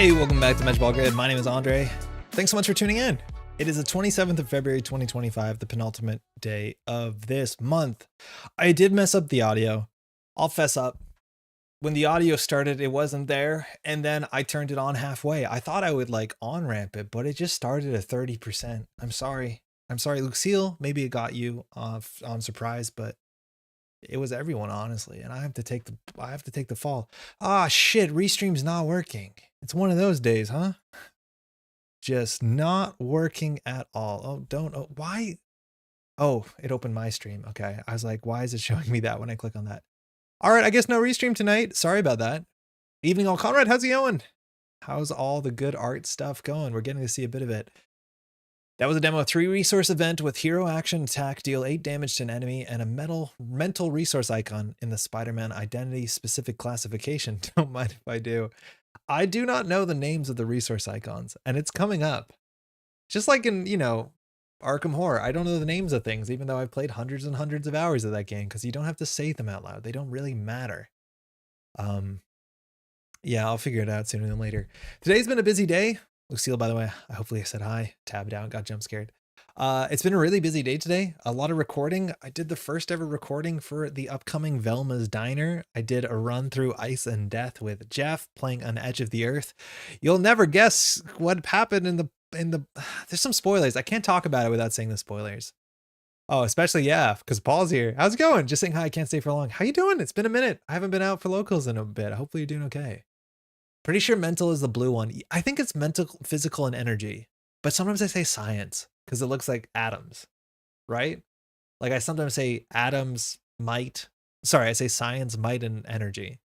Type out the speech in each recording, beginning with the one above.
Hey, welcome back to Métropole Grid. My name is Andre. Thanks so much for tuning in. It is the 27th of February, 2025, the penultimate day of this month. I did mess up the audio. I'll fess up. When the audio started, it wasn't there, and then I turned it on halfway. I thought I would like on-ramp it, but it just started at 30%. I'm sorry. I'm sorry, Lucille. Maybe it got you off on surprise, but it was everyone, honestly, and I have to take the fall. Ah, shit, Restream's not working. It's one of those days, huh? Just not working at all. Why? Oh, it opened my stream. Okay, I was like, why is it showing me that when I click on that? All right, I guess no Restream tonight. Sorry about that. Evening all, Conrad, how's it going? How's all the good art stuff going? We're getting to see a bit of it. That was a demo of 3 resource event with hero action attack, deal 8 damage to an enemy, and a mental resource icon in the Spider-Man identity specific classification. Don't mind if I do. I do not know the names of the resource icons, and it's coming up. Just like in, Arkham Horror, I don't know the names of things, even though I've played hundreds and hundreds of hours of that game, because you don't have to say them out loud. They don't really matter. Yeah, I'll figure it out sooner than later. Today's been a busy day. Lucille, by the way, hopefully I said hi. Tabbed out, got jump scared. It's been a really busy day today. A lot of recording. I did the first ever recording for the upcoming Velma's Diner. I did a run through Ice and Death with Jeff playing on Edge of the Earth. You'll never guess what happened in the there's some spoilers. I can't talk about it without saying the spoilers. Oh, especially, yeah, because Paul's here. How's it going? Just saying hi. I can't stay for long. How you doing? It's been a minute. I haven't been out for locals in a bit. Hopefully you're doing okay. Pretty sure mental is the blue one. I think it's mental, physical, and energy. But sometimes I say science because it looks like atoms, right? Like I sometimes say atoms, might. Sorry, I say science, might, and energy.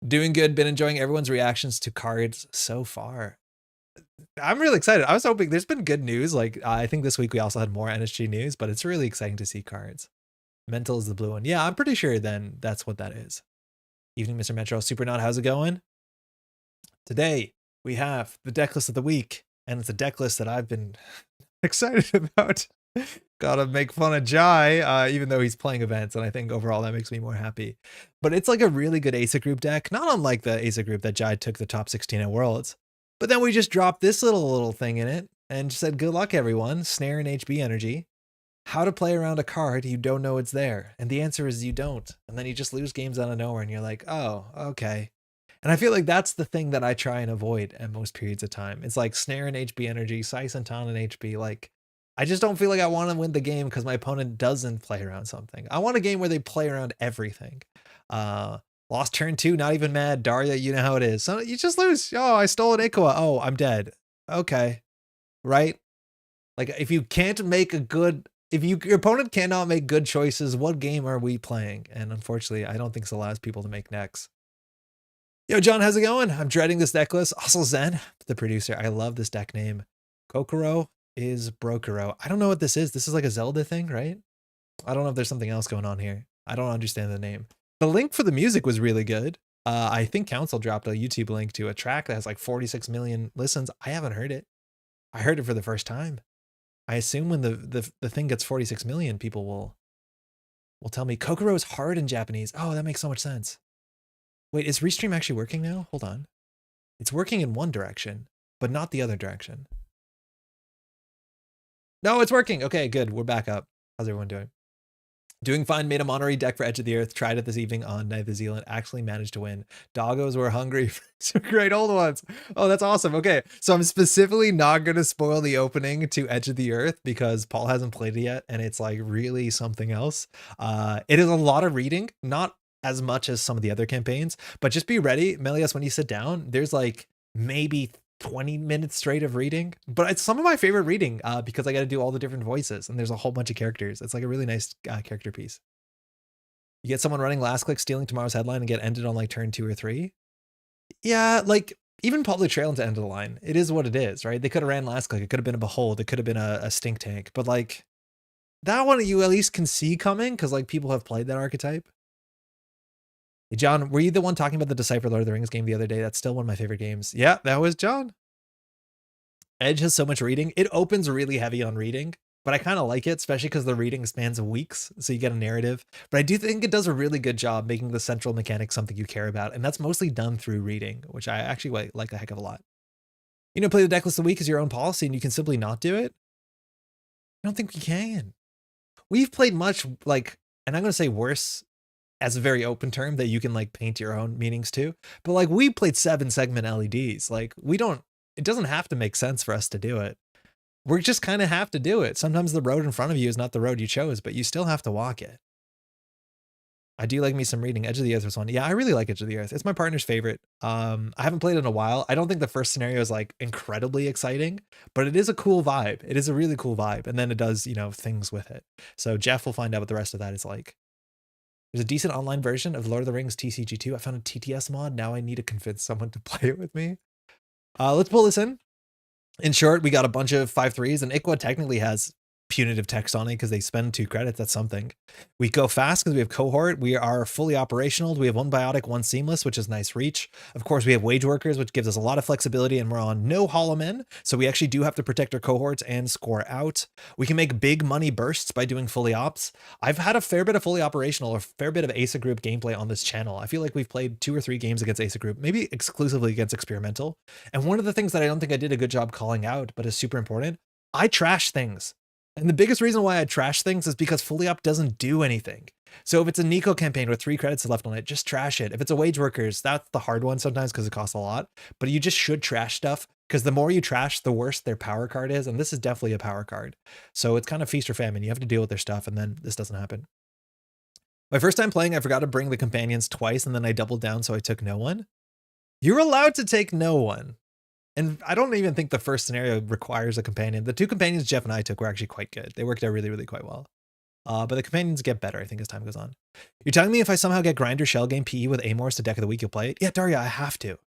Doing good. Been enjoying everyone's reactions to cards so far. I'm really excited. I was hoping there's been good news. Like I think this week we also had more NSG news, but it's really exciting to see cards. Mental is the blue one. Yeah, I'm pretty sure then that's what that is. Evening, Mr. Metro. Supernaut, how's it going? Today, we have the deck list of the week, and it's a deck list that I've been excited about. Gotta make fun of Jai, even though he's playing events, and I think overall that makes me more happy. But it's like a really good Asa group deck, not unlike the Asa group that Jai took the top 16 at Worlds. But then we just dropped this little thing in it, and said, good luck everyone, Snare and HB energy. How to play around a card you don't know it's there. And the answer is you don't. And then you just lose games out of nowhere, and you're like, oh, okay. And I feel like that's the thing that I try and avoid at most periods of time. It's like Snare and HB energy, Sai Santan and HB. Like, I just don't feel like I want to win the game because my opponent doesn't play around something. I want a game where they play around everything. Lost turn 2, not even mad. Daria, you know how it is. So you just lose. Oh, I stole an Ikoa. Oh, I'm dead. Okay. Right? Like, if you can't make a good... If your opponent cannot make good choices, what game are we playing? And unfortunately, I don't think this allows people to make necks. Yo, John, how's it going? I'm dreading this deck list. Also, Zen, the producer. I love this deck name. Kokoro is Brokero. I don't know what this is. This is like a Zelda thing, right? I don't know if there's something else going on here. I don't understand the name. The link for the music was really good. I think Council dropped a YouTube link to a track that has like 46 million listens. I haven't heard it. I heard it for the first time. I assume when the thing gets 46 million, people will tell me Kokoro is hard in Japanese. Oh, that makes so much sense. Wait, is Restream actually working now? Hold on. It's working in one direction, but not the other direction. No, it's working. Okay, good. We're back up. How's everyone doing? Doing fine. Made a Monterey deck for Edge of the Earth. Tried it this evening on Night of the Zealand. Actually managed to win. Doggos were hungry for some great old ones. Oh, that's awesome. Okay, so I'm specifically not going to spoil the opening to Edge of the Earth because Paul hasn't played it yet, and it's like really something else. It is a lot of reading, not as much as some of the other campaigns, but just be ready, Melias, when you sit down, there's like maybe 20 minutes straight of reading, but it's some of my favorite reading because I got to do all the different voices and there's a whole bunch of characters. It's like a really nice character piece. You get someone running last click, stealing tomorrow's headline and get ended on like turn 2 or 3. Yeah, like even Public Trail into end of the line. It is what it is, right? They could have ran last click. It could have been a Behold. It could have been a Stink Tank, but like that one you at least can see coming because like people have played that archetype. Hey, John, were you the one talking about the Decipher Lord of the Rings game the other day? That's still one of my favorite games. Yeah, that was John. Edge has so much reading. It opens really heavy on reading, but I kind of like it, especially because the reading spans weeks, so you get a narrative. But I do think it does a really good job making the central mechanic something you care about, and that's mostly done through reading, which I actually like a heck of a lot. Play the deck list of the week as your own policy, and you can simply not do it. I don't think we can. We've played much like, and I'm going to say worse as a very open term that you can like paint your own meanings to, but like we played 7-segment LEDs. Like it doesn't have to make sense for us to do it. We just kind of have to do it. Sometimes the road in front of you is not the road you chose, but you still have to walk it. I do like me some reading. Edge of the Earth was one. Yeah, I really like Edge of the Earth. It's my partner's favorite. I haven't played it in a while. I don't think the first scenario is like incredibly exciting, but it is a cool vibe. It is a really cool vibe. And then it does, things with it. So Jeff will find out what the rest of that is like. There's a decent online version of Lord of the Rings TCG2. I found a TTS mod. Now I need to convince someone to play it with me. Let's pull this in. In short, we got a bunch of 5/3s, and Ikwa technically has punitive text on it because they spend 2 credits. That's something. We go fast because we have cohort. We are fully operational. We have 1 biotic, 1 seamless, which is nice reach. Of course, we have wage workers, which gives us a lot of flexibility, and we're on no hollow men, so we actually do have to protect our cohorts and score out. We can make big money bursts by doing fully ops. I've had a fair bit of fully operational or fair bit of Asa group gameplay on this channel. I feel like we've played 2 or 3 games against Asa group, maybe exclusively against experimental. And one of the things that I don't think I did a good job calling out, but is super important, I trash things. And the biggest reason why I trash things is because fully op doesn't do anything. So if it's a Nico campaign with 3 credits left on it, just trash it. If it's a wage workers, that's the hard one sometimes because it costs a lot. But you just should trash stuff because the more you trash, the worse their power card is. And this is definitely a power card. So it's kind of feast or famine. You have to deal with their stuff, and then this doesn't happen. My first time playing, I forgot to bring the companions twice, and then I doubled down, so I took no one. You're allowed to take no one. And I don't even think the first scenario requires a companion. The 2 companions Jeff and I took were actually quite good. They worked out really, really quite well. But the companions get better, I think, as time goes on. You're telling me if I somehow get Grinder Shell Game PE with Amor's to deck of the week, you'll play it? Yeah, Daria, I have to.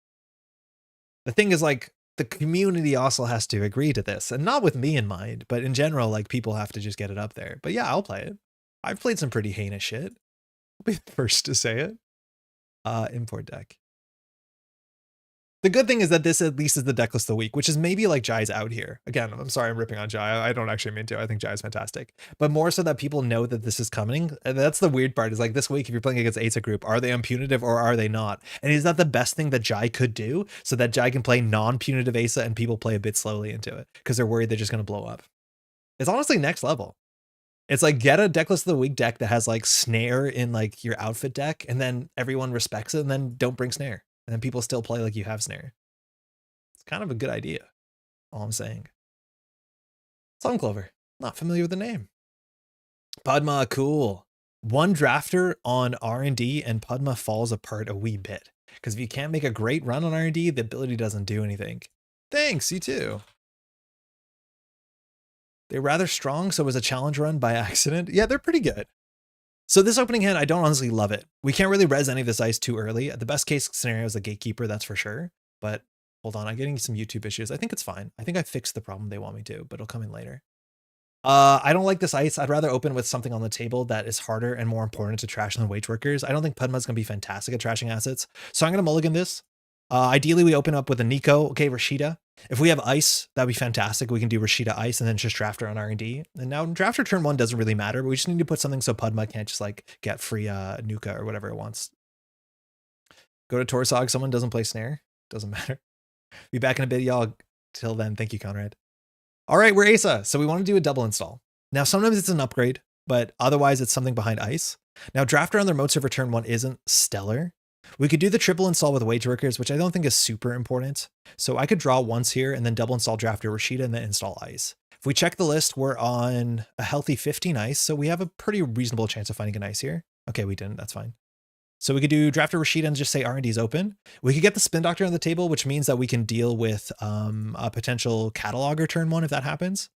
The thing is, like, the community also has to agree to this. And not with me in mind, but in general, like, people have to just get it up there. But yeah, I'll play it. I've played some pretty heinous shit. I'll be the first to say it. Import deck. The good thing is that this at least is the deck list of the week, which is maybe like Jai's out here. Again, I'm sorry I'm ripping on Jai. I don't actually mean to. I think Jai is fantastic. But more so that people know that this is coming. And that's the weird part, is like this week, if you're playing against Asa group, are they on punitive or are they not? And is that the best thing that Jai could do so that Jai can play non-punitive Asa and people play a bit slowly into it because they're worried they're just going to blow up? It's honestly next level. It's like, get a deck list of the week deck that has like snare in like your outfit deck, and then everyone respects it, and then don't bring snare. And then people still play like you have snare. It's kind of a good idea, all I'm saying. Sunclover, not familiar with the name. Padma, cool. 1 drafter on R&D and Padma falls apart a wee bit. Because if you can't make a great run on R&D, the ability doesn't do anything. Thanks, you too. They're rather strong, so it was a challenge run by accident. Yeah, they're pretty good. So this opening hand, I don't honestly love it. We can't really res any of this ice too early. The best case scenario is a gatekeeper, that's for sure. But hold on, I'm getting some YouTube issues. I think it's fine. I think I fixed the problem they want me to, but it'll come in later. I don't like this ice. I'd rather open with something on the table that is harder and more important to trash than wage workers. I don't think Padma's going to be fantastic at trashing assets. So I'm going to mulligan this. Ideally, we open up with a Nico. Okay, Rashida. If we have ice, that'd be fantastic. We can do Rashida ice and then just draft her on R&D. And now drafter turn 1 doesn't really matter, but we just need to put something so Padma can't just like get free Nuka or whatever it wants. Go to Torsog. Someone doesn't play snare. Doesn't matter. Be back in a bit, y'all. Till then, thank you, Conrad. All right, we're Asa, so we want to do a double install. Now, sometimes it's an upgrade, but otherwise it's something behind ice. Now, drafter on their mode server turn 1 isn't stellar. We could do the triple install with wage workers, which I don't think is super important. So I could draw once here and then double install drafter Rashida and then install ice. If we check the list, we're on a healthy 15 ice, so we have a pretty reasonable chance of finding an ice here. Okay, we didn't, that's fine. So we could do drafter Rashida and just say R&D is open. We could get the spin doctor on the table, which means that we can deal with a potential cataloger turn 1 if that happens.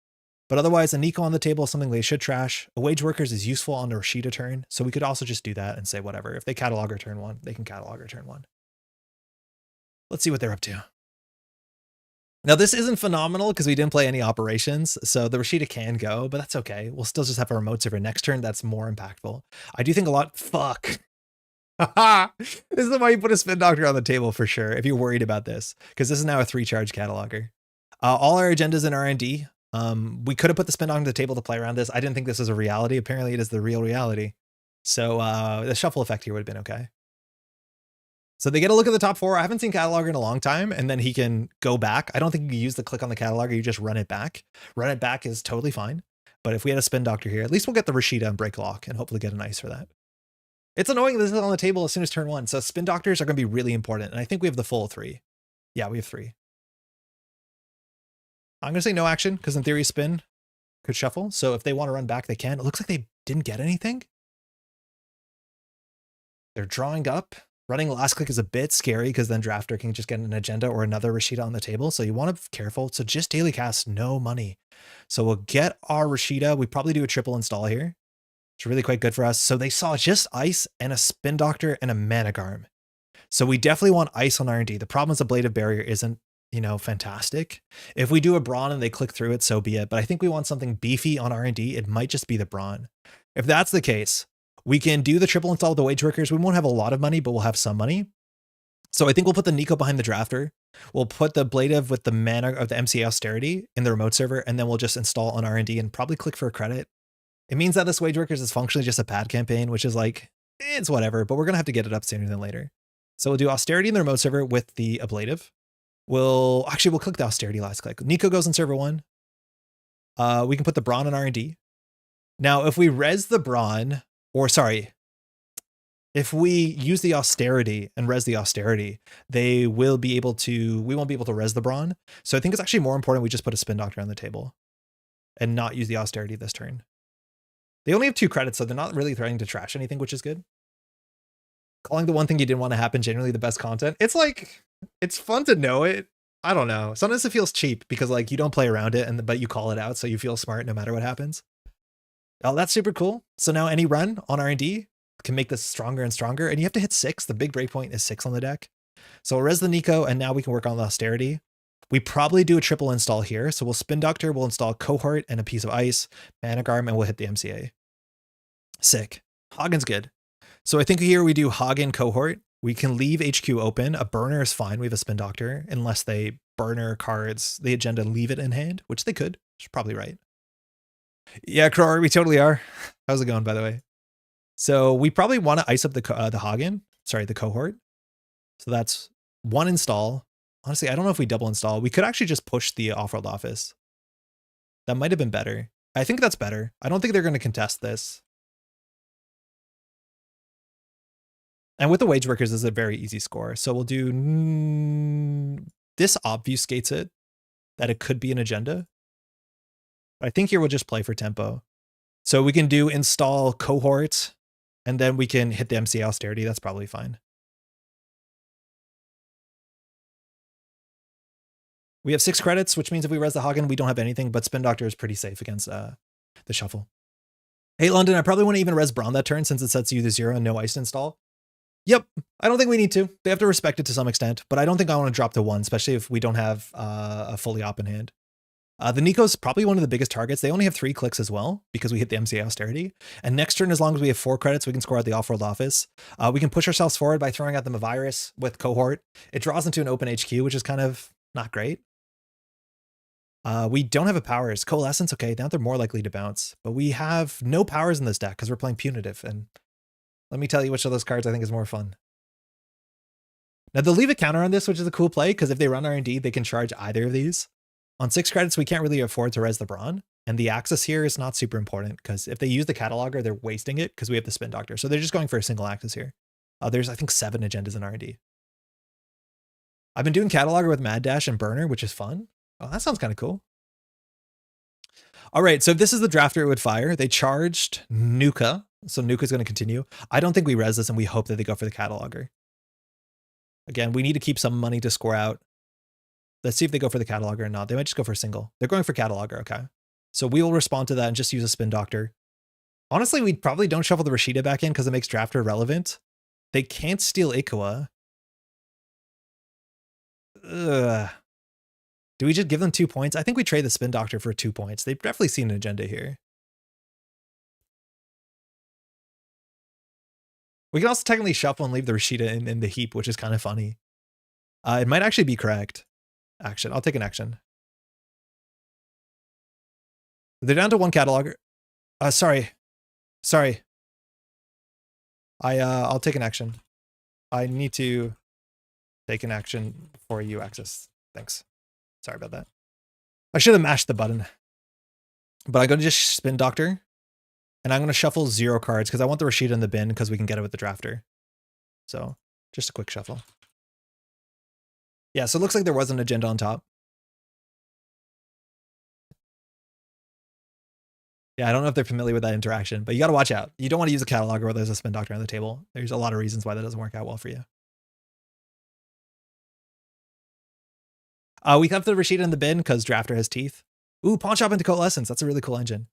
But otherwise, a Nico on the table is something they should trash. A wage workers is useful on the Rashida turn, so we could also just do that and say whatever. If they cataloger turn 1, they can cataloger turn 1. Let's see what they're up to. Now, this isn't phenomenal because we didn't play any operations, so the Rashida can go, but that's okay. We'll still just have a remote server next turn. That's more impactful. I do think a lot... Fuck. This is why you put a spin doctor on the table for sure, if you're worried about this, because this is now a 3-charge cataloger. All our agendas in R&D We could have put the spin on the table to play around this. I didn't think this was a reality. Apparently it is the real reality. So the shuffle effect here would have been okay. So they get a look at the top 4. I haven't seen Cataloger in a long time, and then he can go back. I don't think you can use the click on the Cataloger. You just run it back. Run it back is totally fine. But if we had a Spin Doctor here, at least we'll get the Rashida and break lock and hopefully get an ice for that. It's annoying this is on the table as soon as turn 1. So Spin Doctors are going to be really important. And I think we have the full 3. Yeah, we have 3. I'm going to say no action because in theory spin could shuffle. So if they want to run back, they can. It looks like they didn't get anything. They're drawing up. Running last click is a bit scary because then Drafter can just get an agenda or another Rashida on the table. So you want to be careful. So just daily cast, no money. So we'll get our Rashida. We probably do a triple install here. It's really quite good for us. So they saw just ice and a Spin Doctor and a Managarm. So we definitely want ice on R&D. The problem is the Blade of Barrier isn't, you know, fantastic. If we do a Brawn and they click through it, so be it. But I think we want something beefy on R&D. It might just be the Brawn. If that's the case, we can do the triple install with the Wage Workers. We won't have a lot of money, but we'll have some money. So I think we'll put the Nico behind the Drafter. We'll put the Blade of with the mana of the MCA Austerity in the remote server, and then we'll just install on R&D and probably click for a credit. It means that this Wage Workers is functionally just a pad campaign, which is like, it's whatever, but we're going to have to get it up sooner than later. So we'll do Austerity in the remote server with the Ablative. We'll click the Austerity last click. Nico goes in server 1. We can put the Brawn on R&D. Now, if we res the Brawn, or sorry, if we use the Austerity and res the Austerity, we won't be able to res the Brawn. So I think it's actually more important we just put a Spin Doctor on the table and not use the Austerity this turn. They only have 2 credits, so they're not really threatening to trash anything, which is good. Calling the one thing you didn't want to happen generally the best content. It's like, it's fun to know it. I don't know. Sometimes it feels cheap because like you don't play around it, but you call it out, so you feel smart no matter what happens. Oh, that's super cool. So now any run on R&D can make this stronger and stronger, and you have to hit 6. The big breakpoint is 6 on the deck. So we'll res the Nico, and now we can work on the Austerity. We probably do a triple install here. So we'll Spin Doctor, we'll install Cohort and a piece of ice, Managarm, and we'll hit the MCA. Sick. Hagen's good. So I think here we do Hagen Cohort. We can leave HQ open. A burner is fine. We have a Spin Doctor, unless they burner cards, the agenda leave it in hand, which they could. Which is probably right. Yeah, Crowar, we totally are. How's it going, by the way? So we probably want to ice up the Hagen. Sorry, the Cohort. So that's 1 install. Honestly, I don't know if we double install. We could actually just push the off-world office. That might have been better. I think that's better. I don't think they're going to contest this. And with the Wage Workers, this is a very easy score. So we'll do... This obfuscates it, that it could be an agenda. I think here we'll just play for tempo. So we can do install Cohort, and then we can hit the MCA Austerity. That's probably fine. We have 6 credits, which means if we res the Hagen, we don't have anything, but Spin Doctor is pretty safe against the shuffle. Hey, London, I probably want to even res Brawn that turn since it sets you to 0 and no ice install. Yep, I don't think we need to. They have to respect it to some extent, but I don't think I want to drop to 1, especially if we don't have a fully op in hand. The Nico's probably one of the biggest targets. They only have 3 clicks as well because we hit the MCA Austerity. And next turn, as long as we have 4 credits, we can score out the off-world office. We can push ourselves forward by throwing at them a virus with Cohort. It draws into an open HQ, which is kind of not great. We don't have a powers. Coalescence, okay, now they're more likely to bounce. But we have no powers in this deck because we're playing Punitive. And let me tell you which of those cards I think is more fun. Now they'll leave a counter on this, which is a cool play, because if they run R&D, they can charge either of these. On 6 credits, we can't really afford to res the Brawn. And the Axis here is not super important, because if they use the Cataloger, they're wasting it, because we have the Spin Doctor. So they're just going for a single Axis here. There's, I think, 7 agendas in R&D. I've been doing Cataloger with Mad Dash and Burner, which is fun. Oh, that sounds kind of cool. All right, so if this is the Drafter it would fire. They charged Nuka, so Nuka's going to continue. I don't think we res this, and we hope that they go for the Cataloger. Again, we need to keep some money to score out. Let's see if they go for the Cataloger or not. They might just go for a single. They're going for Cataloger, okay. So we will respond to that and just use a Spin Doctor. Honestly, we probably don't shuffle the Rashida back in because it makes Drafter irrelevant. They can't steal Ikawa. Ugh. Do we just give them 2 points? I think we trade the Spin Doctor for 2 points. They've definitely seen an agenda here. We can also technically shuffle and leave the Rashida in the heap, which is kind of funny. It might actually be correct. Action. I'll take an action. They're down to one cataloger. Sorry. I'll take an action. I need to take an action before you access. Thanks. Sorry about that. I should have mashed the button. But I'm going to just spin Doctor. And I'm going to shuffle 0 cards because I want the Rashida in the bin because we can get it with the drafter. So just a quick shuffle. Yeah, so it looks like there was an agenda on top. Yeah, I don't know if they're familiar with that interaction, but you got to watch out. You don't want to use a cataloger where there's a spin doctor on the table. There's a lot of reasons why that doesn't work out well for you. We have the Rashida in the bin because drafter has teeth. Ooh, pawn shop into coalescence. That's a really cool engine.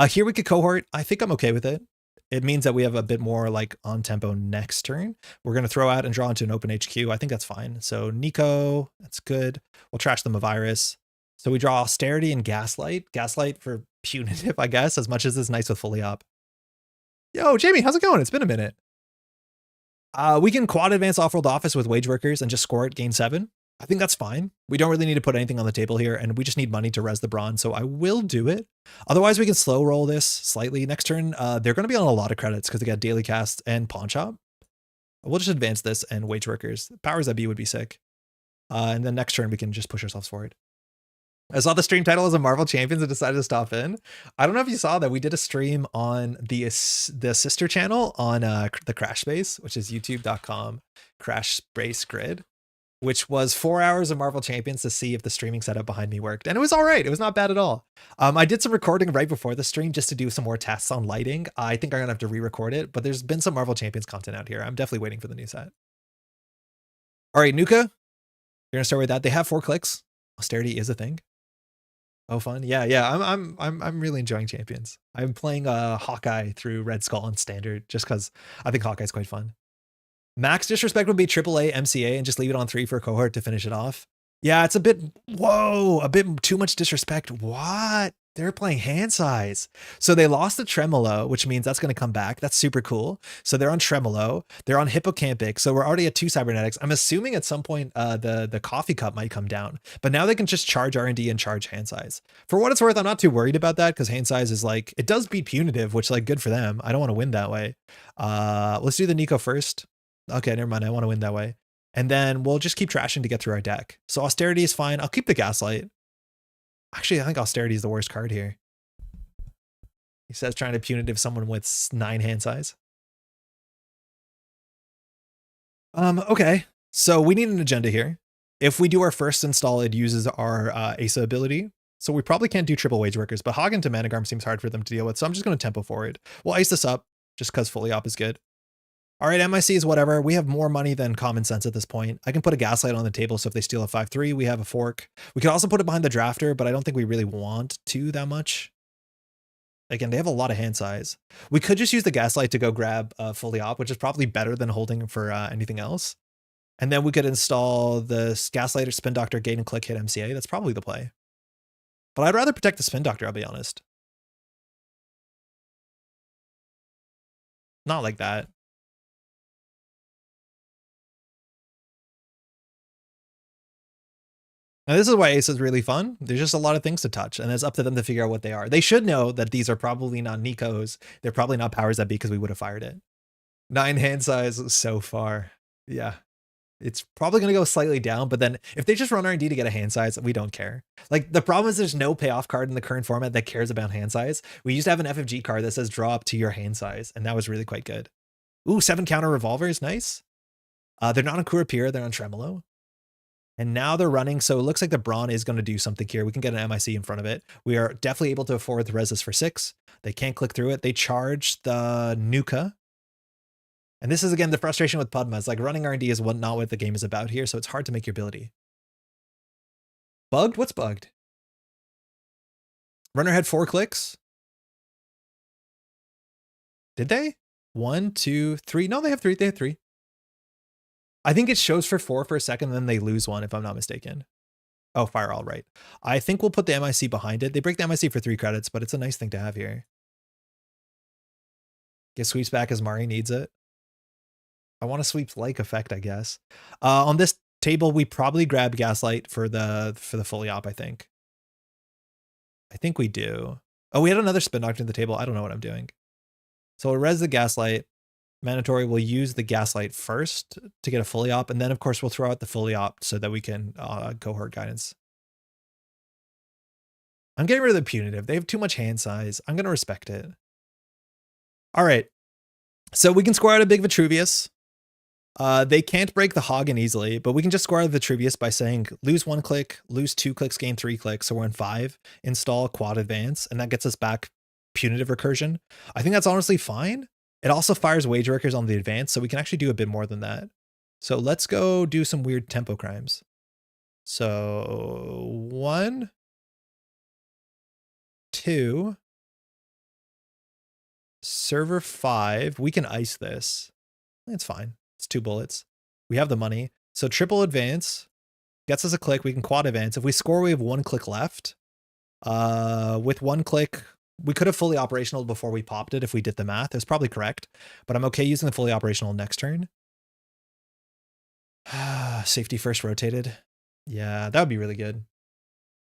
Here we could cohort. I think I'm okay with it. It means that we have a bit more like on tempo next turn. We're going to throw out and draw into an open HQ. I think that's fine. So Nico, that's good. We'll trash them a virus. So we draw austerity and gaslight. Gaslight for punitive, I guess, as much as it's nice with fully op. Yo, Jamie, how's it going? It's been a minute. We can quad advance off-world office with wage workers and just score it, gain 7. I think that's fine. We don't really need to put anything on the table here, and we just need money to res the bronze, so I will do it. Otherwise, we can slow roll this slightly. Next turn, they're going to be on a lot of credits because they got daily cast and pawn shop. We'll just advance this and wage workers. Powers that be would be sick. And then next turn, we can just push ourselves forward. I saw the stream title as a Marvel Champions and decided to stop in. I don't know if you saw that we did a stream on the sister channel on the Crash Space, which is youtube.com Crash Space Grid, which was 4 hours of Marvel Champions to see if the streaming setup behind me worked. And it was all right. It was not bad at all. I did some recording right before the stream just to do some more tests on lighting. I think I'm going to have to re-record it, but there's been some Marvel Champions content out here. I'm definitely waiting for the new set. All right, Nuka, you're going to start with that. They have 4 clicks. Austerity is a thing. Oh, fun. Yeah. I'm really enjoying Champions. I'm playing Hawkeye through Red Skull on standard just because I think Hawkeye's quite fun. Max disrespect would be AAA MCA and just leave it on 3 for a cohort to finish it off. Yeah, it's a bit, whoa, a bit too much disrespect. What? They're playing hand size. So they lost the Tremolo, which means that's going to come back. That's super cool. So they're on Tremolo. They're on Hippocampic. So we're already at 2 cybernetics. I'm assuming at some point the coffee cup might come down. But now they can just charge R&D and charge hand size. For what it's worth, I'm not too worried about that because hand size is like, it does beat punitive, which like good for them. I don't want to win that way. Let's do the Nico first. Okay, never mind. I want to win that way. And then we'll just keep trashing to get through our deck. So austerity is fine. I'll keep the gaslight. Actually, I think austerity is the worst card here. He says trying to punitive someone with 9 hand size. Okay. So we need an agenda here. If we do our first install, it uses our Asa ability. So we probably can't do triple wage workers, but Hagen to Managarm seems hard for them to deal with. So I'm just going to tempo forward. We'll ice this up just because fully op is good. All right, MIC is whatever. We have more money than common sense at this point. I can put a gaslight on the table, so if they steal a 5-3, we have a fork. We could also put it behind the drafter, but I don't think we really want to that much. Again, they have a lot of hand size. We could just use the gaslight to go grab fully op, which is probably better than holding for anything else. And then we could install the gaslight or spin doctor, gate and click, hit MCA. That's probably the play. But I'd rather protect the spin doctor, I'll be honest. Not like that. Now, this is why Ace is really fun. There's just a lot of things to touch, and it's up to them to figure out what they are. They should know that these are probably not Nikos. They're probably not powers that be because we would have fired it. 9 hand size so far. Yeah. It's probably going to go slightly down, but then if they just run R&D to get a hand size, we don't care. Like, the problem is there's no payoff card in the current format that cares about hand size. We used to have an FFG card that says draw up to your hand size, and that was really quite good. Ooh, 7 counter revolvers. Nice. They're not on Kurapir. They're on Tremolo. And now they're running, so it looks like the Brawn is going to do something here. We can get an MIC in front of it. We are definitely able to afford the res this for 6. They can't click through it. They charge the Nuka. And this is, again, the frustration with Padma. It's like running R&D is not what the game is about here, so it's hard to make your ability. Bugged? What's bugged? Runner had 4 clicks. Did they? 1, 2, 3. No, they have 3. They have 3. I think it shows for 4 for a second, and then they lose 1, if I'm not mistaken. Oh, fire all right. I think we'll put the MIC behind it. They break the MIC for 3 credits, but it's a nice thing to have here. Get sweeps back as Mari needs it. I want a sweeps-like effect, I guess. On this table, we probably grab Gaslight for the fully op, I think. I think we do. Oh, we had another spin doctor in the table. I don't know what I'm doing. So we'll res the Gaslight. Mandatory will use the Gaslight first to get a fully op, and then of course we'll throw out the fully op so that we can cohort guidance. I'm getting rid of the punitive. They have too much hand size. I'm gonna respect it. All right. So we can score out a big Vitruvius. They can't break the Hagen easily, but we can just score out Vitruvius by saying lose 1 click, lose 2 clicks, gain 3 clicks. So we're in 5, install quad advance, and that gets us back punitive recursion. I think that's honestly fine. It also fires wage workers on the advance, so we can actually do a bit more than that. So let's go do some weird tempo crimes. So 1, 2, server 5. We can ice this. It's fine. It's 2 bullets. We have the money. So triple advance gets us a click. We can quad advance. If we score, we have 1 click left. With 1 click, we could have fully operational before we popped it if we did the math. It's probably correct, but I'm okay using the fully operational next turn. Safety first rotated. Yeah, that would be really good.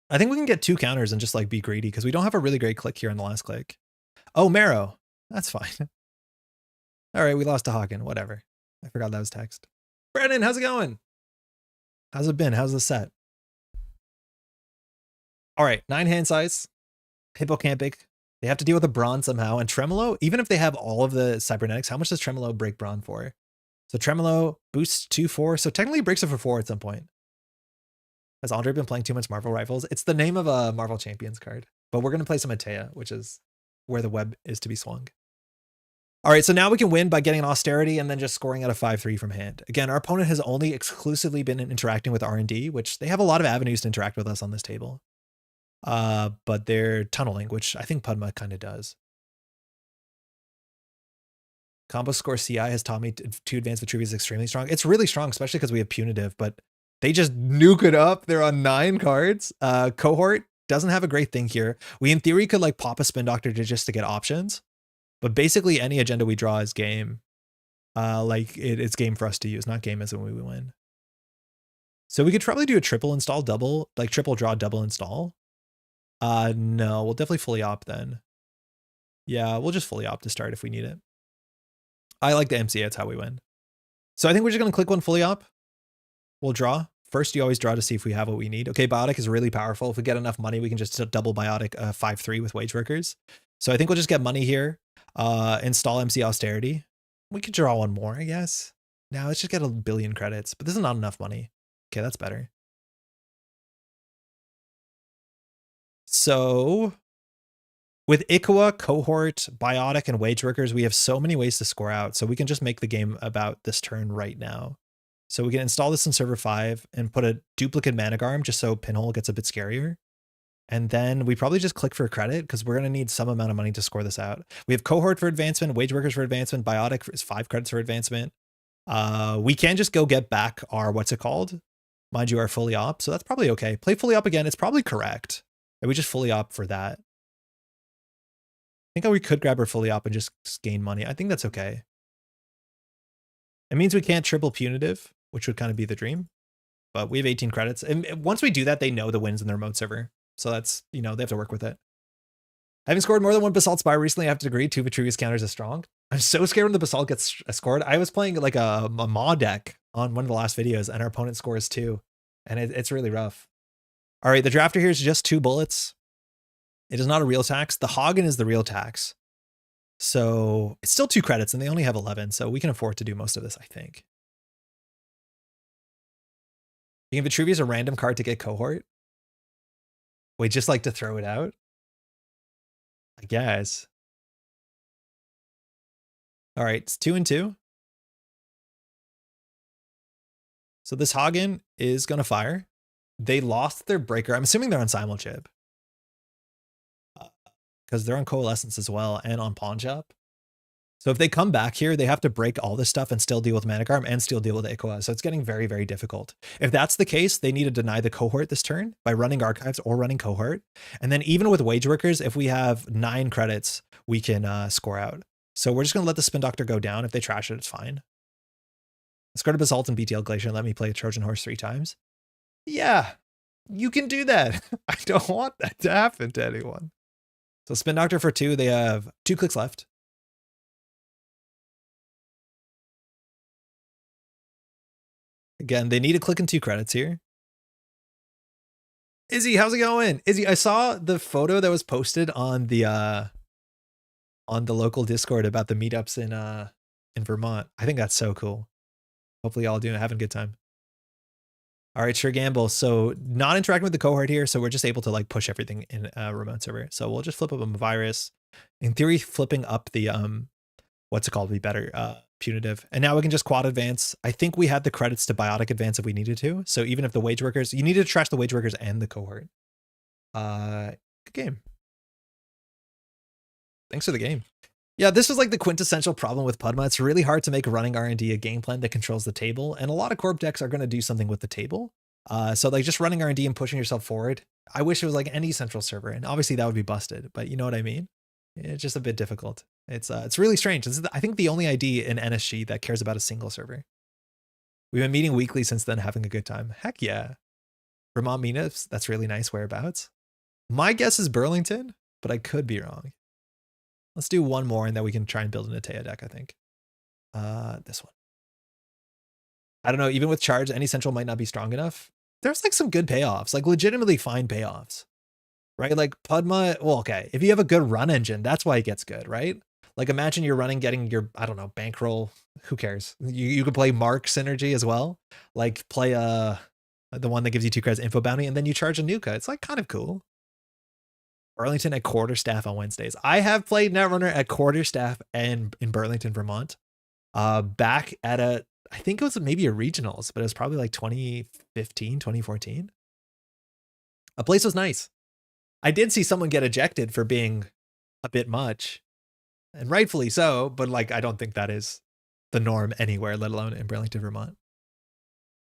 I think we can get 2 counters and just like be greedy because we don't have a really great click here in the last click. Oh, Marrow. That's fine. All right, we lost to Hagen. Whatever. I forgot that was text. Brandon, how's it going? How's it been? How's the set? All right, 9 hand size. Hippocampic. They have to deal with a Brawn somehow. And Tremolo, even if they have all of the cybernetics, how much does Tremolo break Brawn for? So Tremolo boosts 2/4. So technically it breaks it for 4 at some point. Has Andre been playing too much Marvel Rivals? It's the name of a Marvel Champions card. But we're going to play some A Teia, which is where the web is to be swung. All right, so now we can win by getting an Austerity and then just scoring out a 5/3 from hand. Again, our opponent has only exclusively been interacting with R&D, which they have a lot of avenues to interact with us on this table. But they're tunneling, which I think Pudma kind of does. Combo score CI has taught me to advance Vitruvius is extremely strong. It's really strong, especially because we have punitive, but they just nuke it up. They're on 9 cards. Cohort doesn't have a great thing here. We, in theory, could like pop a Spin Doctor just to get options. But basically, any agenda we draw is game. It's game for us to use, not game as when we win. So we could probably do a triple install, double, like triple draw, double install. No, we'll definitely fully op then. Yeah, we'll just fully op to start if we need it. I like the MCA, it's how we win. So I think we're just gonna click 1 fully op. We'll draw. First, you always draw to see if we have what we need. Okay, Biotic is really powerful. If we get enough money, we can just double Biotic 5/3 with wage workers. So I think we'll just get money here. Install MC Austerity. We could draw 1 more, I guess. Now let's just get 1 billion credits, but this is not enough money. Okay, that's better. So with Ikawa, Cohort, Biotic, and Wage Workers, we have so many ways to score out. So we can just make the game about this turn right now. So we can install this in server 5 and put a duplicate Managarm just so Pinhole gets a bit scarier. And then we probably just click for credit because we're going to need some amount of money to score this out. We have Cohort for advancement, Wage Workers for advancement, Biotic is 5 credits for advancement. We can just go get back our, what's it called? Mind you, our fully op. So that's probably okay. Play fully op again. It's probably correct. And we just fully op for that. I think we could grab our fully op and just gain money. I think that's okay. It means we can't triple punitive, which would kind of be the dream. But we have 18 credits. And once we do that, they know the wins in their remote server. So that's, you know, they have to work with it. Having scored more than 1 Basalt Spire recently, I have to agree 2 Vitruvius counters is strong. I'm so scared when the Basalt gets scored. I was playing like a Maw deck on one of the last videos and our opponent scores 2. And it's really rough. All right, the drafter here is just 2 bullets. It is not a real tax. The Hagen is the real tax. So it's still 2 credits and they only have 11. So we can afford to do most of this, I think. You can Vitruvius a random card to get Cohort. We just like to throw it out, I guess. All right, it's 2 and 2. So this Hagen is going to fire. They lost their breaker. I'm assuming they're on Simulchip. Because they're on Coalescence as well and on Pawn Shop. So if they come back here, they have to break all this stuff and still deal with Managarm and still deal with Ikoa. So it's getting very, very difficult. If that's the case, they need to deny the Cohort this turn by running Archives or running Cohort. And then even with Wage Workers, if we have 9 credits, we can score out. So we're just going to let the Spin Doctor go down. If they trash it, it's fine. Let's go to Basalt and BTL Glacier and let me play a Trojan Horse 3 times. Yeah, you can do that. I don't want that to happen to anyone. So Spin Doctor for 2, they have 2 clicks left. Again, they need a click and 2 credits here. Izzy, how's it going? Izzy, I saw the photo that was posted on the local Discord about the meetups in Vermont. I think that's so cool. Hopefully y'all having a good time. All right, sure gamble. So not interacting with the cohort here, so we're just able to like push everything in a remote server. So we'll just flip up a virus. In theory, flipping up the what's it called would be better, punitive. And now we can just quad advance. I think we had the credits to biotic advance if we needed to. So even if the wage workers, you need to trash the wage workers and the cohort. Good game. Thanks for the game. Yeah, this is like the quintessential problem with Pudma. It's really hard to make running R&D a game plan that controls the table. And a lot of corp decks are going to do something with the table. So like just running R&D and pushing yourself forward. I wish it was like any central server. And obviously that would be busted, but you know what I mean? It's just a bit difficult. It's really strange. This is, I think, the only ID in NSG that cares about a single server. We've been meeting weekly since then, having a good time. Heck yeah. Vermont meetups, that's really nice. Whereabouts? My guess is Burlington, but I could be wrong. Let's do one more and then we can try and build an A Teia deck, I think. This one. I don't know, even with charge, any central might not be strong enough. There's like some good payoffs, like legitimately fine payoffs, right? Like Pudma, well, okay, if you have a good run engine, that's why it gets good, right? Like imagine you're running, getting your, I don't know, bankroll, who cares? You could play Mark Synergy as well. Like play the one that gives you 2 credits info bounty and then you charge a Nuka. It's like kind of cool. Burlington at quarterstaff on Wednesdays. I have played Netrunner at quarterstaff and in Burlington, Vermont. Back at I think it was maybe a regionals, but it was probably like 2015, 2014. A place was nice. I did see someone get ejected for being a bit much, and rightfully so, but like, I don't think that is the norm anywhere, let alone in Burlington, Vermont.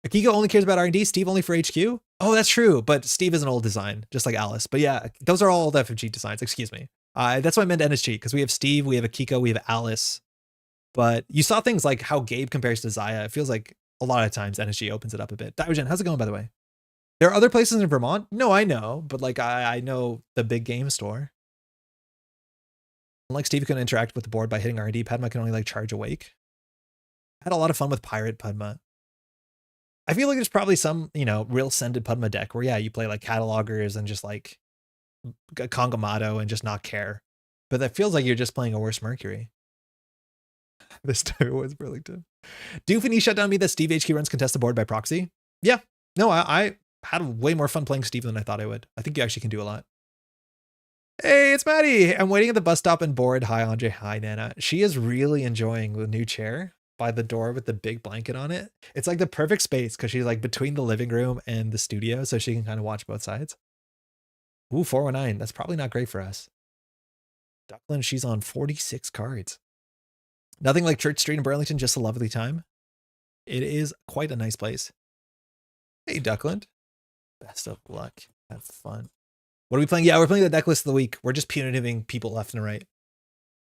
Akiko only cares about R&D, Steve only for HQ? Oh, that's true, but Steve is an old design, just like Alice. But yeah, those are all old FFG designs, excuse me. That's why I meant NSG, because we have Steve, we have Akiko, we have Alice. But you saw things like how Gabe compares to Zaya. It feels like a lot of times NSG opens it up a bit. Diogen, how's it going, by the way? There are other places in Vermont? No, I know, but like I know the big game store. Unlike Steve can interact with the board by hitting R&D, Padma can only like charge awake. I had a lot of fun with Pirate Padma. I feel like there's probably some, you know, real sended Pudma deck where, yeah, you play like catalogers and just like Kongamato and just not care. But that feels like you're just playing a worse Mercury. This time was Burlington. Do Finny shut down me that Steve HQ runs contested board by proxy? Yeah. No, I had way more fun playing Steve than I thought I would. I think you actually can do a lot. Hey, it's Maddie. I'm waiting at the bus stop and bored. Hi, Andre. Hi, Nana. She is really enjoying the new chair by the door with the big blanket on it. It's like the perfect space because she's like between the living room and the studio, so she can kind of watch both sides. Ooh, 419. That's probably not great for us. Duckland, she's on 46 cards. Nothing like Church Street in Burlington, just a lovely time. It is quite a nice place. Hey, Duckland. Best of luck. Have fun. What are we playing? Yeah, we're playing the deck list of the week. We're just punitiving people left and right.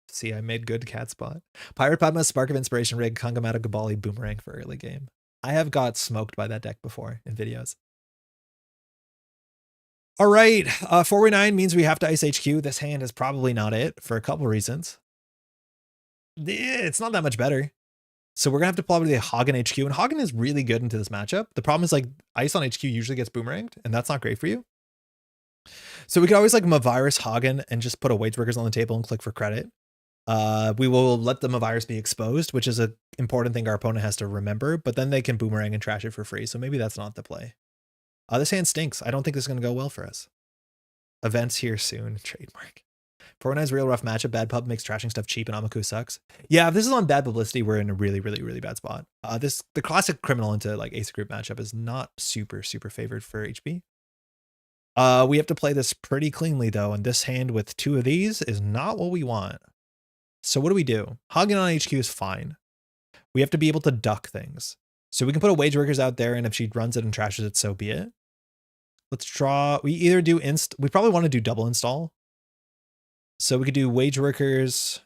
See, I made good cat spot. Pirate Padma, Spark of Inspiration Rig, Kongamato Gabali, Boomerang for early game. I have got smoked by that deck before in videos. All right, 4-9 means we have to ice HQ. This hand is probably not it for a couple reasons. It's not that much better. So we're gonna have to probably the Hagen HQ, and Hagen is really good into this matchup. The problem is like ice on HQ usually gets boomeranged, and that's not great for you. So we could always like Mavirus Hagen and just put a wage workers on the table and click for credit. We will let the Mavirus be exposed, which is an important thing our opponent has to remember, but then they can boomerang and trash it for free. So maybe that's not the play. This hand stinks. I don't think this is going to go well for us. Events here soon. Trademark. 4-9's real rough matchup. Bad pub makes trashing stuff cheap and Amaku sucks. Yeah, if this is on bad publicity, we're in a really, really, really bad spot. The classic criminal into like ace group matchup is not super, super favored for HB. We have to play this pretty cleanly though, and this hand with 2 of these is not what we want. So what do? Hagen on HQ is fine. We have to be able to duck things. So we can put a wage workers out there, and if she runs it and trashes it, so be it. Let's draw. We either do we probably want to do double install. So we could do wage workers.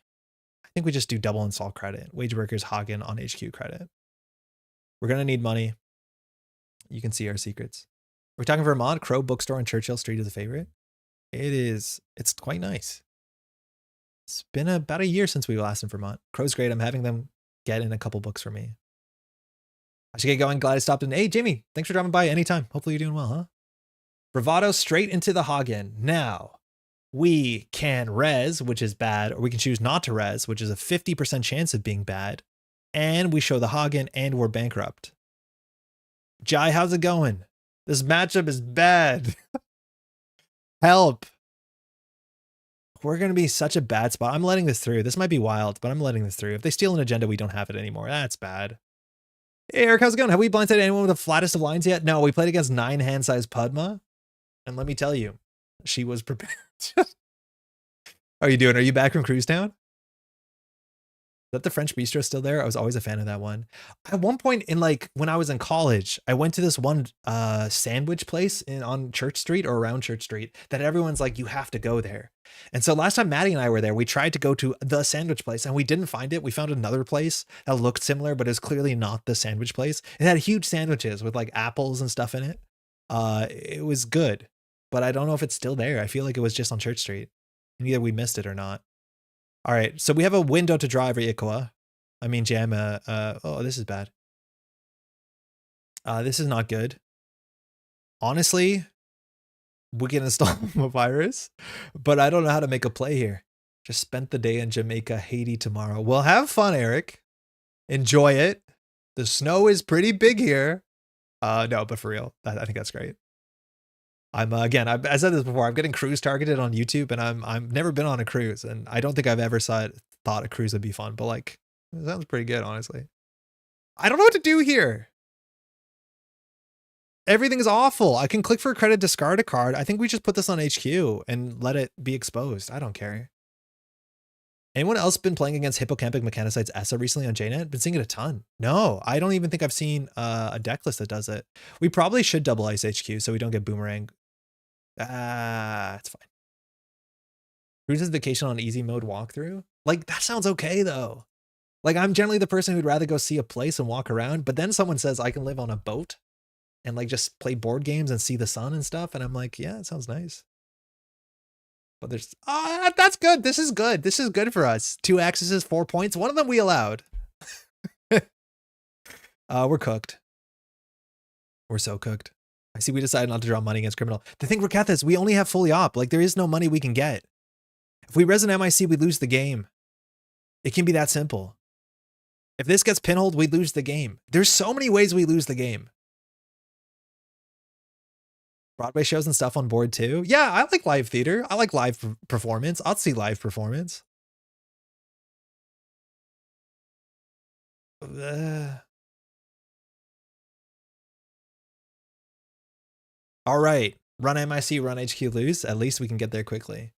I think we just do double install credit. Wage workers Hagen on HQ credit. We're going to need money. You can see our secrets. We're talking Vermont, Crow Bookstore and Churchill Street is a favorite. It is. It's quite nice. It's been about a year since we were last in Vermont. Crow's great. I'm having them get in a couple books for me. I should get going. Glad I stopped in. Hey, Jamie, thanks for dropping by anytime. Hopefully you're doing well, huh? Bravado straight into the Hagen. Now, we can res, which is bad, or we can choose not to res, which is a 50% chance of being bad. And we show the Hagen and we're bankrupt. Jai, how's it going? This matchup is bad. Help. We're going to be such a bad spot. I'm letting this through. This might be wild, but I'm letting this through. If they steal an agenda, we don't have it anymore. That's bad. Hey, Eric, how's it going? Have we blindsided anyone with the flattest of lines yet? No, we played against 9 hand-sized Padma. And let me tell you, she was prepared. How are you doing? Are you back from Cruise Town? Is that the French Bistro still there? I was always a fan of that one. At one point in when I was in college, I went to this one sandwich place on Church Street or around Church Street that everyone's like, you have to go there. And so last time Maddie and I were there, we tried to go to the sandwich place and we didn't find it. We found another place that looked similar, but is clearly not the sandwich place. It had huge sandwiches with like apples and stuff in it. It was good, but I don't know if it's still there. I feel like it was just on Church Street and either we missed it or not. All right, so we have a window to draw every Ikoa. I mean, Jam, oh, this is bad. This is not good. Honestly, we can install a virus, but I don't know how to make a play here. Just spent the day in Jamaica, Haiti tomorrow. Well, have fun, Eric. Enjoy it. The snow is pretty big here. No, but for real, I think that's great. I'm again, I said this before, I'm getting cruise targeted on YouTube and I've never been on a cruise and I don't think I've ever thought a cruise would be fun, but like, it sounds pretty good, honestly. I don't know what to do here. Everything is awful. I can click for a credit, discard a card. I think we just put this on HQ and let it be exposed. I don't care. Anyone else been playing against Hippocampic Mechanocytes Asa recently on JNet? Been seeing it a ton. No, I don't even think I've seen a deck list that does it. We probably should double ice HQ so we don't get boomerang. It's fine. Cruise's vacation on easy mode walkthrough. Like, that sounds okay though. Like, I'm generally the person who'd rather go see a place and walk around, but then someone says I can live on a boat and like just play board games and see the sun and stuff. And I'm like, yeah, it sounds nice. But there's, that's good. This is good. This is good for us. 2 accesses, 4 points. One of them we allowed. We're cooked. We're so cooked. I see we decided not to draw money against criminal. The thing for Keth is we only have fully op. Like, there is no money we can get. If we res an MIC, we lose the game. It can be that simple. If this gets pinholed, we lose the game. There's so many ways we lose the game. Broadway shows and stuff on board too. Yeah, I like live theater. I like live performance. I'll see live performance. All right, run MIC, run HQ, lose. At least we can get there quickly.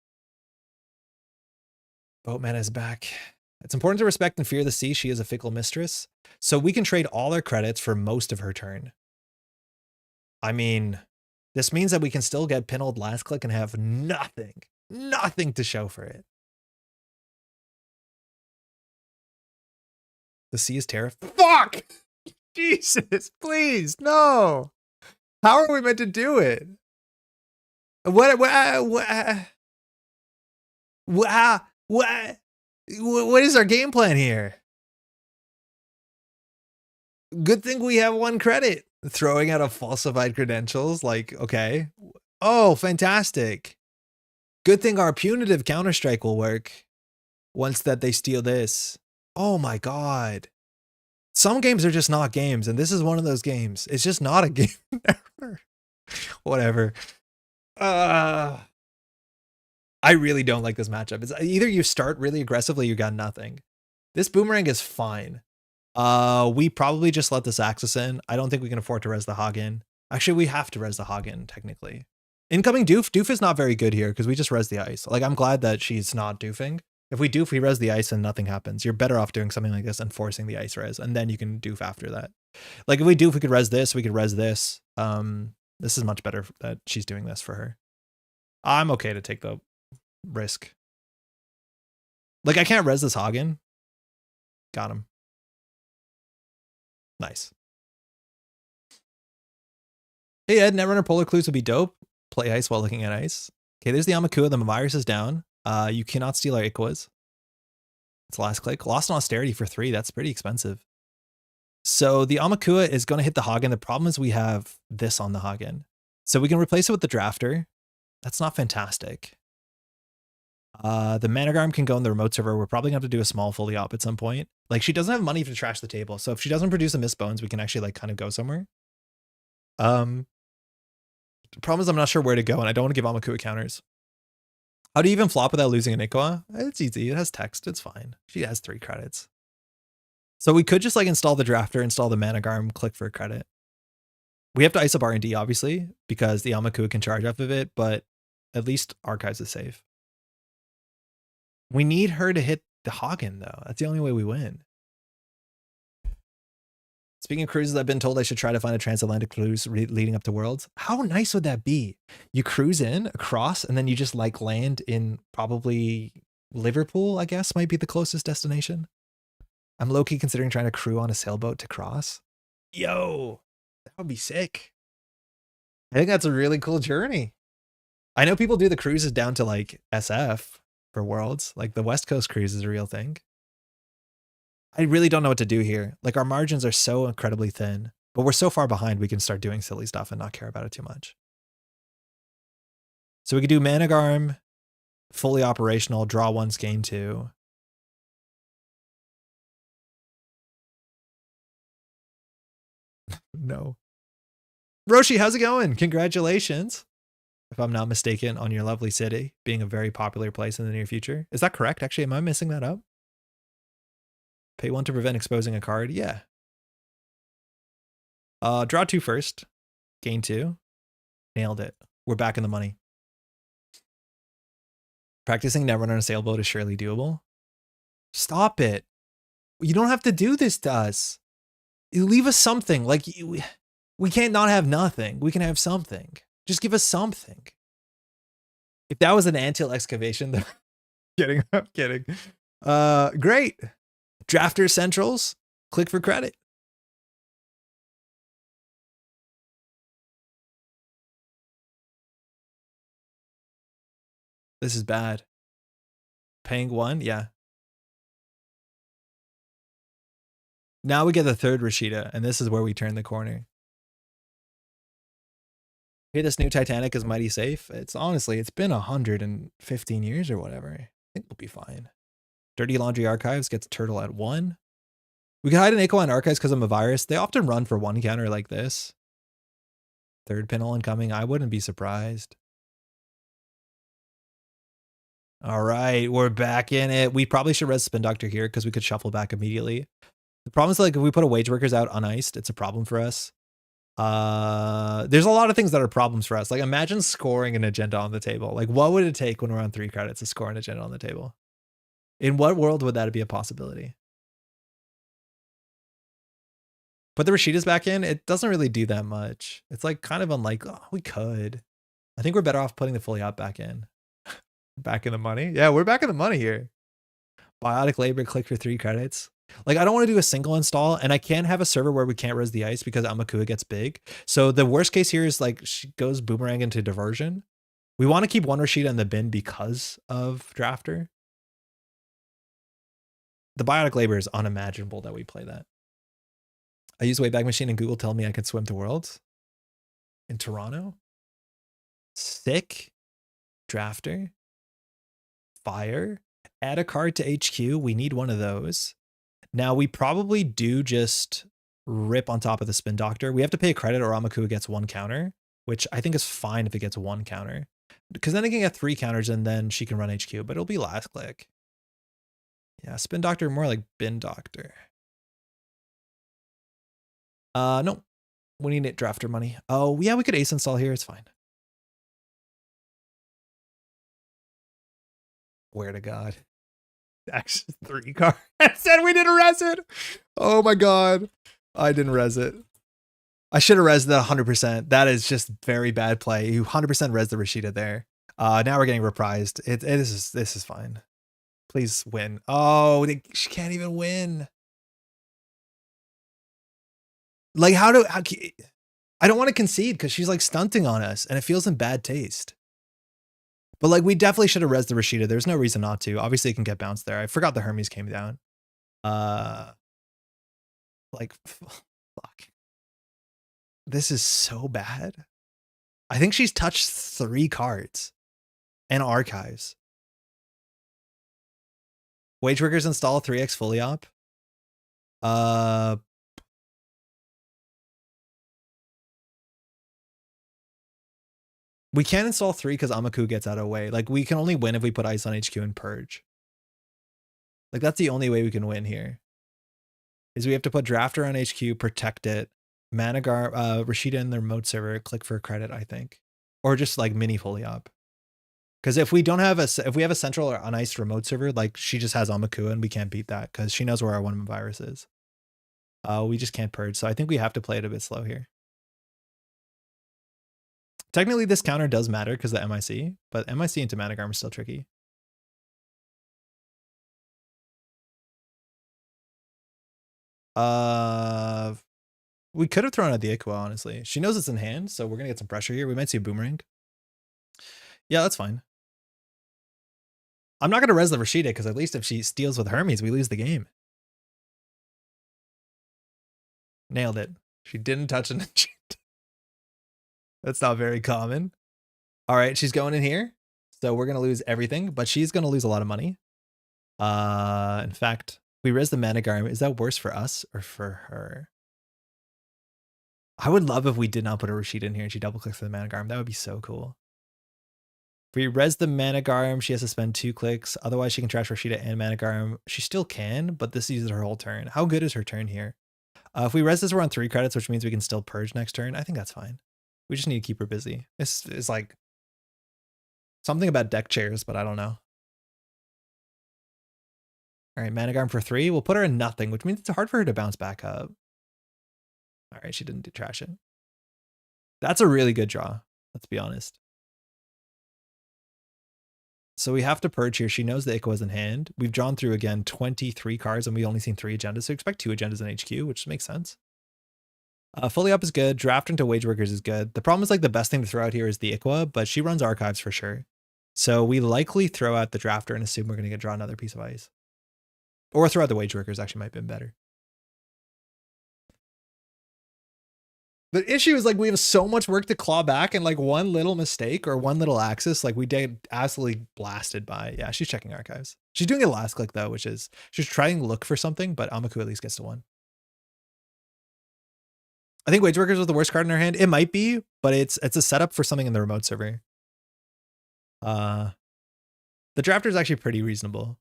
Boatman is back. It's important to respect and fear the sea. She is a fickle mistress. So we can trade all our credits for most of her turn. I mean, this means that we can still get pinholed last click and have nothing to show for it. The sea is terrifying. Fuck! Jesus, please, no. How are we meant to do it? What is our game plan here? Good thing we have 1 credit. Throwing out of falsified credentials, like, okay. Oh, fantastic. Good thing our punitive counterstrike will work once that they steal this. Oh my God. Some games are just not games, and this is one of those games. It's just not a game. Whatever. I really don't like this matchup. It's either you start really aggressively, you got nothing. This boomerang is fine. We probably just let this Axis in. I don't think we can afford to res the Hagen. Actually, we have to res the Hagen, technically. Incoming doof. Doof is not very good here because we just res the ice. Like, I'm glad that she's not doofing. If we doof, we res the ice and nothing happens. You're better off doing something like this and forcing the ice res, and then you can doof after that. Like, if we doof, we could res this, we could res this. This is much better that she's doing this for her. I'm okay to take the risk. Like, I can't res this Hagen. Got him. Nice. Hey Ed, Netrunner Polar Clues would be dope. Play ice while looking at ice. Okay, there's the Amakua. The virus is down. You cannot steal our Ikoas. It's last click. Lost on Austerity for 3. That's pretty expensive. So the Amakua is going to hit the Hagen. The problem is we have this on the Hagen. So we can replace it with the Drafter. That's not fantastic. The Managarm can go in the remote server. We're probably going to have to do a small fully op at some point. Like, she doesn't have money to trash the table. So if she doesn't produce a Miss Bones, we can actually like kind of go somewhere. The problem is I'm not sure where to go, and I don't want to give Amakua counters. How do you even flop without losing an Ikoa? It's easy. It has text. It's fine. She has 3 credits. So we could just like install the Drafter, install the Managarm, click for a credit. We have to ice up R&D, obviously, because the Amakua can charge off of it, but at least Archives is safe. We need her to hit the Hagen, though. That's the only way we win. Speaking of cruises, I've been told I should try to find a transatlantic cruise leading up to Worlds. How nice would that be? You cruise in across, and then you just like land in probably Liverpool, I guess, might be the closest destination. I'm low-key considering trying to crew on a sailboat to cross. Yo, that would be sick. I think that's a really cool journey. I know people do the cruises down to like SF for Worlds. Like the West Coast cruise is a real thing. I really don't know what to do here. Like our margins are so incredibly thin, but we're so far behind we can start doing silly stuff and not care about it too much. So we could do Managarm, fully operational, draw once, gain 2. No. Roshi, how's it going? Congratulations, if I'm not mistaken, on your lovely city being a very popular place in the near future. Is that correct? Actually, am I messing that up? Pay 1 to prevent exposing a card. Yeah. Draw 2 first. Gain 2. Nailed it. We're back in the money. Practicing Netrunner on a sailboat is surely doable. Stop it. You don't have to do this to us. You leave us something. Like, we can't not have nothing. We can have something. Just give us something. If that was an anthill excavation, then I'm kidding. Great. Drafter Centrals. Click for credit. This is bad. Paying 1, yeah. Now we get the 3rd Rashida, and this is where we turn the corner. Hey, this new Titanic is mighty safe. It's honestly, it's been 115 years or whatever. I think we'll be fine. Dirty Laundry Archives gets Turtle at 1. We can hide an Echo on Archives because I'm a virus. They often run for 1 counter like this. 3rd Pinhole incoming. I wouldn't be surprised. All right, we're back in it. We probably should res Spin Doctor here because we could shuffle back immediately. The problem is like if we put a Wage Workers out uniced, it's a problem for us. There's a lot of things that are problems for us. Like imagine scoring an agenda on the table. Like what would it take when we're on 3 credits to score an agenda on the table? In what world would that be a possibility? Put the Rashidas back in. It doesn't really do that much. It's like kind of unlikely. Oh, we could. I think we're better off putting the fully op back in. Back in the money. Yeah, we're back in the money here. Biotic Labor, click for 3 credits. Like I don't want to do a single install, and I can't have a server where we can't res the ice because Amakua gets big. So the worst case here is like she goes boomerang into diversion. We want to keep 1 Rashida in the bin because of Drafter. The Biotic Labor is unimaginable that we play that. I use Wayback Machine and Google tell me I can swim to Worlds in Toronto. Sick. Drafter. Fire. Add a card to HQ. We need one of those. Now we probably do just rip on top of the Spin Doctor. We have to pay a credit or Amakua gets 1 counter, which I think is fine if it gets 1 counter. Because then it can get 3 counters and then she can run HQ, but it'll be last click. Yeah, Spin Doctor, more like Bin Doctor. No. We need Drafter money. Oh, yeah, we could ace install here. It's fine. Where to God. Actually, 3 cards. I said we didn't res it. Oh my God. I didn't res it. I should have res that 100%. That is just very bad play. You 100% res the Rashida there. Now we're getting reprised. This is fine. Please win. Oh, she can't even win. Like I don't want to concede because she's like stunting on us and it feels in bad taste. But like we definitely should have rezzed the Rashida. There's no reason not to. Obviously it can get bounced there. I forgot the Hermes came down. Like fuck. This is so bad. I think she's touched 3 cards and archives. Wage Workers install 3x fully op. We can't install 3 because Amaku gets out of the way. Like we can only win if we put ice on HQ and purge. Like that's the only way we can win here. Is we have to put Drafter on HQ, protect it, Managar, Rashida in the remote server, click for credit, I think. Or just like mini fully op. Because if we don't have if we have a central or uniced remote server, like she just has Amaku and we can't beat that because she knows where our 1 virus is. We just can't purge. So I think we have to play it a bit slow here. Technically this counter does matter because of the MIC, but MIC into Managarm is still tricky. We could have thrown out the Aqua, honestly. She knows it's in hand, so we're gonna get some pressure here. We might see a boomerang. Yeah, that's fine. I'm not gonna res the Rashida because at least if she steals with Hermes, we lose the game. Nailed it. She didn't touch an enchant. That's not very common. All right, she's going in here. So we're gonna lose everything, but she's gonna lose a lot of money. In fact, we res the Managarm. Is that worse for us or for her? I would love if we did not put a Rashida in here and she double clicks for the Managarm. That would be so cool. If we res the Managarm, she has to spend 2 clicks. Otherwise, she can trash Rashida and Managarm. She still can, but this uses her whole turn. How good is her turn here? If we res this, we're on 3 credits, which means we can still purge next turn. I think that's fine. We just need to keep her busy. This is like something about deck chairs, but I don't know. All right, Managarm for 3. We'll put her in nothing, which means it's hard for her to bounce back up. All right, she didn't trash it. That's a really good draw, let's be honest. So we have to purge here. She knows the Ico is in hand. We've drawn through, again, 23 cards, and we've only seen 3 agendas, so expect 2 agendas in HQ, which makes sense. Fully up is good. Draft into Wage Workers is good. The problem is like the best thing to throw out here is the Iqua, but she runs archives for sure. So we likely throw out the Drafter and assume we're going to draw another piece of ice. Or throw out the Wage Workers actually might have been better. The issue is like we have so much work to claw back, and like one little mistake or one little axis, like we did absolutely blasted by. Yeah, she's checking archives. She's doing a last click though, which is she's trying to look for something, but Amaku at least gets to 1. I think Wage Workers was the worst card in her hand. It might be, but it's a setup for something in the remote server. The Drafter is actually pretty reasonable.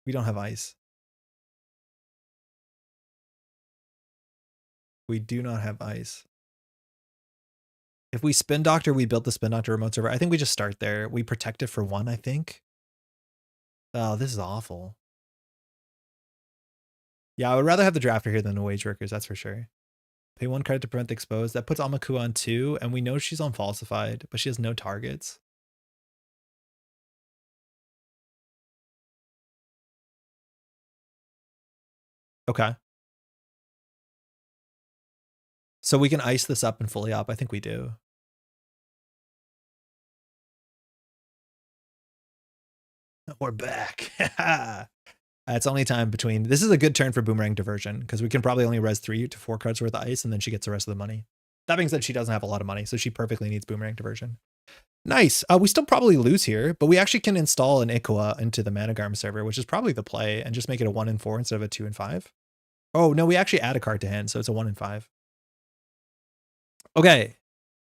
We don't have ice. We do not have ice. If we Spin Doctor, we built the Spin Doctor remote server. I think we just start there. We protect it for 1, I think. Oh, this is awful. Yeah, I would rather have the Drafter here than the Wage Workers, that's for sure. Pay 1 credit to prevent the exposed. That puts Amaku on 2, and we know she's on falsified, but she has no targets. Okay. So we can ice this up and fully up. I think we do. We're back. It's only time between. This is a good turn for Boomerang Diversion because we can probably only res 3 to 4 cards worth of ice, and then she gets the rest of the money. That being said, she doesn't have a lot of money, so she perfectly needs Boomerang Diversion. Nice. We still probably lose here, but we actually can install an Iqua into the Managarm server, which is probably the play, and just make it a 1 and 4 instead of a 2 and 5. Oh, no, we actually add a card to hand, so it's a 1 and 5. Okay,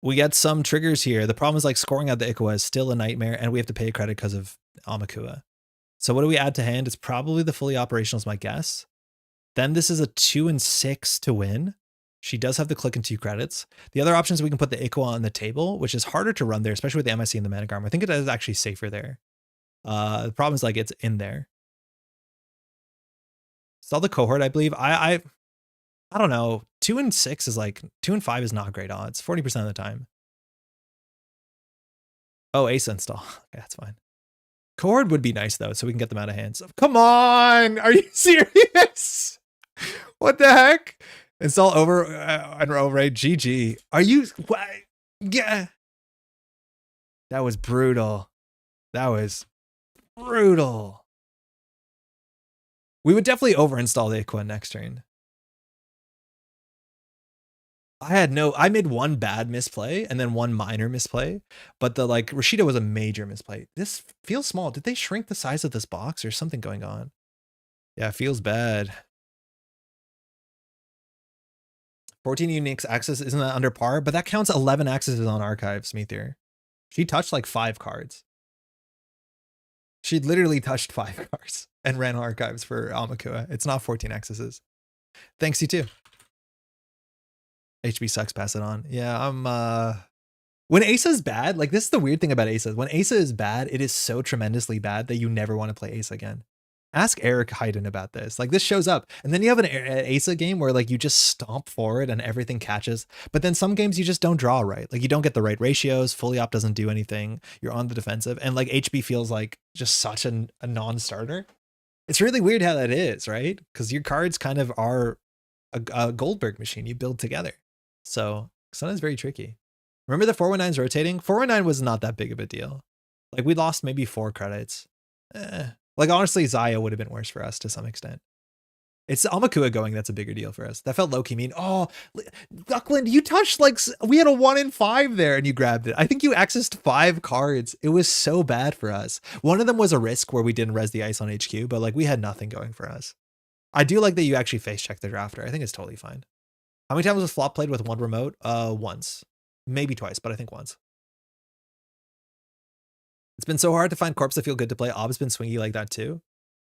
we get some triggers here. The problem is like scoring out the Iqua is still a nightmare, and we have to pay a credit because of Amakua. So what do we add to hand? It's probably the fully operational is my guess. Then this is a 2 and 6 to win. She does have the click and 2 credits. The other options, we can put the Iqua on the table, which is harder to run there, especially with the MIC and the Managarm. I think it is actually safer there. The problem is like it's in there. Still the cohort, I believe. I don't know. 2 and 6 is like 2 and 5 is not great odds 40% of the time. Oh, Asa install. Okay, that's fine. Cohort would be nice though, so we can get them out of hand. So, come on, are you serious? What the heck? Install over and override GG. Are you? Yeah. That was brutal. That was brutal. We would definitely overinstall the Aqua next turn. I made one bad misplay and then one minor misplay, but the like Rashida was a major misplay. This feels small. Did they shrink the size of this box or something going on? Yeah, it feels bad. 14 unique access, isn't that under par? But that counts 11 accesses on archives, Meteor. She touched like 5 cards. She literally touched 5 cards and ran archives for Amakua. It's not 14 accesses. Thanks, you too. HB sucks, pass it on. Yeah, when Asa is bad, like this is the weird thing about Asa. When Asa is bad, it is so tremendously bad that you never want to play Asa again. Ask Eric Hayden about this. Like this shows up, and then you have an Asa game where like you just stomp forward and everything catches. But then some games you just don't draw right. Like you don't get the right ratios. Fully op doesn't do anything. You're on the defensive, and like HB feels like just such a non-starter. It's really weird how that is, right? Because your cards kind of are a Goldberg machine you build together. So sometimes very tricky. Remember the 419's rotating? 419 was not that big of a deal. Like we lost maybe 4 credits. Like honestly, Zaya would have been worse for us to some extent. It's Amakua going that's a bigger deal for us. That felt low-key mean. Oh, Duckland, you touched like, we had a 1 in 5 there and you grabbed it. I think you accessed 5 cards. It was so bad for us. One of them was a risk where we didn't res the ice on HQ, but like we had nothing going for us. I do like that you actually face check the drafter. I think it's totally fine. How many times was flop played with 1 remote? Once. Maybe twice, but I think once. It's been so hard to find corps that feel good to play. Ob's been swingy like that too.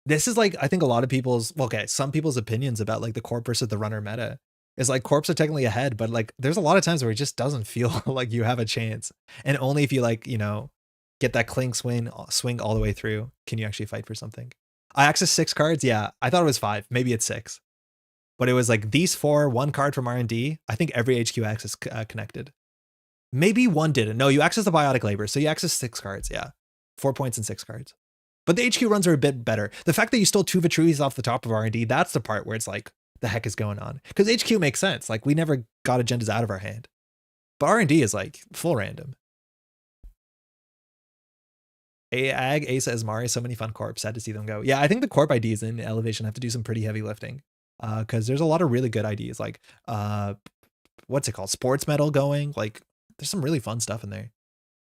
This is like, I think a lot of people's, okay, some people's opinions about like the corp versus the runner meta is like corps are technically ahead, but like there's a lot of times where it just doesn't feel like you have a chance. And only if you like, you know, get that cling swing all the way through, can you actually fight for something. I accessed 6 cards. Yeah, I thought it was 5. Maybe it's 6. But it was like these 4, 1 card from R&D. I think every HQ access connected. Maybe 1 didn't. No, you access the biotic labor. So you access 6 cards. Yeah. 4 points and 6 cards. But the HQ runs are a bit better. The fact that you stole 2 Vitruvies off the top of R&D, that's the part where it's like, the heck is going on? Because HQ makes sense. Like we never got agendas out of our hand. But R&D is like full random. Ag, Asa, Asmari, so many fun corps. Sad to see them go. Yeah, I think the corp IDs in Elevation have to do some pretty heavy lifting. Because there's a lot of really good IDs. Like, what's it called? Sports metal going. Like, there's some really fun stuff in there.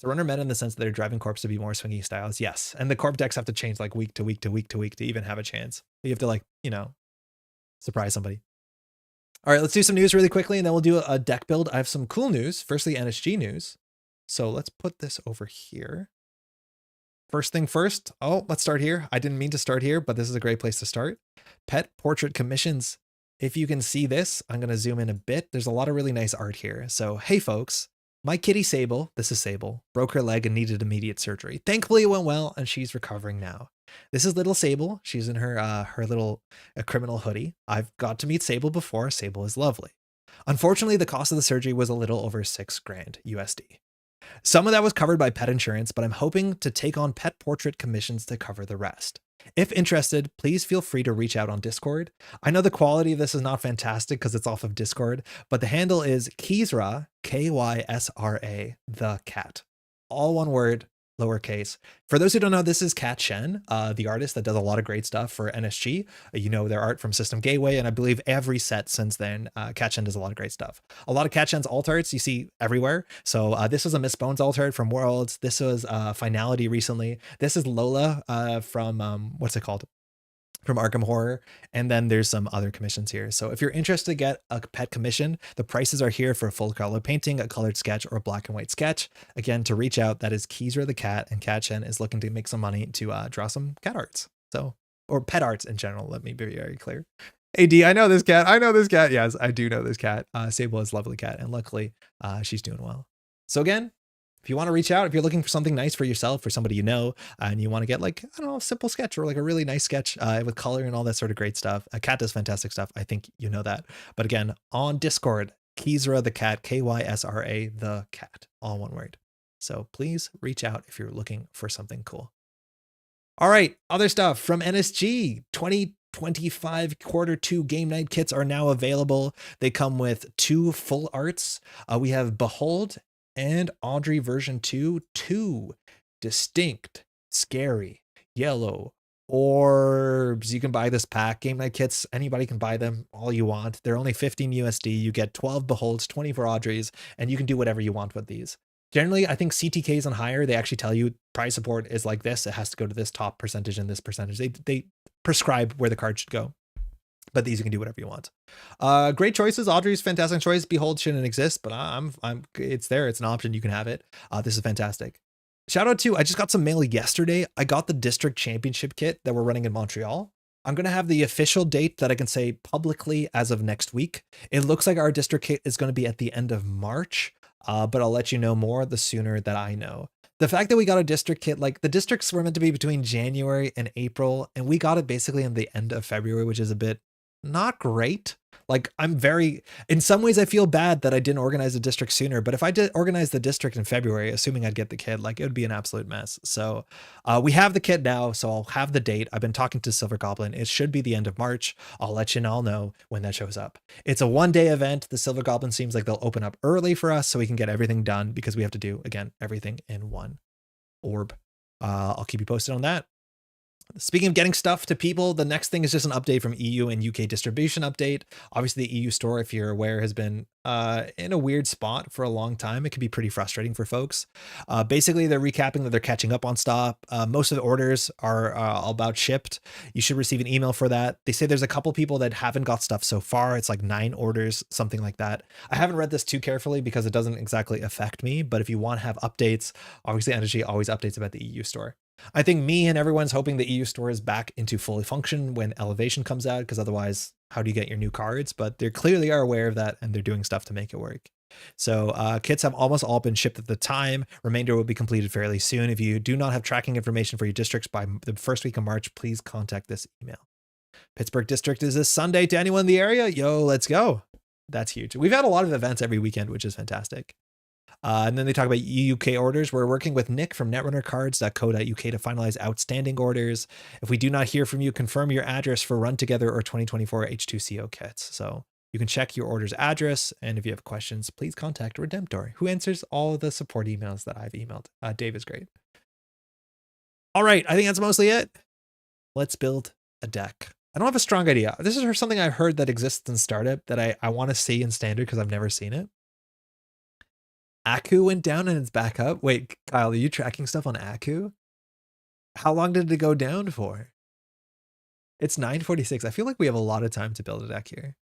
The runner meta in the sense that they're driving corps to be more swingy styles. Yes. And the corp decks have to change like week to week to week to week to even have a chance. You have to like, you know, surprise somebody. All right, let's do some news really quickly and then we'll do a deck build. I have some cool news. Firstly, NSG news. So let's put this over here. First thing first. Oh, let's start here. I didn't mean to start here, but this is a great place to start. Pet portrait commissions. If you can see this, I'm going to zoom in a bit. There's a lot of really nice art here. So, hey folks, my kitty Sable, this is Sable, broke her leg and needed immediate surgery. Thankfully it went well and she's recovering now. This is little Sable. She's in her little criminal hoodie. I've got to meet Sable before. Sable is lovely. Unfortunately, the cost of the surgery was a little over $6,000 USD. Some of that was covered by pet insurance, but I'm hoping to take on pet portrait commissions to cover the rest. If interested, please feel free to reach out on Discord. I know the quality of this is not fantastic because it's off of Discord, but the handle is Kysra, Kysra, the cat. All one word, lowercase. For those who don't know, this is Kat Shen, the artist that does a lot of great stuff for NSG. You know their art from System Gateway, and I believe every set since then, Kat Shen does a lot of great stuff. A lot of Kat Shen's alt arts you see everywhere. So this was a Miss Bones alt art from Worlds. This was Finality recently. This is Lola from, what's it called? From Arkham Horror. And then there's some other commissions here. So if you're interested to get a pet commission, the prices are here for a full color painting, a colored sketch, or a black and white sketch. Again, to reach out, that is Kysra the cat, and Kat Shen is looking to make some money to draw some cat arts. So, or pet arts in general, let me be very clear. AD, I know this cat. I know this cat. Yes, I do know this cat. Sable is a lovely cat, and luckily she's doing well. So again, if you want to reach out, if you're looking for something nice for yourself, for somebody you know, and you want to get like, I don't know, a simple sketch or like a really nice sketch with color and all that sort of great stuff. Kat does fantastic stuff. I think you know that. But again, on Discord, Kysra the cat, Kysra the cat, all one word. So please reach out if you're looking for something cool. All right, other stuff from NSG. 2025 Q2 game night kits are now available. They come with 2 full arts. We have Behold and Audrey version 2, 2 distinct, scary, yellow orbs. You can buy this pack. Game night kits, anybody can buy them all you want. They're only 15 USD. You get 12 beholds, 24 Audreys, and you can do whatever you want with these. Generally, I think CTKs and higher, they actually tell you prize support is like this. It has to go to this top percentage and this percentage. They prescribe where the card should go. But these you can do whatever you want. Great choices. Audrey's fantastic choice. Behold shouldn't exist, but it's there. It's an option. You can have it. This is fantastic. Shout out to, I just got some mail yesterday. I got the district championship kit that we're running in Montreal. I'm going to have the official date that I can say publicly as of next week. It looks like our district kit is going to be at the end of March, but I'll let you know more the sooner that I know. The fact that we got a district kit, like the districts were meant to be between January and April, and we got it basically in the end of February, which is a bit not great. Like in some ways I feel bad that I didn't organize the district sooner, but if I did organize the district in February, assuming I'd get the kit, like it would be an absolute mess. So we have the kit now, so I'll have the date. I've been talking to Silver Goblin. It should be the end of March. I'll let you all know when that shows up. It's a 1-day event. The Silver Goblin seems like they'll open up early for us so we can get everything done because we have to do, again, everything in one orb. I'll keep you posted on that. Speaking of getting stuff to people, the next thing is just an update from EU and UK distribution update. Obviously, the EU store, if you're aware, has been in a weird spot for a long time. It can be pretty frustrating for folks. Basically, they're recapping that they're catching up on stuff. Most of the orders are all about shipped. You should receive an email for that. They say there's a couple people that haven't got stuff so far. It's like 9 orders, something like that. I haven't read this too carefully because it doesn't exactly affect me. But if you want to have updates, obviously Energy always updates about the EU store. I think me and everyone's hoping the EU store is back into fully function when Elevation comes out, because otherwise, how do you get your new cards? But they clearly are aware of that, and they're doing stuff to make it work. So kits have almost all been shipped at the time. Remainder will be completed fairly soon. If you do not have tracking information for your districts by the first week of March, please contact this email. Pittsburgh district is this Sunday to anyone in the area. Yo, let's go. That's huge. We've had a lot of events every weekend, which is fantastic. And then they talk about UK orders. We're working with Nick from netrunnercards.co.uk to finalize outstanding orders. If we do not hear from you, confirm your address for Run Together or 2024 H2CO kits. So you can check your order's address. And if you have questions, please contact Redemptor, who answers all the support emails that I've emailed. Dave is great. All right. I think that's mostly it. Let's build a deck. I don't have a strong idea. This is something I've heard that exists in Startup that I want to see in Standard because I've never seen it. Aku went down and it's back up. Wait, Kyle, are you tracking stuff on Aku? How long did it go down for? It's 9:46. I feel like we have a lot of time to build a deck here.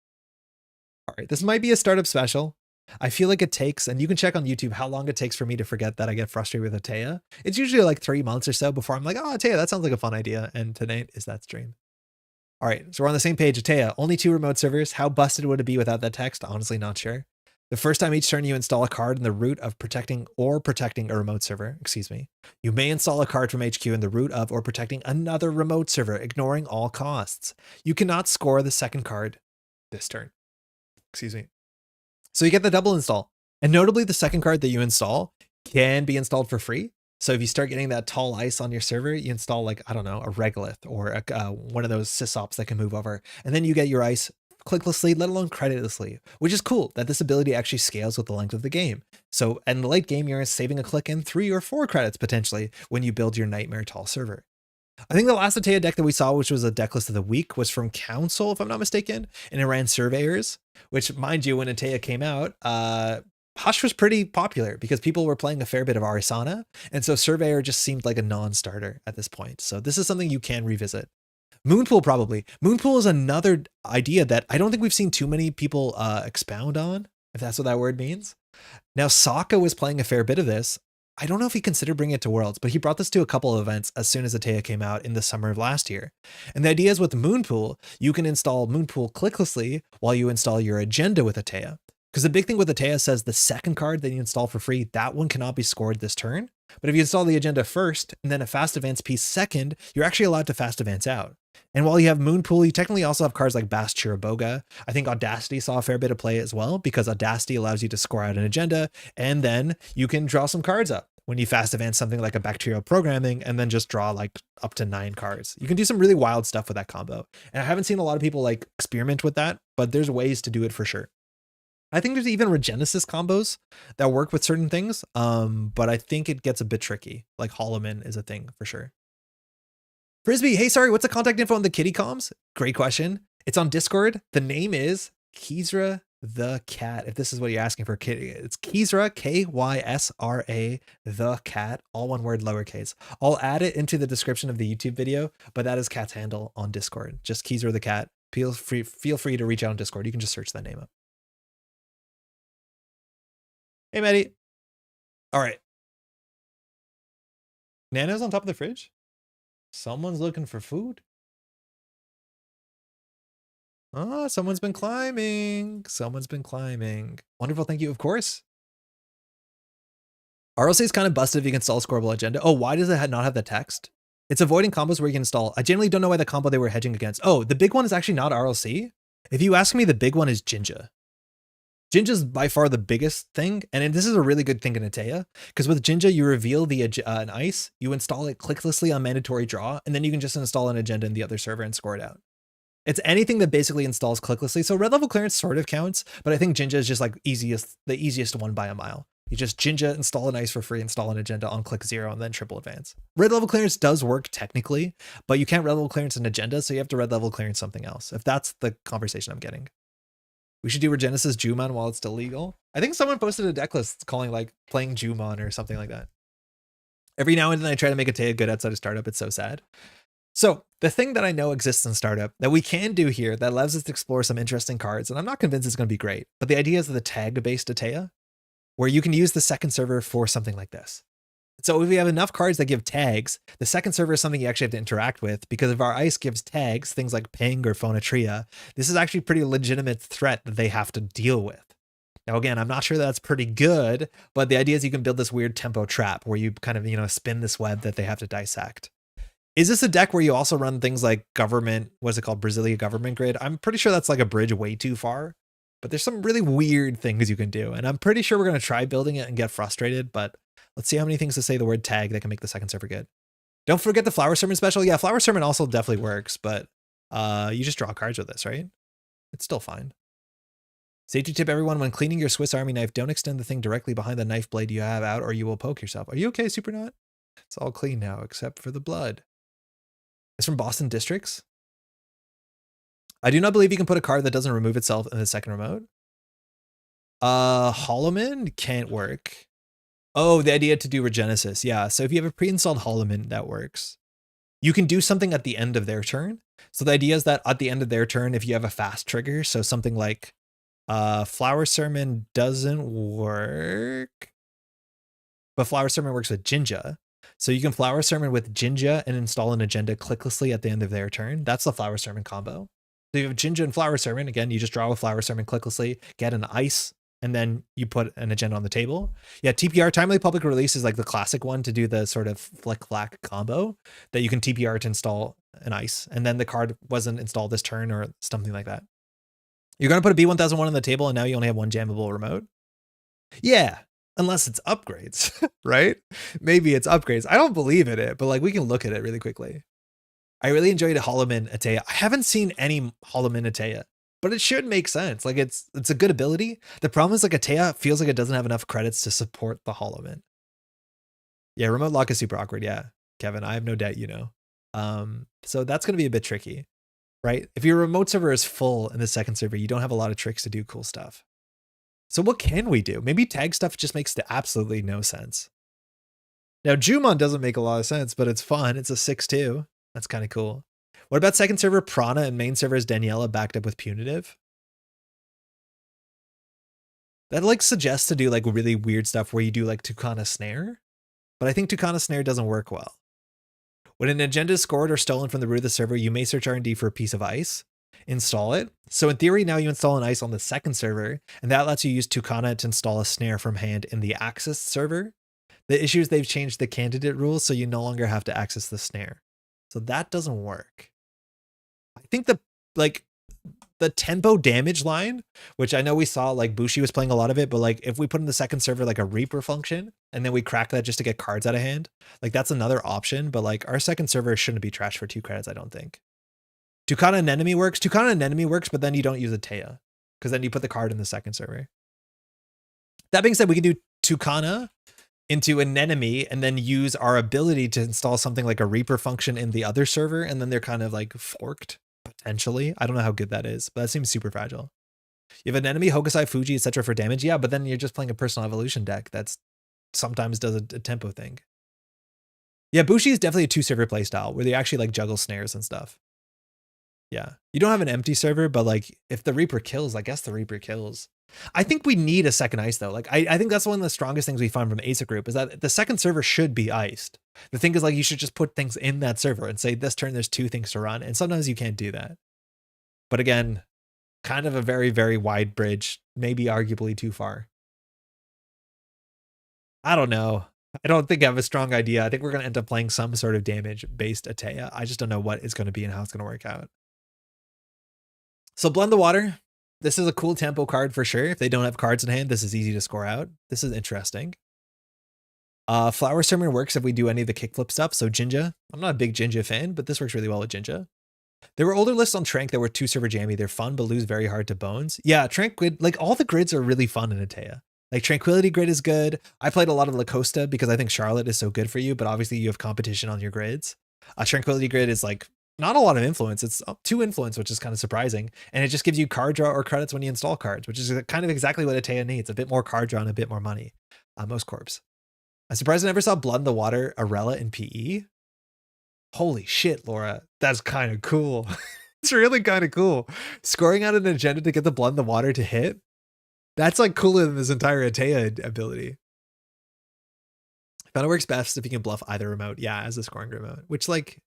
All right, this might be a startup special. I feel like it takes, and you can check on YouTube how long it takes for me to forget that I get frustrated with A Teia. It's usually like 3 months or so before I'm like, oh, A Teia, that sounds like a fun idea. And tonight is that stream. All right, so we're on the same page. A Teia, only 2 remote servers. How busted would it be without that text? Honestly, not sure. The first time each turn you install a card in the root of protecting a remote server, you may install a card from HQ in the root of or protecting another remote server, ignoring all costs. You cannot score the second card this turn. So you get the double install. And notably, the second card that you install can be installed for free. So if you start getting that tall ice on your server, you install like, I don't know, a Regolith or one of those sysops that can move over. And then you get your ice clicklessly, let alone creditlessly, which is cool that this ability actually scales with the length of the game. So in the late game, you're saving a click in 3 or 4 credits potentially when you build your Nightmare Tall server. I think the last A Teia deck that we saw, which was a deck list of the week, was from Council, if I'm not mistaken, and it ran Surveyors, which, mind you, when A Teia came out, Hush was pretty popular because people were playing a fair bit of Arisana, and so Surveyor just seemed like a non-starter at this point. So this is something you can revisit. Moonpool, probably. Moonpool is another idea that I don't think we've seen too many people expound on, if that's what that word means. Now, Sokka was playing a fair bit of this. I don't know if he considered bringing it to Worlds, but he brought this to a couple of events as soon as A Teia came out in the summer of last year. And the idea is with Moonpool, you can install Moonpool clicklessly while you install your agenda with A Teia. Because the big thing with A Teia says the second card that you install for free, that one cannot be scored this turn. But if you install the agenda first and then a fast advance piece second, you're actually allowed to fast advance out. And while you have Moonpool, you technically also have cards like Bast Chiraboga. I think Audacity saw a fair bit of play as well, because Audacity allows you to score out an agenda, and then you can draw some cards up when you fast advance something like a Bacterial Programming, and then just draw like up to 9 cards. You can do some really wild stuff with that combo. And I haven't seen a lot of people like experiment with that, but there's ways to do it for sure. I think there's even Regenesis combos that work with certain things, but I think it gets a bit tricky. Like Holloman is a thing for sure. Frisbee, hey, sorry, what's the contact info on the kitty comms? Great question. It's on Discord. The name is Kysra the Cat. If this is what you're asking for, kitty, it's Kysra, Kysra, the Cat, all one word, lowercase. I'll add it into the description of the YouTube video, but that is Cat's handle on Discord. Just Kysra the Cat. Feel free to reach out on Discord. You can just search that name up. Hey, Maddie. All right. Nano's on top of the fridge? Someone's looking for food? Oh, someone's been climbing. Someone's been climbing. Wonderful. Thank you. Of course. RLC is kind of busted if you can install a scoreable agenda. Oh, why does it not have the text? It's avoiding combos where you can install. I generally don't know why the combo they were hedging against. Oh, the big one is actually not RLC. If you ask me, the big one is Jinja. Jinja's by far the biggest thing, and this is a really good thing in A Teia, because with Jinja, you reveal the an ice, you install it clicklessly on mandatory draw, and then you can just install an agenda in the other server and score it out. It's anything that basically installs clicklessly. So red level clearance sort of counts, but I think Jinja is just like the easiest one by a mile. You just Jinja, install an ice for free, install an agenda on click 0, and then triple advance. Red level clearance does work technically, but you can't red level clearance an agenda, so you have to red level clearance something else, if that's the conversation I'm getting. We should do Regenesis Jumon while it's still legal. I think someone posted a deck list calling like playing Jumon or something like that. Every now and then I try to make a Teia good outside of startup. It's so sad. So the thing that I know exists in startup that we can do here that allows us to explore some interesting cards, and I'm not convinced it's going to be great, but the idea is the tag-based A Teia, where you can use the second server for something like this. So if we have enough cards that give tags, the second server is something you actually have to interact with, because if our ice gives tags, things like ping or phonatria, this is actually a pretty legitimate threat that they have to deal with. Now, again, I'm not sure that's pretty good, but the idea is you can build this weird tempo trap where you kind of, spin this web that they have to dissect. Is this a deck where you also run things like government, what's it called? Brasilia government grid? I'm pretty sure that's like a bridge way too far, but there's some really weird things you can do. And I'm pretty sure we're going to try building it and get frustrated, but let's see how many things to say the word tag that can make the second server good. Don't forget the Flower Sermon special. Yeah, Flower Sermon also definitely works, but you just draw cards with this, right? It's still fine. Safety tip, everyone, when cleaning your Swiss Army knife, don't extend the thing directly behind the knife blade you have out or you will poke yourself. Are you okay, Supernaut? It's all clean now, except for the blood. It's from Boston Districts. I do not believe you can put a card that doesn't remove itself in the second remote. Holloman can't work. Oh, the idea to do Regenesis. Yeah, so if you have a pre-installed Holloman, that works. You can do something at the end of their turn. So the idea is that at the end of their turn, if you have a fast trigger, so something like Flower Sermon doesn't work, but Flower Sermon works with Jinja. So you can Flower Sermon with Jinja and install an agenda clicklessly at the end of their turn. That's the Flower Sermon combo. So you have Jinja and Flower Sermon. Again, you just draw a Flower Sermon clicklessly, get an ice, and then you put an agenda on the table. Yeah, TPR, Timely Public Release, is like the classic one to do the sort of flick-flack combo that you can TPR to install an ice, and then the card wasn't installed this turn or something like that. You're going to put a B1001 on the table, and now you only have one jammable remote? Yeah, unless it's upgrades, right? Maybe it's upgrades. I don't believe in it, but like we can look at it really quickly. I really enjoyed Holloman A Teia. I haven't seen any Holloman A Teia, but it should make sense. Like it's a good ability. The problem is like A Teia feels like it doesn't have enough credits to support the Holloman. Yeah, remote lock is super awkward. Yeah, Kevin, I have no doubt you know. So that's going to be a bit tricky, right? If your remote server is full in the second server, you don't have a lot of tricks to do cool stuff. So what can we do? Maybe tag stuff just makes absolutely no sense. Now, Jumon doesn't make a lot of sense, but it's fun. It's a 6-2. That's kind of cool. What about second server Prana and main server is Daniela backed up with Punitive? That like suggests to do like really weird stuff where you do like Tucana Snare, but I think Tucana Snare doesn't work well. When an agenda is scored or stolen from the root of the server, you may search R&D for a piece of ice, install it. So in theory, now you install an ice on the second server, and that lets you use Tucana to install a snare from hand in the access server. The issue is they've changed the candidate rules, so you no longer have to access the snare. So that doesn't work. I think the tempo damage line, which I know we saw like Bushi was playing a lot of it, but like if we put in the second server like a Reaper function and then we crack that just to get cards out of hand, like that's another option. But like our second server shouldn't be trashed for 2 credits, I don't think. Tucana and Enemy works. Tucana and Enemy works, but then you don't use a Teia because then you put the card in the second server. That being said, we can do Tucana into an enemy and then use our ability to install something like a Reaper function in the other server, and then they're kind of like forked, potentially. I don't know how good that is, but that seems super fragile. You have an enemy, Hokusai, Fuji, etc. for damage, yeah, but then you're just playing a personal evolution deck that's sometimes does a tempo thing. Yeah, Bushi is definitely a 2-server playstyle where they actually like juggle snares and stuff. Yeah, you don't have an empty server, but like if the Reaper kills, I guess the Reaper kills. I think we need a second ice though. Like I think that's one of the strongest things we find from Asa Group is that the second server should be iced. The thing is like you should just put things in that server and say this turn there's 2 things to run, and sometimes you can't do that. But again, kind of a very, very wide bridge, maybe arguably too far. I don't know. I don't think I have a strong idea. I think we're going to end up playing some sort of damage-based A Teia. I just don't know what it's going to be and how it's going to work out. So Blend the Water. This is a cool tempo card for sure. If they don't have cards in hand, this is easy to score out. This is interesting. Flower Sermon works if we do any of the kickflip stuff. So Jinja. I'm not a big Jinja fan, but this works really well with Jinja. There were older lists on Trank that were 2-server jammy. They're fun, but lose very hard to bones. Yeah, Trank Grid, like all the grids are really fun in A Teia. Like Tranquility Grid is good. I played a lot of La Costa because I think Charlotte is so good for you, but obviously you have competition on your grids. Tranquility Grid is like not a lot of influence. It's 2 influence, which is kind of surprising. And it just gives you card draw or credits when you install cards, which is kind of exactly what A Teia needs. A bit more card draw and a bit more money. Most corps. I'm surprised I never saw Blood in the Water Arella in PE. Holy shit, Laura. That's kind of cool. It's really kind of cool. Scoring out an agenda to get the Blood in the Water to hit. That's like cooler than this entire A Teia ability. I found it works best if you can bluff either remote. Yeah, as a scoring remote, which like,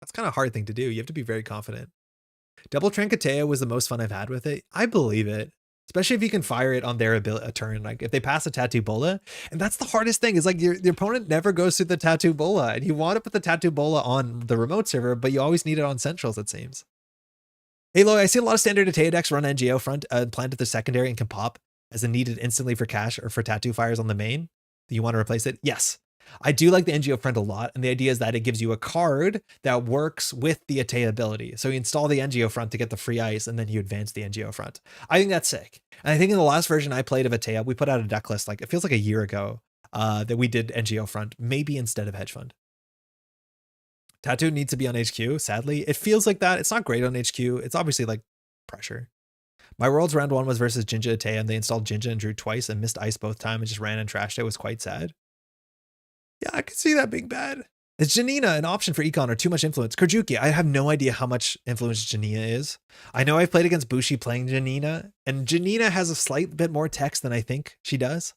that's kind of a hard thing to do. You have to be very confident. Double Trank A Teia was the most fun I've had with it. I believe it. Especially if you can fire it on their ability a turn, like if they pass a Tattoo Bola, and that's the hardest thing is like your opponent never goes through the Tattoo Bola, and you want to put the Tattoo Bola on the remote server, but you always need it on centrals, it seems. Hey Loy, I see a lot of standard A Teia decks run NGO front planted the secondary and can pop as a needed instantly for cash or for tattoo fires on the main. Do you want to replace it? Yes. I do like the NGO front a lot, and the idea is that it gives you a card that works with the A Teia ability. So you install the NGO front to get the free ice, and then you advance the NGO front. I think that's sick. And I think in the last version I played of A Teia, we put out a deck list, like it feels like a year ago, that we did NGO front, maybe instead of hedge fund. Tattoo needs to be on HQ, sadly. It feels like that. It's not great on HQ. It's obviously like pressure. My Worlds round 1 was versus Jinja A Teia, and they installed Jinja and drew twice and missed ice both times and just ran and trashed it. It was quite sad. Yeah, I could see that being bad. Is Janina an option for Econ or too much influence? Kurjuki, I have no idea how much influence Janina is. I know I've played against Bushi playing Janina, and Janina has a slight bit more text than I think she does.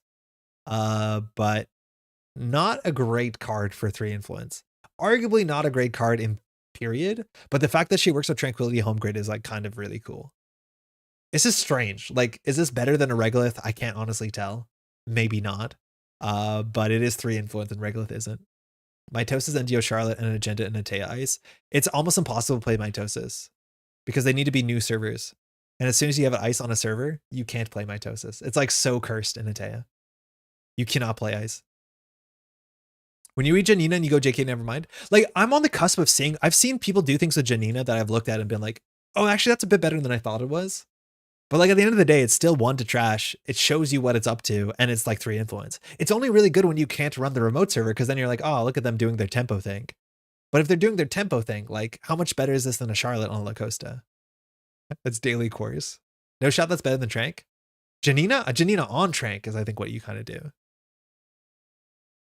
But not a great card for 3 influence. Arguably not a great card in period, but the fact that she works with Tranquility Home Grid is like kind of really cool. This is strange. Like, is this better than a Regolith? I can't honestly tell. Maybe not. But it is 3 influence and Regolith isn't. Mitosis, NGO, Charlotte, and an Agenda and A Teia Ice. It's almost impossible to play Mitosis because they need to be new servers. And as soon as you have an Ice on a server, you can't play Mitosis. It's like so cursed in A Teia. You cannot play Ice. When you read Janina and you go, JK, never mind. Like, I'm on the cusp of seeing, I've seen people do things with Janina that I've looked at and been like, oh, actually, that's a bit better than I thought it was. But like at the end of the day, it's still 1 to trash. It shows you what it's up to, and it's like 3 influence. It's only really good when you can't run the remote server, because then you're like, oh, look at them doing their tempo thing. But if they're doing their tempo thing, like how much better is this than a Charlotte on La Costa? That's daily course. No shot that's better than Trank. Janina? A Janina on Trank is I think what you kind of do.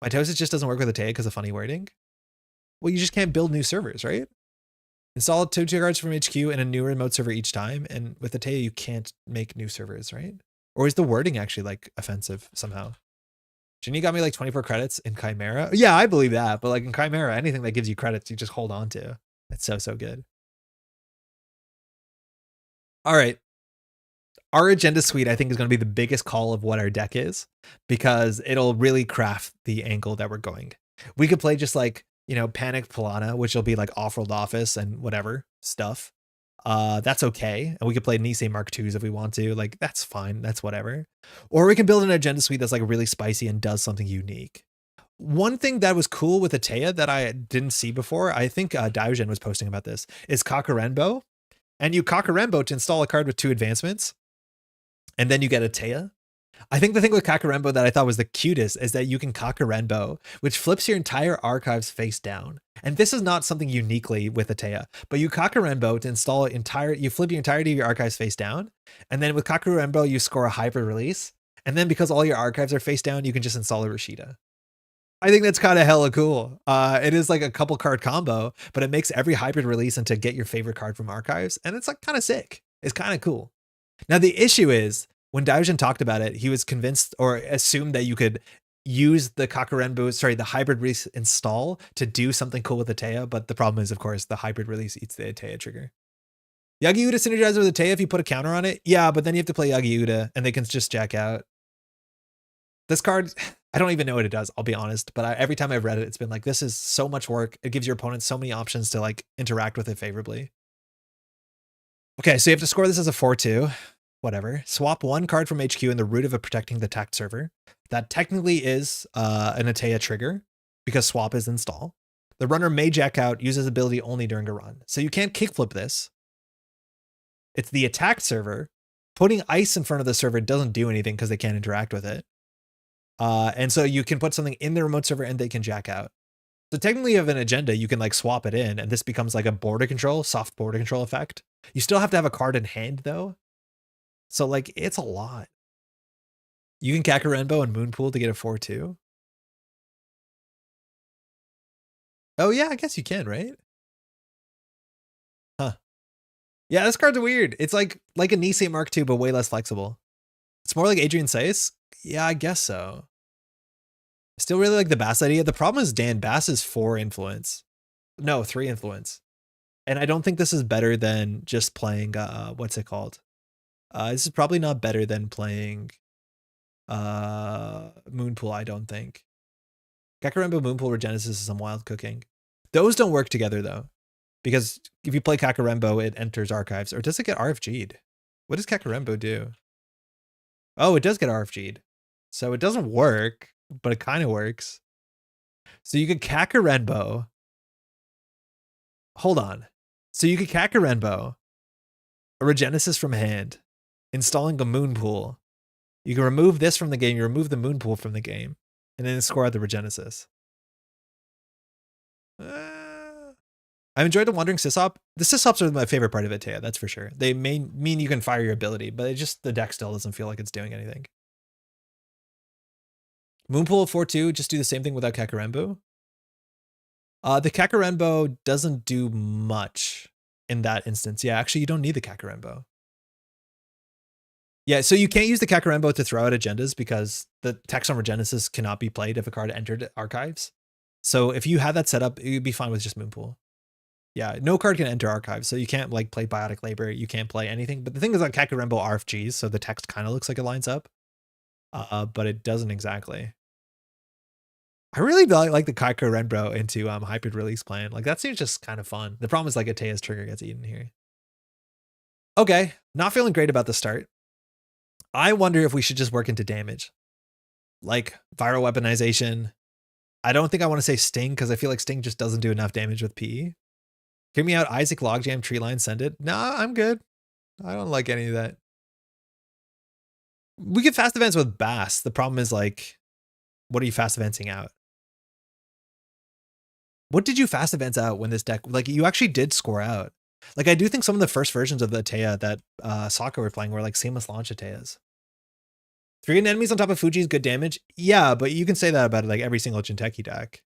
Mitosis just doesn't work with A Teia because of funny wording. Well, you just can't build new servers, right? Install 2 cards from HQ and a new remote server each time. And with A Teia, you can't make new servers, right? Or is the wording actually like offensive somehow? Ginny got me like 24 credits in Chimera. Yeah, I believe that. But like in Chimera, anything that gives you credits, you just hold on to. It's so, so good. All right. Our agenda suite, I think, is going to be the biggest call of what our deck is, because it'll really craft the angle that we're going. We could play just like, you know, Panic Pilana, which will be like off-world office and whatever stuff. That's okay. And we could play Nisei Mark IIs if we want to. Like, that's fine. That's whatever. Or we can build an agenda suite that's like really spicy and does something unique. One thing that was cool with A Teia that I didn't see before, I think Diogen was posting about this, is Kakarenbo. And you Kakarenbo to install a card with 2 advancements. And then you get A Teia. I think the thing with Kakarembo that I thought was the cutest is that you can Kakarembo, which flips your entire archives face down. And this is not something uniquely with A Teia, but you Kakarembo to install you flip your entirety of your archives face down. And then with Kakarembo, you score a hybrid release. And then because all your archives are face down, you can just install a Rashida. I think that's kind of hella cool. It is like a couple card combo, but it makes every hybrid release into get your favorite card from archives. And it's like kind of sick. It's kind of cool. Now, the issue is when Daijin talked about it, he was convinced or assumed that you could use the the hybrid release install to do something cool with the Teia. But the problem is, of course, the hybrid release eats the Teia trigger. Yagi-Uda synergizes with the Teia if you put a counter on it. Yeah, but then you have to play Yagi-Uda and they can just jack out. This card, I don't even know what it does, I'll be honest, but every time I've read it, it's been like, this is so much work. It gives your opponent so many options to like interact with it favorably. Okay, so you have to score this as a 4-2, whatever. Swap one card from HQ in the root of a protecting the tact server. That technically is an A Teia trigger because swap is install. The runner may jack out, uses ability only during a run. So you can't kickflip this. It's the attack server. Putting ice in front of the server doesn't do anything because they can't interact with it. And so you can put something in the remote server and they can jack out. So technically you have an agenda, you can like swap it in and this becomes like a border control, soft border control effect. You still have to have a card in hand though. So like it's a lot. You can Kakarembo and Moonpool to get a 4-2. Oh yeah, I guess you can, right? Huh. Yeah, this card's weird. It's like a Nisei Mark II, but way less flexible. It's more like Adrian Saiz. Yeah, I guess so. Still really like the Bass idea. The problem is Dan Bass is 4 influence. No, 3 influence. And I don't think this is better than just playing, what's it called? This is probably not better than playing Moonpool, I don't think. Kakarembo, Moonpool, Regenesis is some wild cooking. Those don't work together though. Because if you play Kakarembo, it enters archives. Or does it get RFG'd? What does Kakarembo do? Oh, it does get RFG'd. So it doesn't work, but it kind of works. So you could Kakarembo. Hold on. So you could Kakarembo, a Regenesis from hand, installing a Moonpool. You can remove this from the game, you remove the Moonpool from the game, and then score out the Regenesis. I've enjoyed the Wandering Sysop. The Sysops are my favorite part of A Teia, that's for sure. They may mean you can fire your ability, but it just the deck still doesn't feel like it's doing anything. Moonpool 4-2, just do the same thing without Kakarembo. The Kakarembo doesn't do much in that instance. Yeah, actually, you don't need the Kakarembo. Yeah, so you can't use the Kakarembo to throw out agendas because the text on Regenesis cannot be played if a card entered archives. So if you had that set up, you'd be fine with just Moonpool. Yeah, no card can enter archives, so you can't like play Biotic Labor, you can't play anything. But the thing is like Kakarembo RFGs, so the text kind of looks like it lines up, but it doesn't exactly. I really like the Kakarembo into hybrid release plan. Like that seems just kind of fun. The problem is like A Teia's trigger gets eaten here. Okay, not feeling great about the start. I wonder if we should just work into damage. Like viral weaponization. I don't think I want to say Sting because I feel like Sting just doesn't do enough damage with PE. Hear me out, Isaac Logjam, Treeline, send it. Nah, I'm good. I don't like any of that. We get fast events with Bass. The problem is like, what are you fast eventing out? What did you fast events out when this deck, like you actually did score out? Like I do think some of the first versions of the Teia that Sokka were playing were like seamless launch Teias. 3 enemies on top of Fuji is good damage. Yeah, but you can say that about like every single Jinteki deck.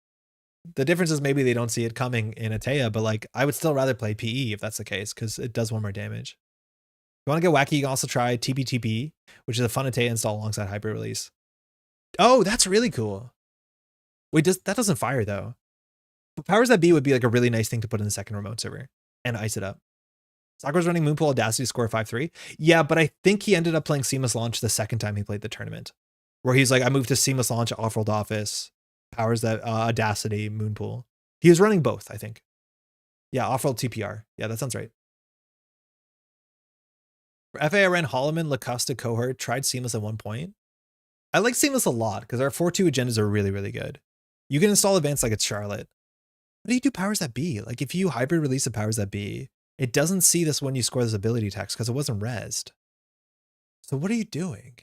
The difference is maybe they don't see it coming in A Teia, but like I would still rather play PE if that's the case because it does 1 more damage. If you want to get wacky, you can also try TBTB, which is a fun A Teia install alongside hybrid release. Oh, that's really cool. Wait, that doesn't fire though. But Powers That Be would be like a really nice thing to put in the second remote server and ice it up. Sakura's running Moonpool Audacity to score 5-3. Yeah, but I think he ended up playing Seamless Launch the second time he played the tournament, where he's like, I moved to Seamless Launch, Off-World Office, Powers That Audacity, Moonpool. He was running both, I think. Yeah, Off-World TPR. Yeah, that sounds right. For FA, I ran Holloman, Lacosta, Cohort, tried Seamless at one point. I like Seamless a lot because our 4-2 agendas are really, really good. You can install advanced like it's Charlotte. What do you do Powers That Be? Like if you hybrid release a Powers That Be, it doesn't see this when you score this ability text because it wasn't rezzed. So what are you doing?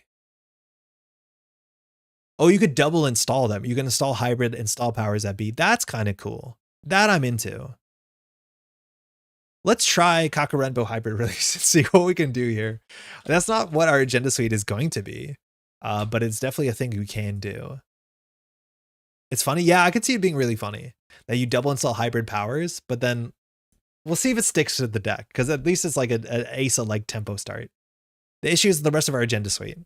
Oh, you could double install them. You can install hybrid install powers at B. That's kind of cool. That I'm into. Let's try Kakarenbo hybrid release and see what we can do here. That's not what our agenda suite is going to be, but it's definitely a thing we can do. It's funny. Yeah, I could see it being really funny that you double install hybrid powers, but then we'll see if it sticks to the deck, because at least it's like an Asa-like tempo start. The issue is the rest of our agenda suite.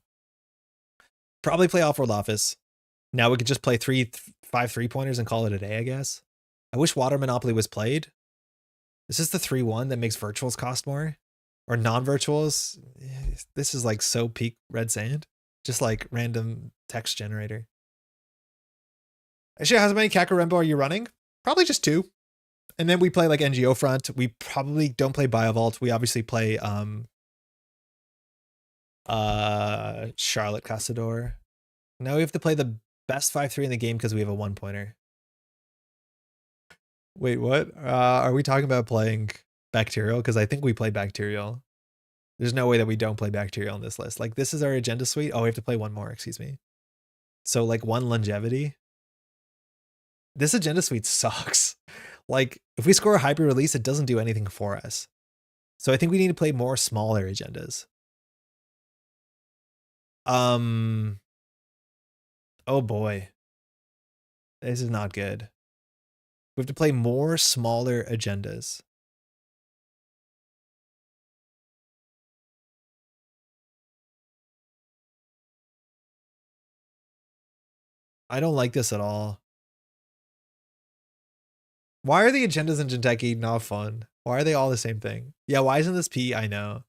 Probably play Off-World Office. Now we could just play 5 3-pointers and call it a day, I guess. I wish Water Monopoly was played. Is this the 3-1 that makes virtuals cost more? Or non-virtuals? This is like so peak Red Sand. Just like random text generator. Actually, how many Kakarenbo are you running? Probably just 2. And then we play like NGO Front. We probably don't play Biovault. We obviously play Charlotte Casador. Now we have to play the best 5-3 in the game because we have a 1-pointer. Wait, what? Are we talking about playing Bacterial? Because I think we play Bacterial. There's no way that we don't play Bacterial on this list. Like, this is our agenda suite. Oh, we have to play 1 more, excuse me. So, like, 1 longevity. This agenda suite sucks. Like, if we score a hybrid release, it doesn't do anything for us. So I think we need to play more smaller agendas. Oh boy. This is not good. We have to play more smaller agendas. I don't like this at all. Why are the agendas in Jinteki not fun? Why are they all the same thing? Yeah, why isn't this P? I know.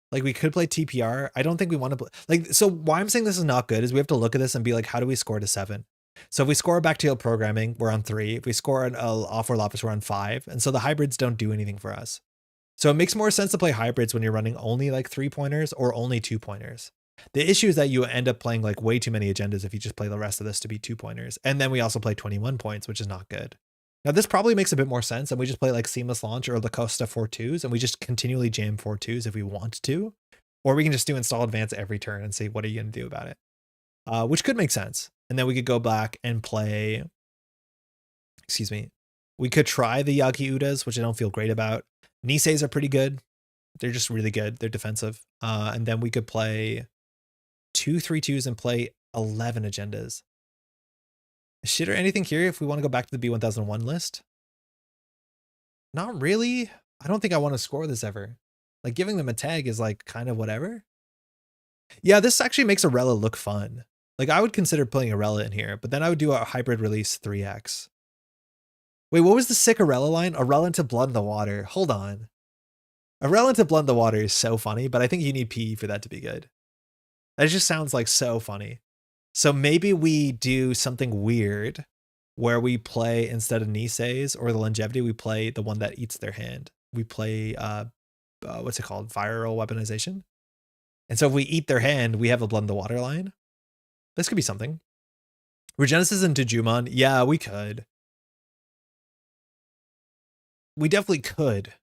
Like, we could play TPR. I don't think we want to play. Like, so why I'm saying this is not good is we have to look at this and be like, how do we score to 7? So if we score a Bacterial Programming, we're on 3. If we score an Off-World Office, we're on 5. And so the hybrids don't do anything for us. So it makes more sense to play hybrids when you're running only like 3-pointers or only 2-pointers. The issue is that you end up playing like way too many agendas if you just play the rest of this to be 2-pointers. And then we also play 21 points, which is not good. Now this probably makes a bit more sense, and we just play like Seamless Launch or La Costa 4-2s, and we just continually jam 4-2s if we want to. Or we can just do Install Advance every turn and see what are you going to do about it. Which could make sense. And then we could go back and play, excuse me, we could try the Yagi Udas, which I don't feel great about. Niseis are pretty good. They're just really good. They're defensive. And then we could play 2 3-2s and play 11 agendas. Shit or anything here if we want to go back to the B1001 list? Not really. I don't think I want to score this ever. Like, giving them a tag is like kind of whatever. Yeah, this actually makes Arella look fun. Like, I would consider playing Arella in here, but then I would do a hybrid release 3x. Wait, what was the sick Arella line? Arella into Blood in the Water. Hold on. Arella into Blood in the Water is so funny, but I think you need PE for that to be good. That just sounds like so funny. So maybe we do something weird where we play, instead of Niseis or the longevity, we play the one that eats their hand. We play, what's it called? Viral weaponization. And so if we eat their hand, we have a Blood in the Water line. This could be something. Regenesis into Jumon. Yeah, we could. We definitely could.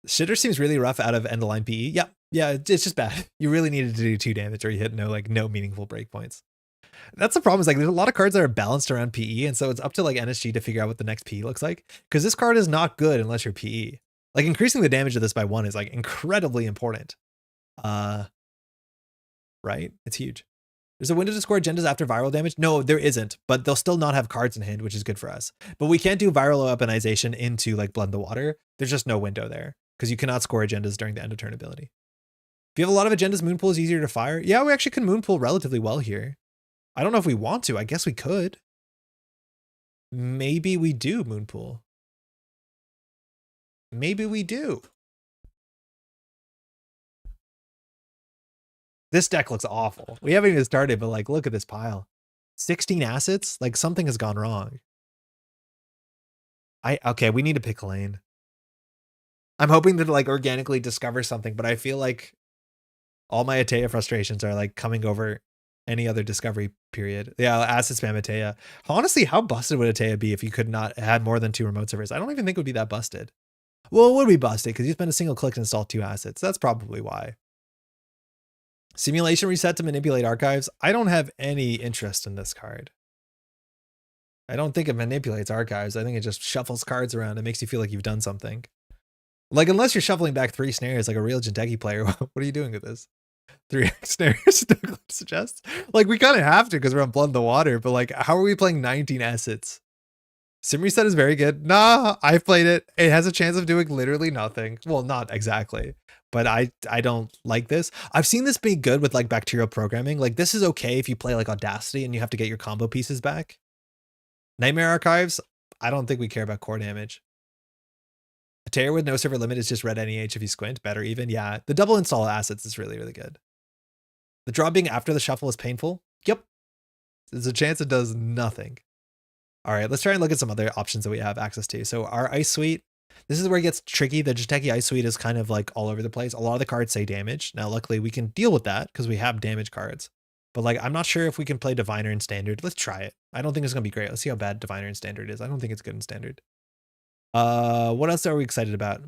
Shitter seems really rough out of end of line PE. Yeah, it's just bad. You really needed to do 2 damage or you hit no meaningful breakpoints. That's the problem, is like there's a lot of cards that are balanced around PE, and so it's up to like NSG to figure out what the next PE looks like. Because this card is not good unless you're PE. Like, increasing the damage of this by 1 is like incredibly important. Right? It's huge. There's a window to score agendas after viral damage? No, there isn't, but they'll still not have cards in hand, which is good for us. But we can't do viral weaponization into like Blood in the Water. There's just no window there, because you cannot score agendas during the end of turn ability. If you have a lot of agendas, Moonpool is easier to fire. Yeah, we actually can Moonpool relatively well here. I don't know if we want to. I guess we could. Maybe we do Moonpool. Maybe we do. This deck looks awful. We haven't even started, but like, look at this pile. 16 assets? Like, something has gone wrong. Okay, we need to pick a lane. I'm hoping to like organically discover something, but I feel like all my A Teia frustrations are like coming over any other discovery period. Yeah, asset spam A Teia. Honestly, how busted would A Teia be if you could not add more than 2 remote servers? I don't even think it would be that busted. Well, it would be busted because you spend a single click to install 2 assets. That's probably why. Simulation reset to manipulate archives. I don't have any interest in this card. I don't think it manipulates archives. I think it just shuffles cards around. It makes you feel like you've done something. Like, unless you're shuffling back 3 snares like a real GNK player, what are you doing with this? 3 snares, suggests? Like, we kind of have to because we're on Blood in the Water, but like, how are we playing 19 assets? Sim reset is very good. Nah, I've played it. It has a chance of doing literally nothing. Well, not exactly, but I don't like this. I've seen this be good with like bacterial programming. Like, this is okay if you play like Audacity and you have to get your combo pieces back. Nightmare Archives, I don't think we care about core damage. A Teia with no server limit is just red NEH if you squint. Better even. Yeah, the double install assets is really, really good. The draw being after the shuffle is painful. Yep. There's a chance it does nothing. All right, let's try and look at some other options that we have access to. So our Ice Suite, this is where it gets tricky. The GNK Ice Suite is kind of like all over the place. A lot of the cards say damage. Now, luckily, we can deal with that because we have damage cards. But like, I'm not sure if we can play Diviner in Standard. Let's try it. I don't think it's going to be great. Let's see how bad Diviner in Standard is. I don't think it's good in Standard. What else are we excited about?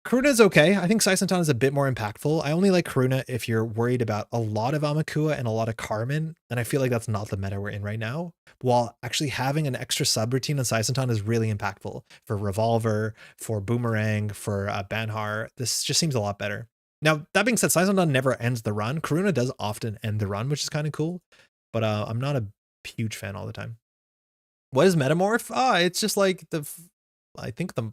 Karuna is okay. I think Saisentan is a bit more impactful. I only like Karuna if you're worried about a lot of Amakua and a lot of Carmen, and I feel like that's not the meta we're in right now. While actually having an extra subroutine on Saisentan is really impactful for Revolver, for Boomerang, for Banhar. This just seems a lot better. Now, that being said, Saisentan never ends the run. Karuna does often end the run, which is kind of cool, but I'm not a huge fan all the time. What is Metamorph? It's just like I think the